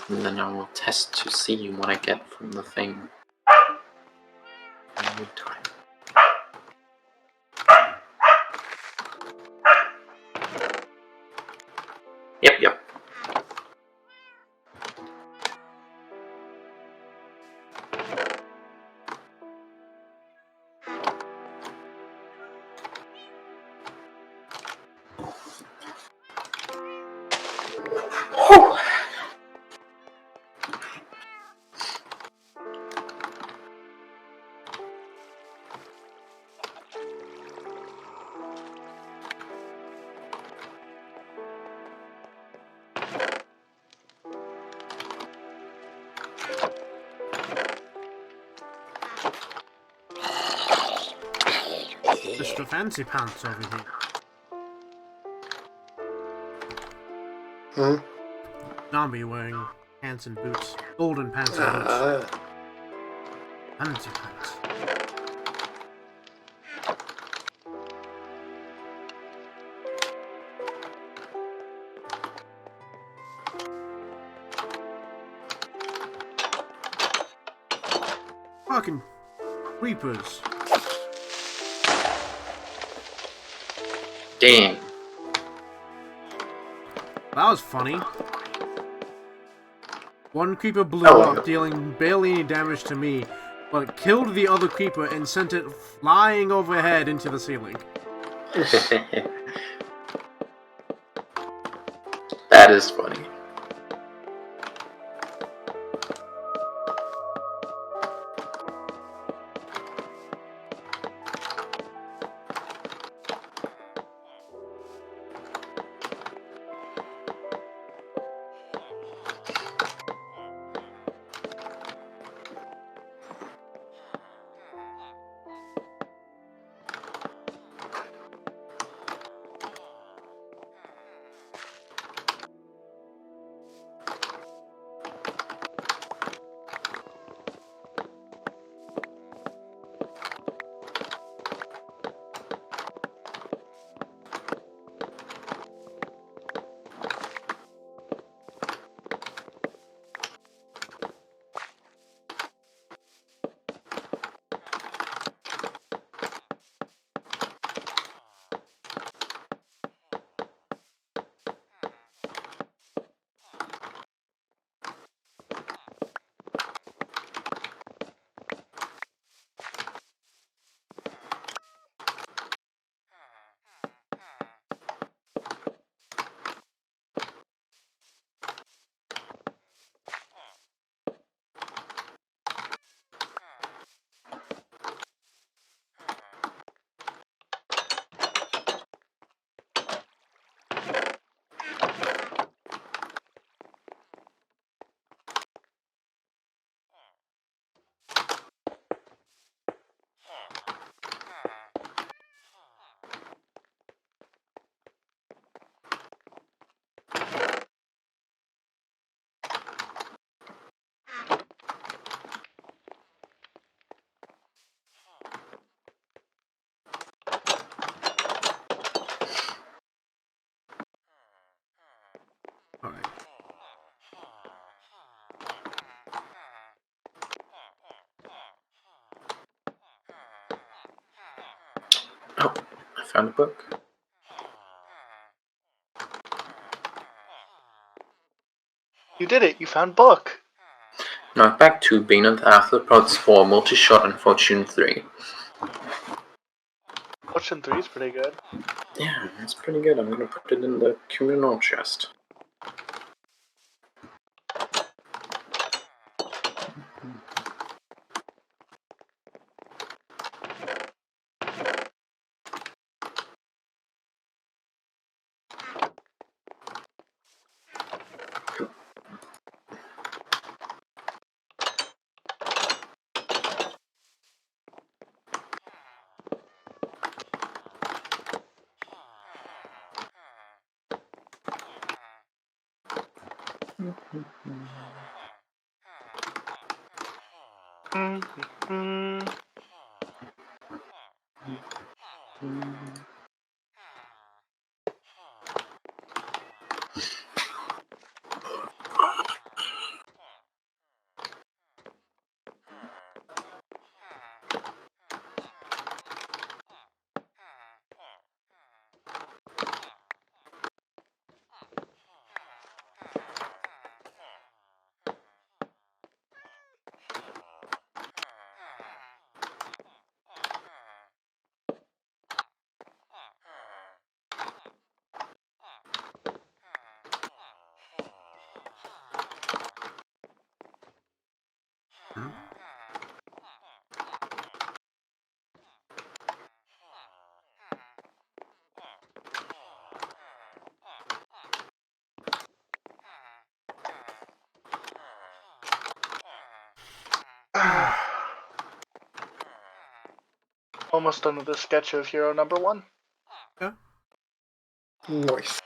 And then I will test to see what I get from the thing. Every time. Yep. Mr. Fancy Pants over here. Hmm? Zombie wearing pants and boots. Golden pants and boots. Fancy pants. Fucking creepers. Damn. That was funny. One creeper blew Oh. up, dealing barely any damage to me, but killed the other creeper and sent it flying overhead into the ceiling. That is funny. found a book. You did it. You found book. Now back to Bane the Arthropods 4 Multi-Shot and Fortune 3. Fortune 3 is pretty good. Yeah, that's pretty good. I'm gonna put it in the communal chest. Mm-hmm. Almost done with the sketch of hero number 1. Yeah. Nice.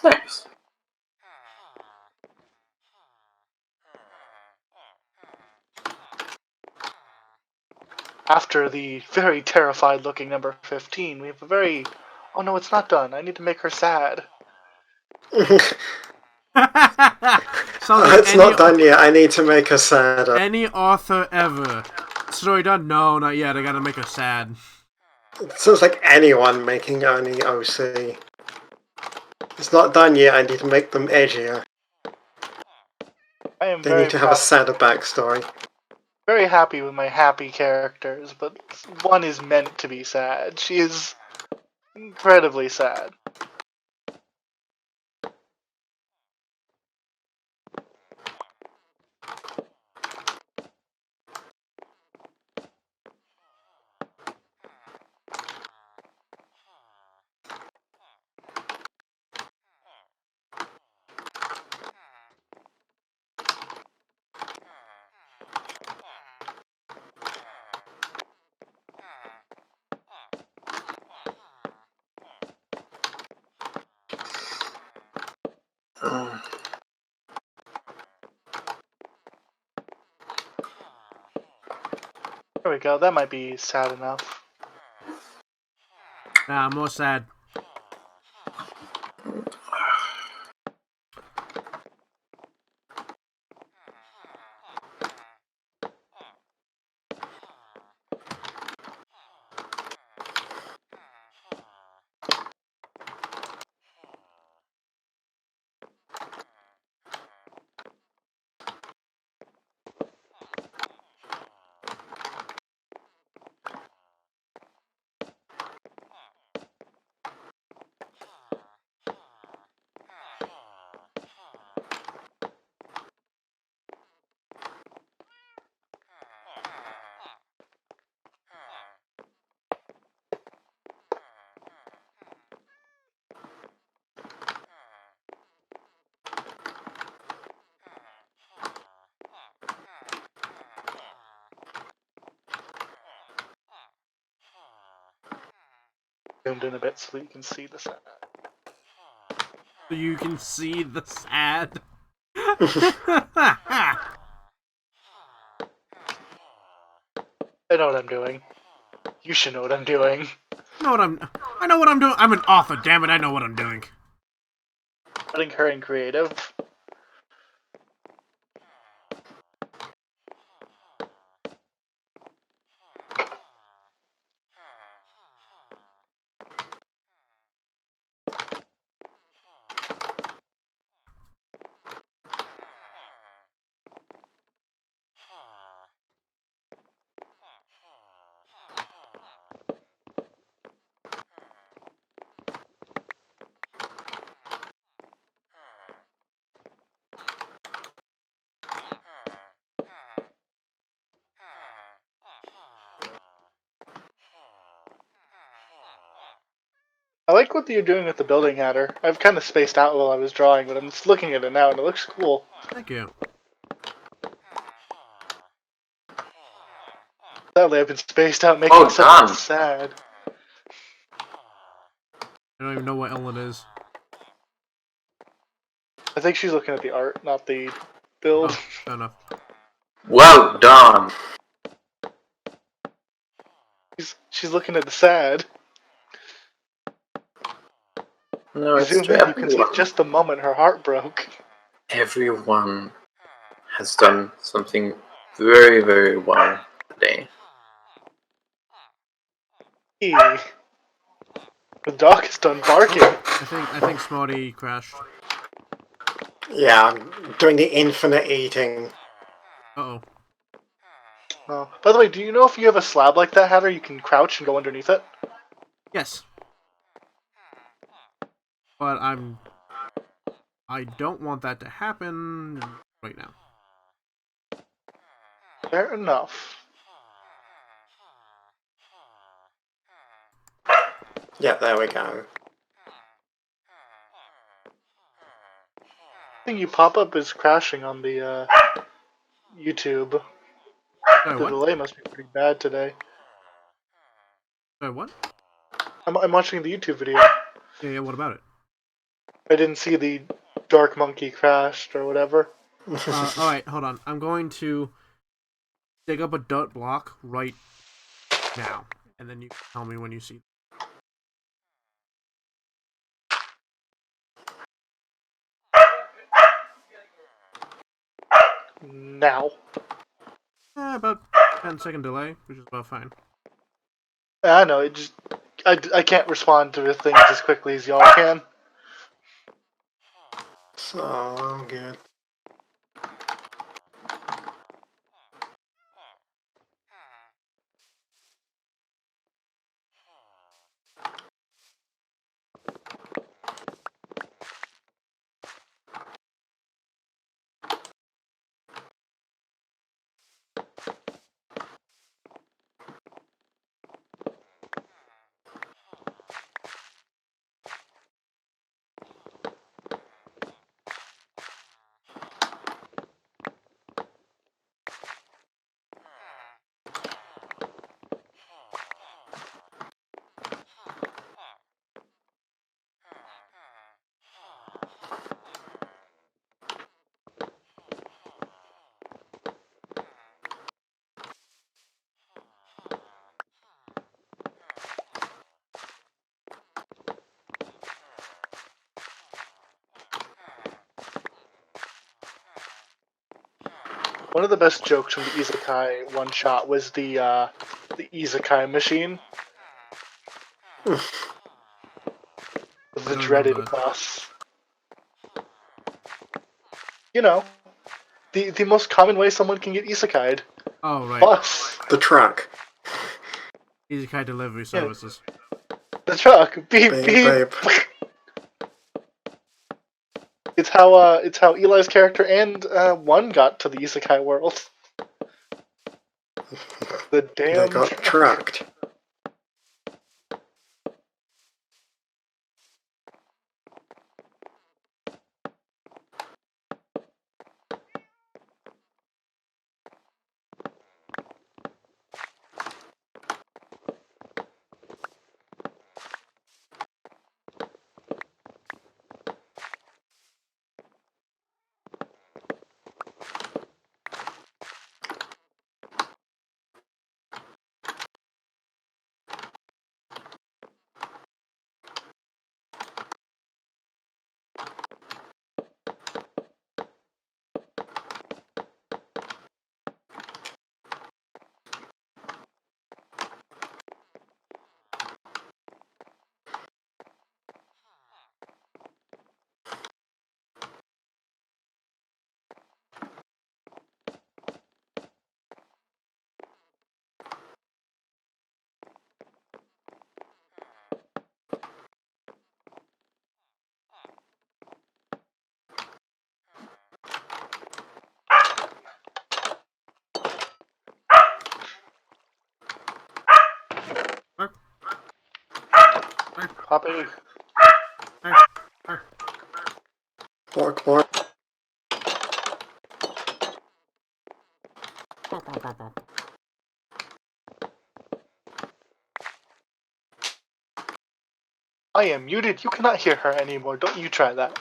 Nice. After the very terrified looking number 15, we have a very... Oh no, it's not done. I need to make her sad. Sounds like It's not done yet. I need to make her sadder. any author ever. Story done? No, not yet. I gotta make her sad. It sounds like anyone making only OC. It's not done yet. I need to make them edgier. I am They very need to have a sadder backstory. very happy with my happy characters, but one is meant to be sad. She is incredibly sad. There we go, that might be sad enough. Nah, more sad. Zoomed in a bit so you can see the sad. So you can see the sad. I know what I'm doing. You should know what I'm doing. I know what I'm doing. I'm an author, damn it, I know what I'm doing. Putting her in creative. I like what you're doing with the building hatter. I've kind of spaced out while I was drawing, but I'm just looking at it now and it looks cool. Thank you. Sadly, I've been spaced out making something damn. sad. I don't even know what Ellen is. I think she's looking at the art, not the build. Oh, fair enough. Well done. She's looking at the sad. No, it's Zoom to in, you can see everyone. just the moment her heart broke. Everyone has done something very, very well today. The dog is done barking. I think Smarty crashed. Yeah, I'm doing the infinite eating. Uh-oh. Oh. By the way, do you know if you have a slab like that, Hatter, you can crouch and go underneath it? Yes. But I don't want that to happen right now. Fair enough. Yeah, there we go. The thing you pop up is crashing on the YouTube. Sorry, The what? delay must be pretty bad today. Sorry, what? I'm watching the YouTube video. Yeah, what about it? I didn't see the Dark Monkey crashed or whatever. Alright, hold on. I'm going to dig up a dirt block right now. And then you can tell me when you see. Now. About 10-second delay, which is about fine. I know, it just... I can't respond to things as quickly as y'all can. So, I'm good. One of the best jokes from the Isekai one shot was the Isekai machine. The don't dreaded remember. bus. You know, the most common way someone can get isekai'd. Oh, right. Bus. The truck. Isekai delivery Yeah. services. The truck. Beep Beep, beep. beep. It's how Eli's character and one got to the isekai world. The They damn got truck. trucked. Puppy. Bark, bark. I am muted. You cannot hear her anymore. Don't you try that.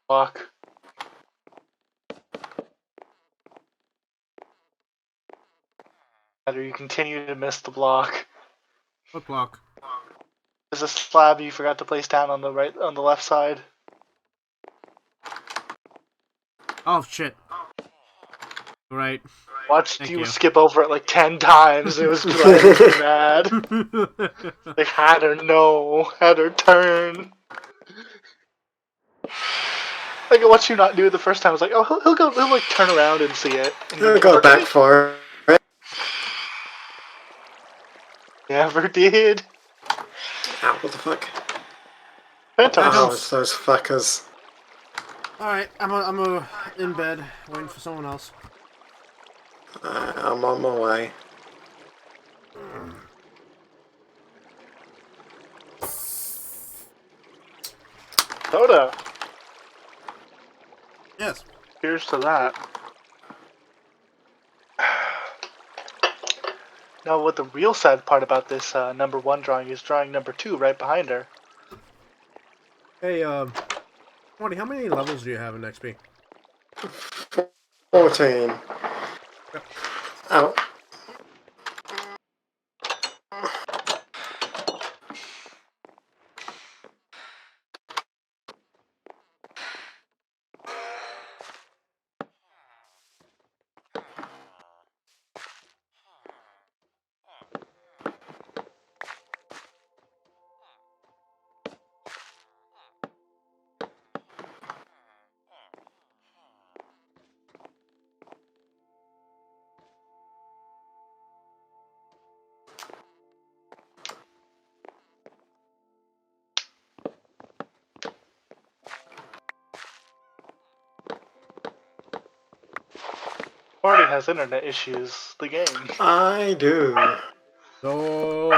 Fuck. Matter, you continue to miss the block. What block? There's a slab you forgot to place down on the left side. Oh shit. Right. Watched Thank you you. skip over it like 10 times. It was driving me mad. They had her know, had her turn. Like, I watched you not do it the first time. I was like, oh, he'll like turn around and see it. And I he got never back did. for it. Never did. Ow, what the fuck? Phantoms. Oh, it's those fuckers. Alright, I'm in bed, waiting for someone else. I'm on my way. Soda. Yes. Here's to that. Now, what the real sad part about this number 1 drawing is drawing number 2 right behind her. Hey, Marty, how many levels do you have in XP? 14. Ow. Marty has internet issues. The game. I do. Zog,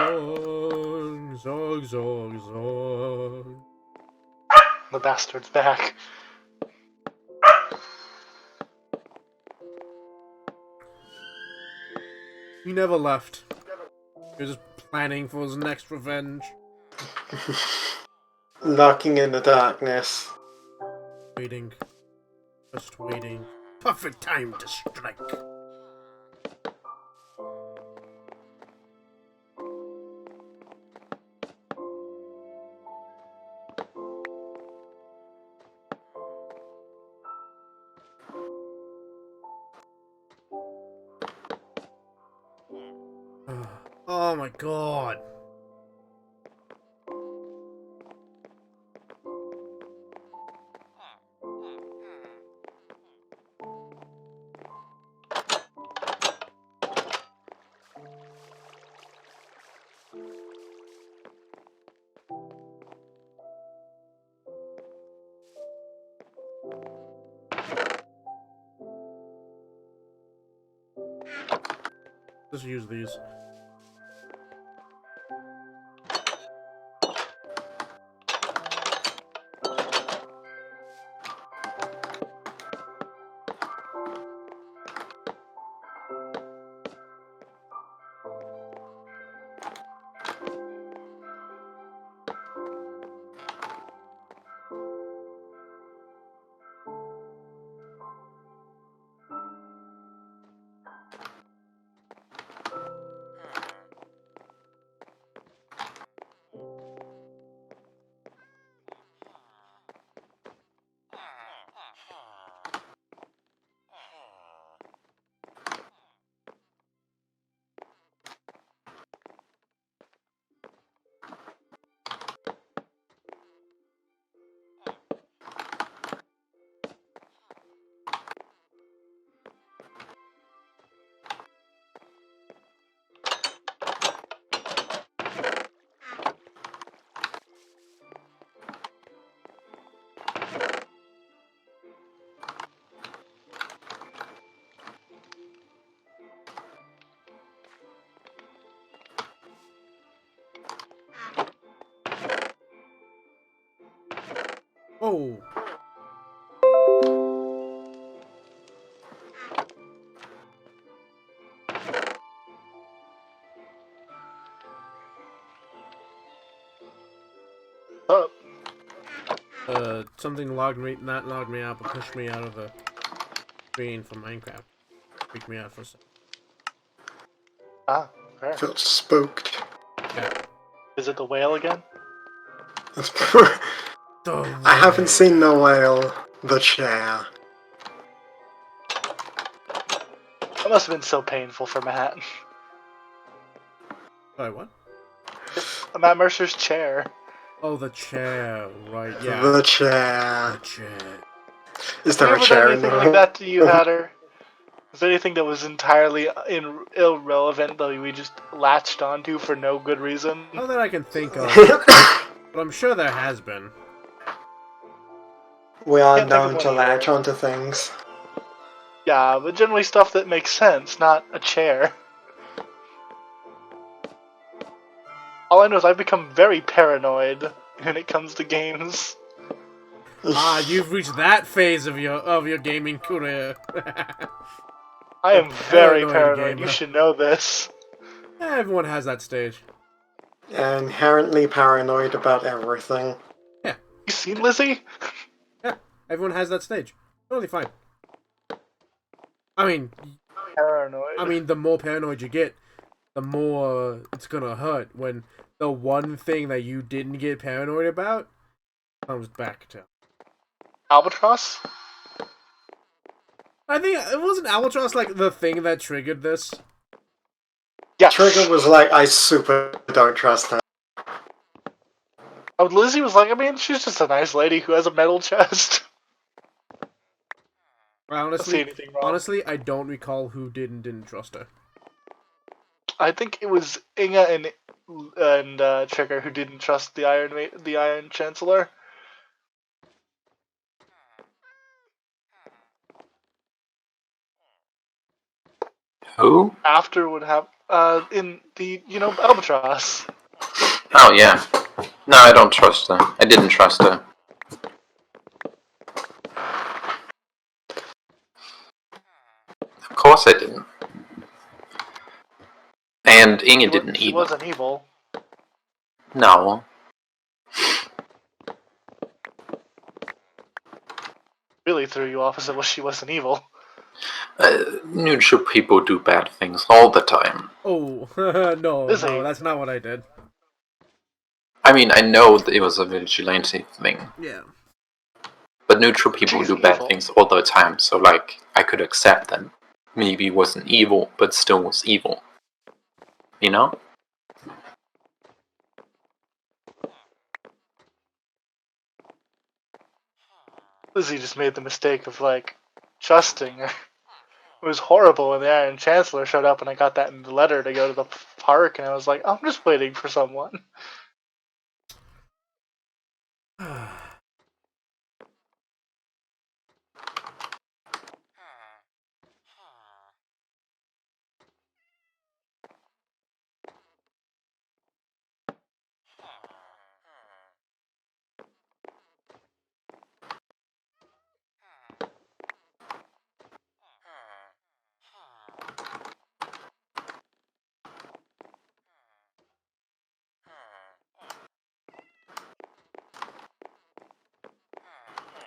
zog, zog, zog. The bastard's back. He never left. He was just planning for his next revenge. Lurking in the darkness. Waiting. Just waiting. Perfect time to strike. Oh my god. Just use these. Oh. Oh, Something logged me, not logged me out, but pushed me out of the screen for Minecraft. Freaked me out for a second. fair. Felt spooked. Yeah. Is it the whale again? I haven't seen the whale. The chair. That must have been so painful for Matt. Sorry, what? Matt Mercer's chair. Oh, the chair. Right, yeah. The chair. The chair. Is Have there we a ever done chair in anything the like room? that to you, Hatter? Is there anything that was entirely irrelevant that we just latched onto for no good reason? Not that I can think of, but I'm sure there has been. We are Can't think of known one to latch either. onto things. Yeah, but generally stuff that makes sense, not a chair. All I know is I've become very paranoid when it comes to games. Ah, you've reached that phase of your gaming career. I am very paranoid paranoid. You gamer. should know this. Everyone has that stage. Inherently paranoid about everything. You seen Lizzie? Yeah, everyone has that stage. Totally fine. I mean, Paranoid. the more paranoid you get, the more it's gonna hurt when the one thing that you didn't get paranoid about comes back to. Albatross? I think it wasn't Albatross like the thing that triggered this. Yes. Trigger was like, I super don't trust her. Oh, Lizzie was like, I mean, she's just a nice lady who has a metal chest. I don't see Honestly, anything wrong. I don't recall who didn't trust her. I think it was Inga and Trigger who didn't trust the Iron Chancellor. Who? After would have in the Albatross. Oh yeah. No, I don't trust her. I didn't trust her. Of course I didn't. And Inge didn't She either. wasn't evil. No. Really threw you off as if she wasn't evil. Neutral people do bad things all the time. Oh, no, Lizzie. that's not what I did. I mean, I know that it was a vigilante thing, Yeah. but neutral people She's do bad evil. things all the time, so like, I could accept that maybe it wasn't evil, but still was evil. You know? Lizzie just made the mistake of trusting her. It was horrible when the Iron Chancellor showed up and I got that in the letter to go to the park, and I was like, I'm just waiting for someone.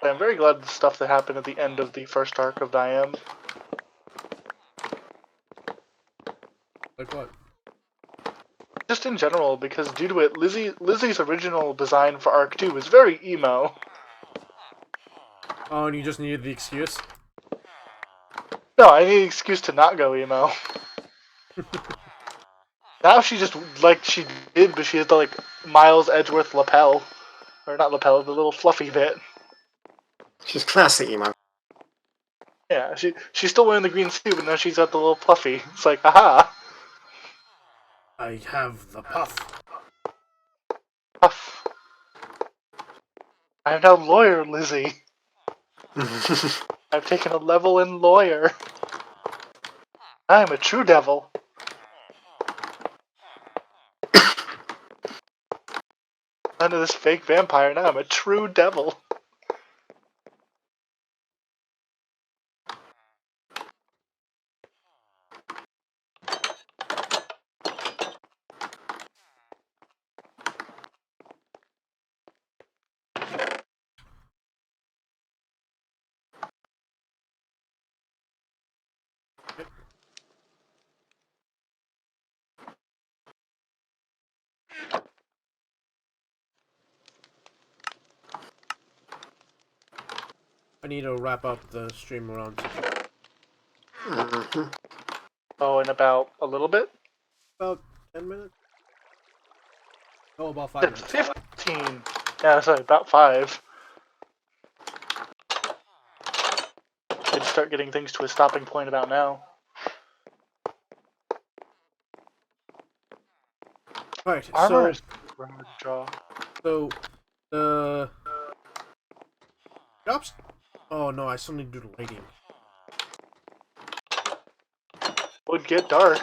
But I'm very glad the stuff that happened at the end of the first arc of Diam. Like what? Just in general, because due to it, Lizzie's original design for Arc 2 was very emo. Oh, and you just needed the excuse? No, I need an excuse to not go emo. Now she just, she did, but she has the, Miles Edgeworth lapel. Or not lapel, the little fluffy bit. She's classy, emo. Yeah, she's still wearing the green suit, but now she's got the little puffy. It's like, aha! I have the puff. Puff. I am now lawyer, Lizzie. I've taken a level in lawyer. I am a true devil. Under this fake vampire, now I'm a true devil. I need to wrap up the stream around Hmm. Oh, in about a little bit? about 10 minutes. Oh, about 5 It's minutes. 15. Yeah, sorry, about 5. Should start getting things to a stopping point about now. Alright, Armor so is super hard to draw. the drops. Oh no, I still need to do the lighting. Would get dark.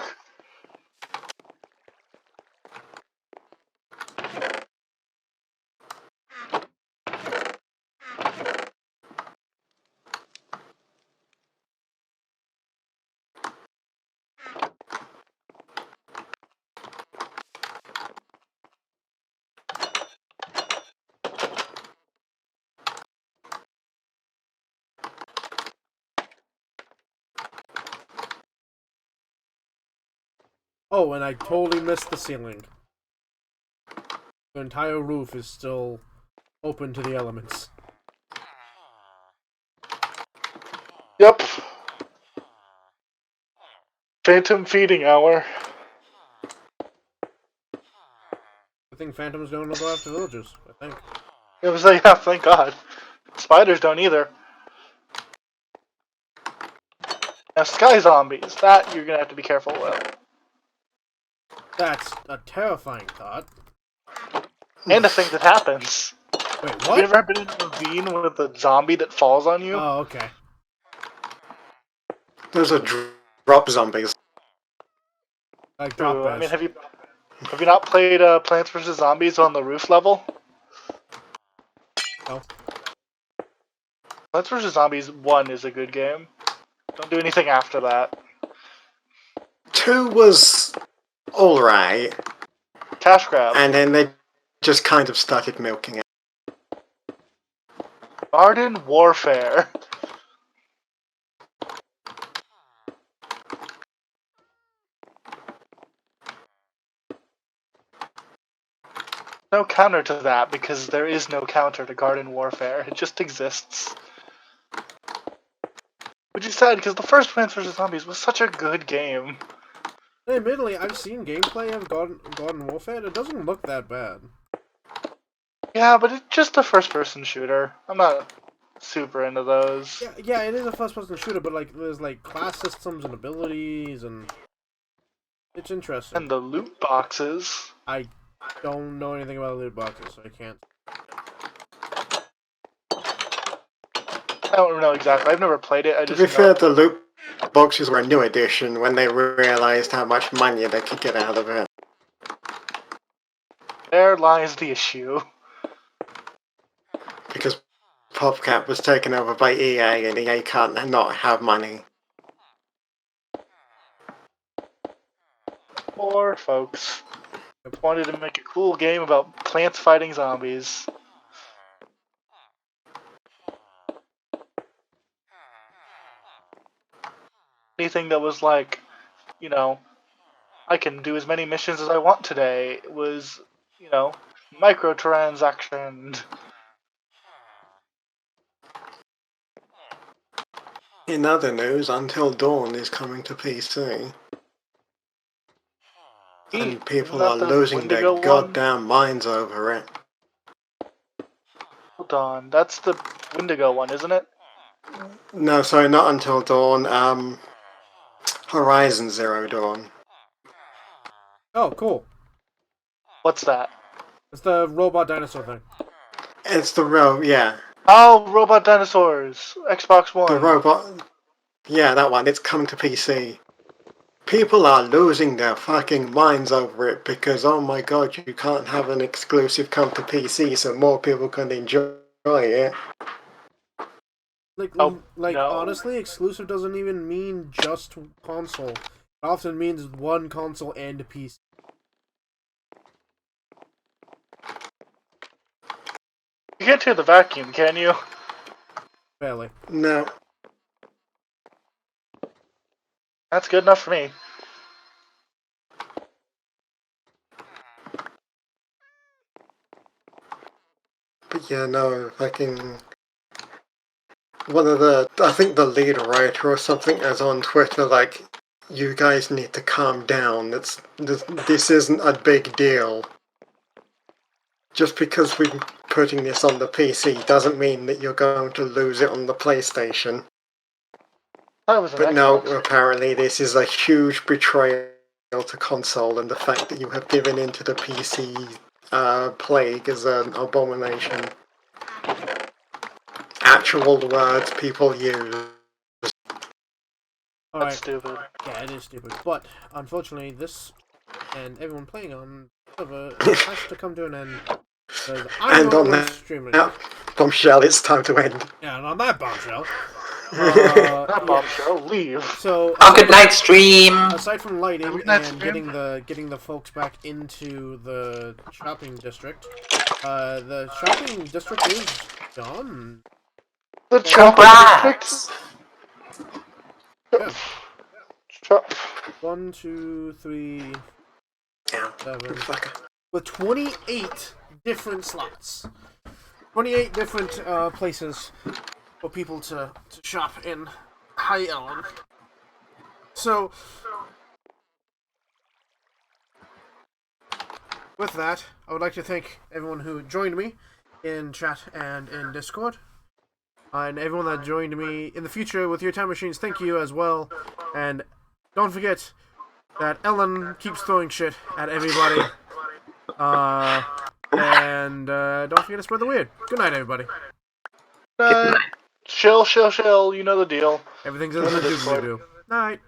Oh, and I totally missed the ceiling. The entire roof is still open to the elements. Yep. Phantom feeding hour. I think Phantoms don't go after villagers, I think. It was like, yeah, thank God. Spiders don't either. Now, sky zombies, that you're gonna have to be careful with. That's a terrifying thought. And a thing that happens. Wait, Have you what? ever been in a ravine with a zombie that falls on you? Oh, okay. Those are drop zombies. Like drop True. I mean, bears. have you not played Plants vs Zombies on the roof level? No. Plants vs Zombies 1 is a good game. Don't do anything after that. 2 was alright, Cash grab. and then they just kind of started milking it. Garden Warfare. No counter to that because there is no counter to Garden Warfare. It just exists. Which is sad because the first Plants vs Zombies was such a good game. Admittedly, I've seen gameplay of Garden Warfare, and it doesn't look that bad. Yeah, but it's just a first-person shooter. I'm not super into those. Yeah, it is a first-person shooter, but like, there's like class systems and abilities, and it's interesting. And the loot boxes. I don't know anything about loot boxes, so I can't. I don't know exactly. I've never played it. I To just be know. fair, the loot boxes were a new addition when they realized how much money they could get out of it. There lies the issue. Because PopCap was taken over by EA, and EA can't not have money. Poor folks. Wanted to make a cool game about plants fighting zombies. Anything that was like, you know, I can do as many missions as I want today was, you know, microtransaction. In other news, Until Dawn is coming to PC. And people Isn't are that the losing their Wendigo one? goddamn minds over it. Hold on, that's the Wendigo one, isn't it? No, sorry, not Until Dawn. Horizon Zero Dawn. Oh, cool. What's that? It's the robot dinosaur thing. It's the yeah, Oh, Robot Dinosaurs! Xbox One. the robot. Yeah, that one. It's coming to PC. People are losing their fucking minds over it because, oh my god, you can't have an exclusive come to PC so more people can enjoy it. Like, Oh, like no. honestly, exclusive doesn't even mean just console. It often means one console and a PC. You can't hear the vacuum, can you? Barely. No. That's good enough for me. But yeah, no, fucking... I think the lead writer or something is on Twitter like, you guys need to calm down. This isn't a big deal. Just because we're putting this on the PC doesn't mean that you're going to lose it on the PlayStation. That was an But no, Xbox. apparently this is a huge betrayal to console, and the fact that you have given in to the PC plague is an abomination. Actual words people use. That's Alright, stupid. yeah, it is stupid. But, unfortunately, this and everyone playing on server has to come to an end. Because I'm And not on one that streaming. bombshell, it's time to end. Yeah, and on that bombshell. That Yeah. bombshell, leave. So, Oh, good night, stream. aside from lighting Good night, and stream. getting the folks back into the shopping district, the shopping district is done. The shopping Congrats. district. Yeah. Shop. 1, 2, 3, Ow, 7. fucker. With 28 different slots. 28 different places for people to shop in High Ellen. So, with that, I would like to thank everyone who joined me in chat and in Discord. And everyone that joined me in the future with your time machines, thank you as well. And don't forget that Ellen keeps throwing shit at everybody. And don't forget to spread the weird. Good night, everybody. Chill, chill, chill. You know the deal. Everything's in the do. Night.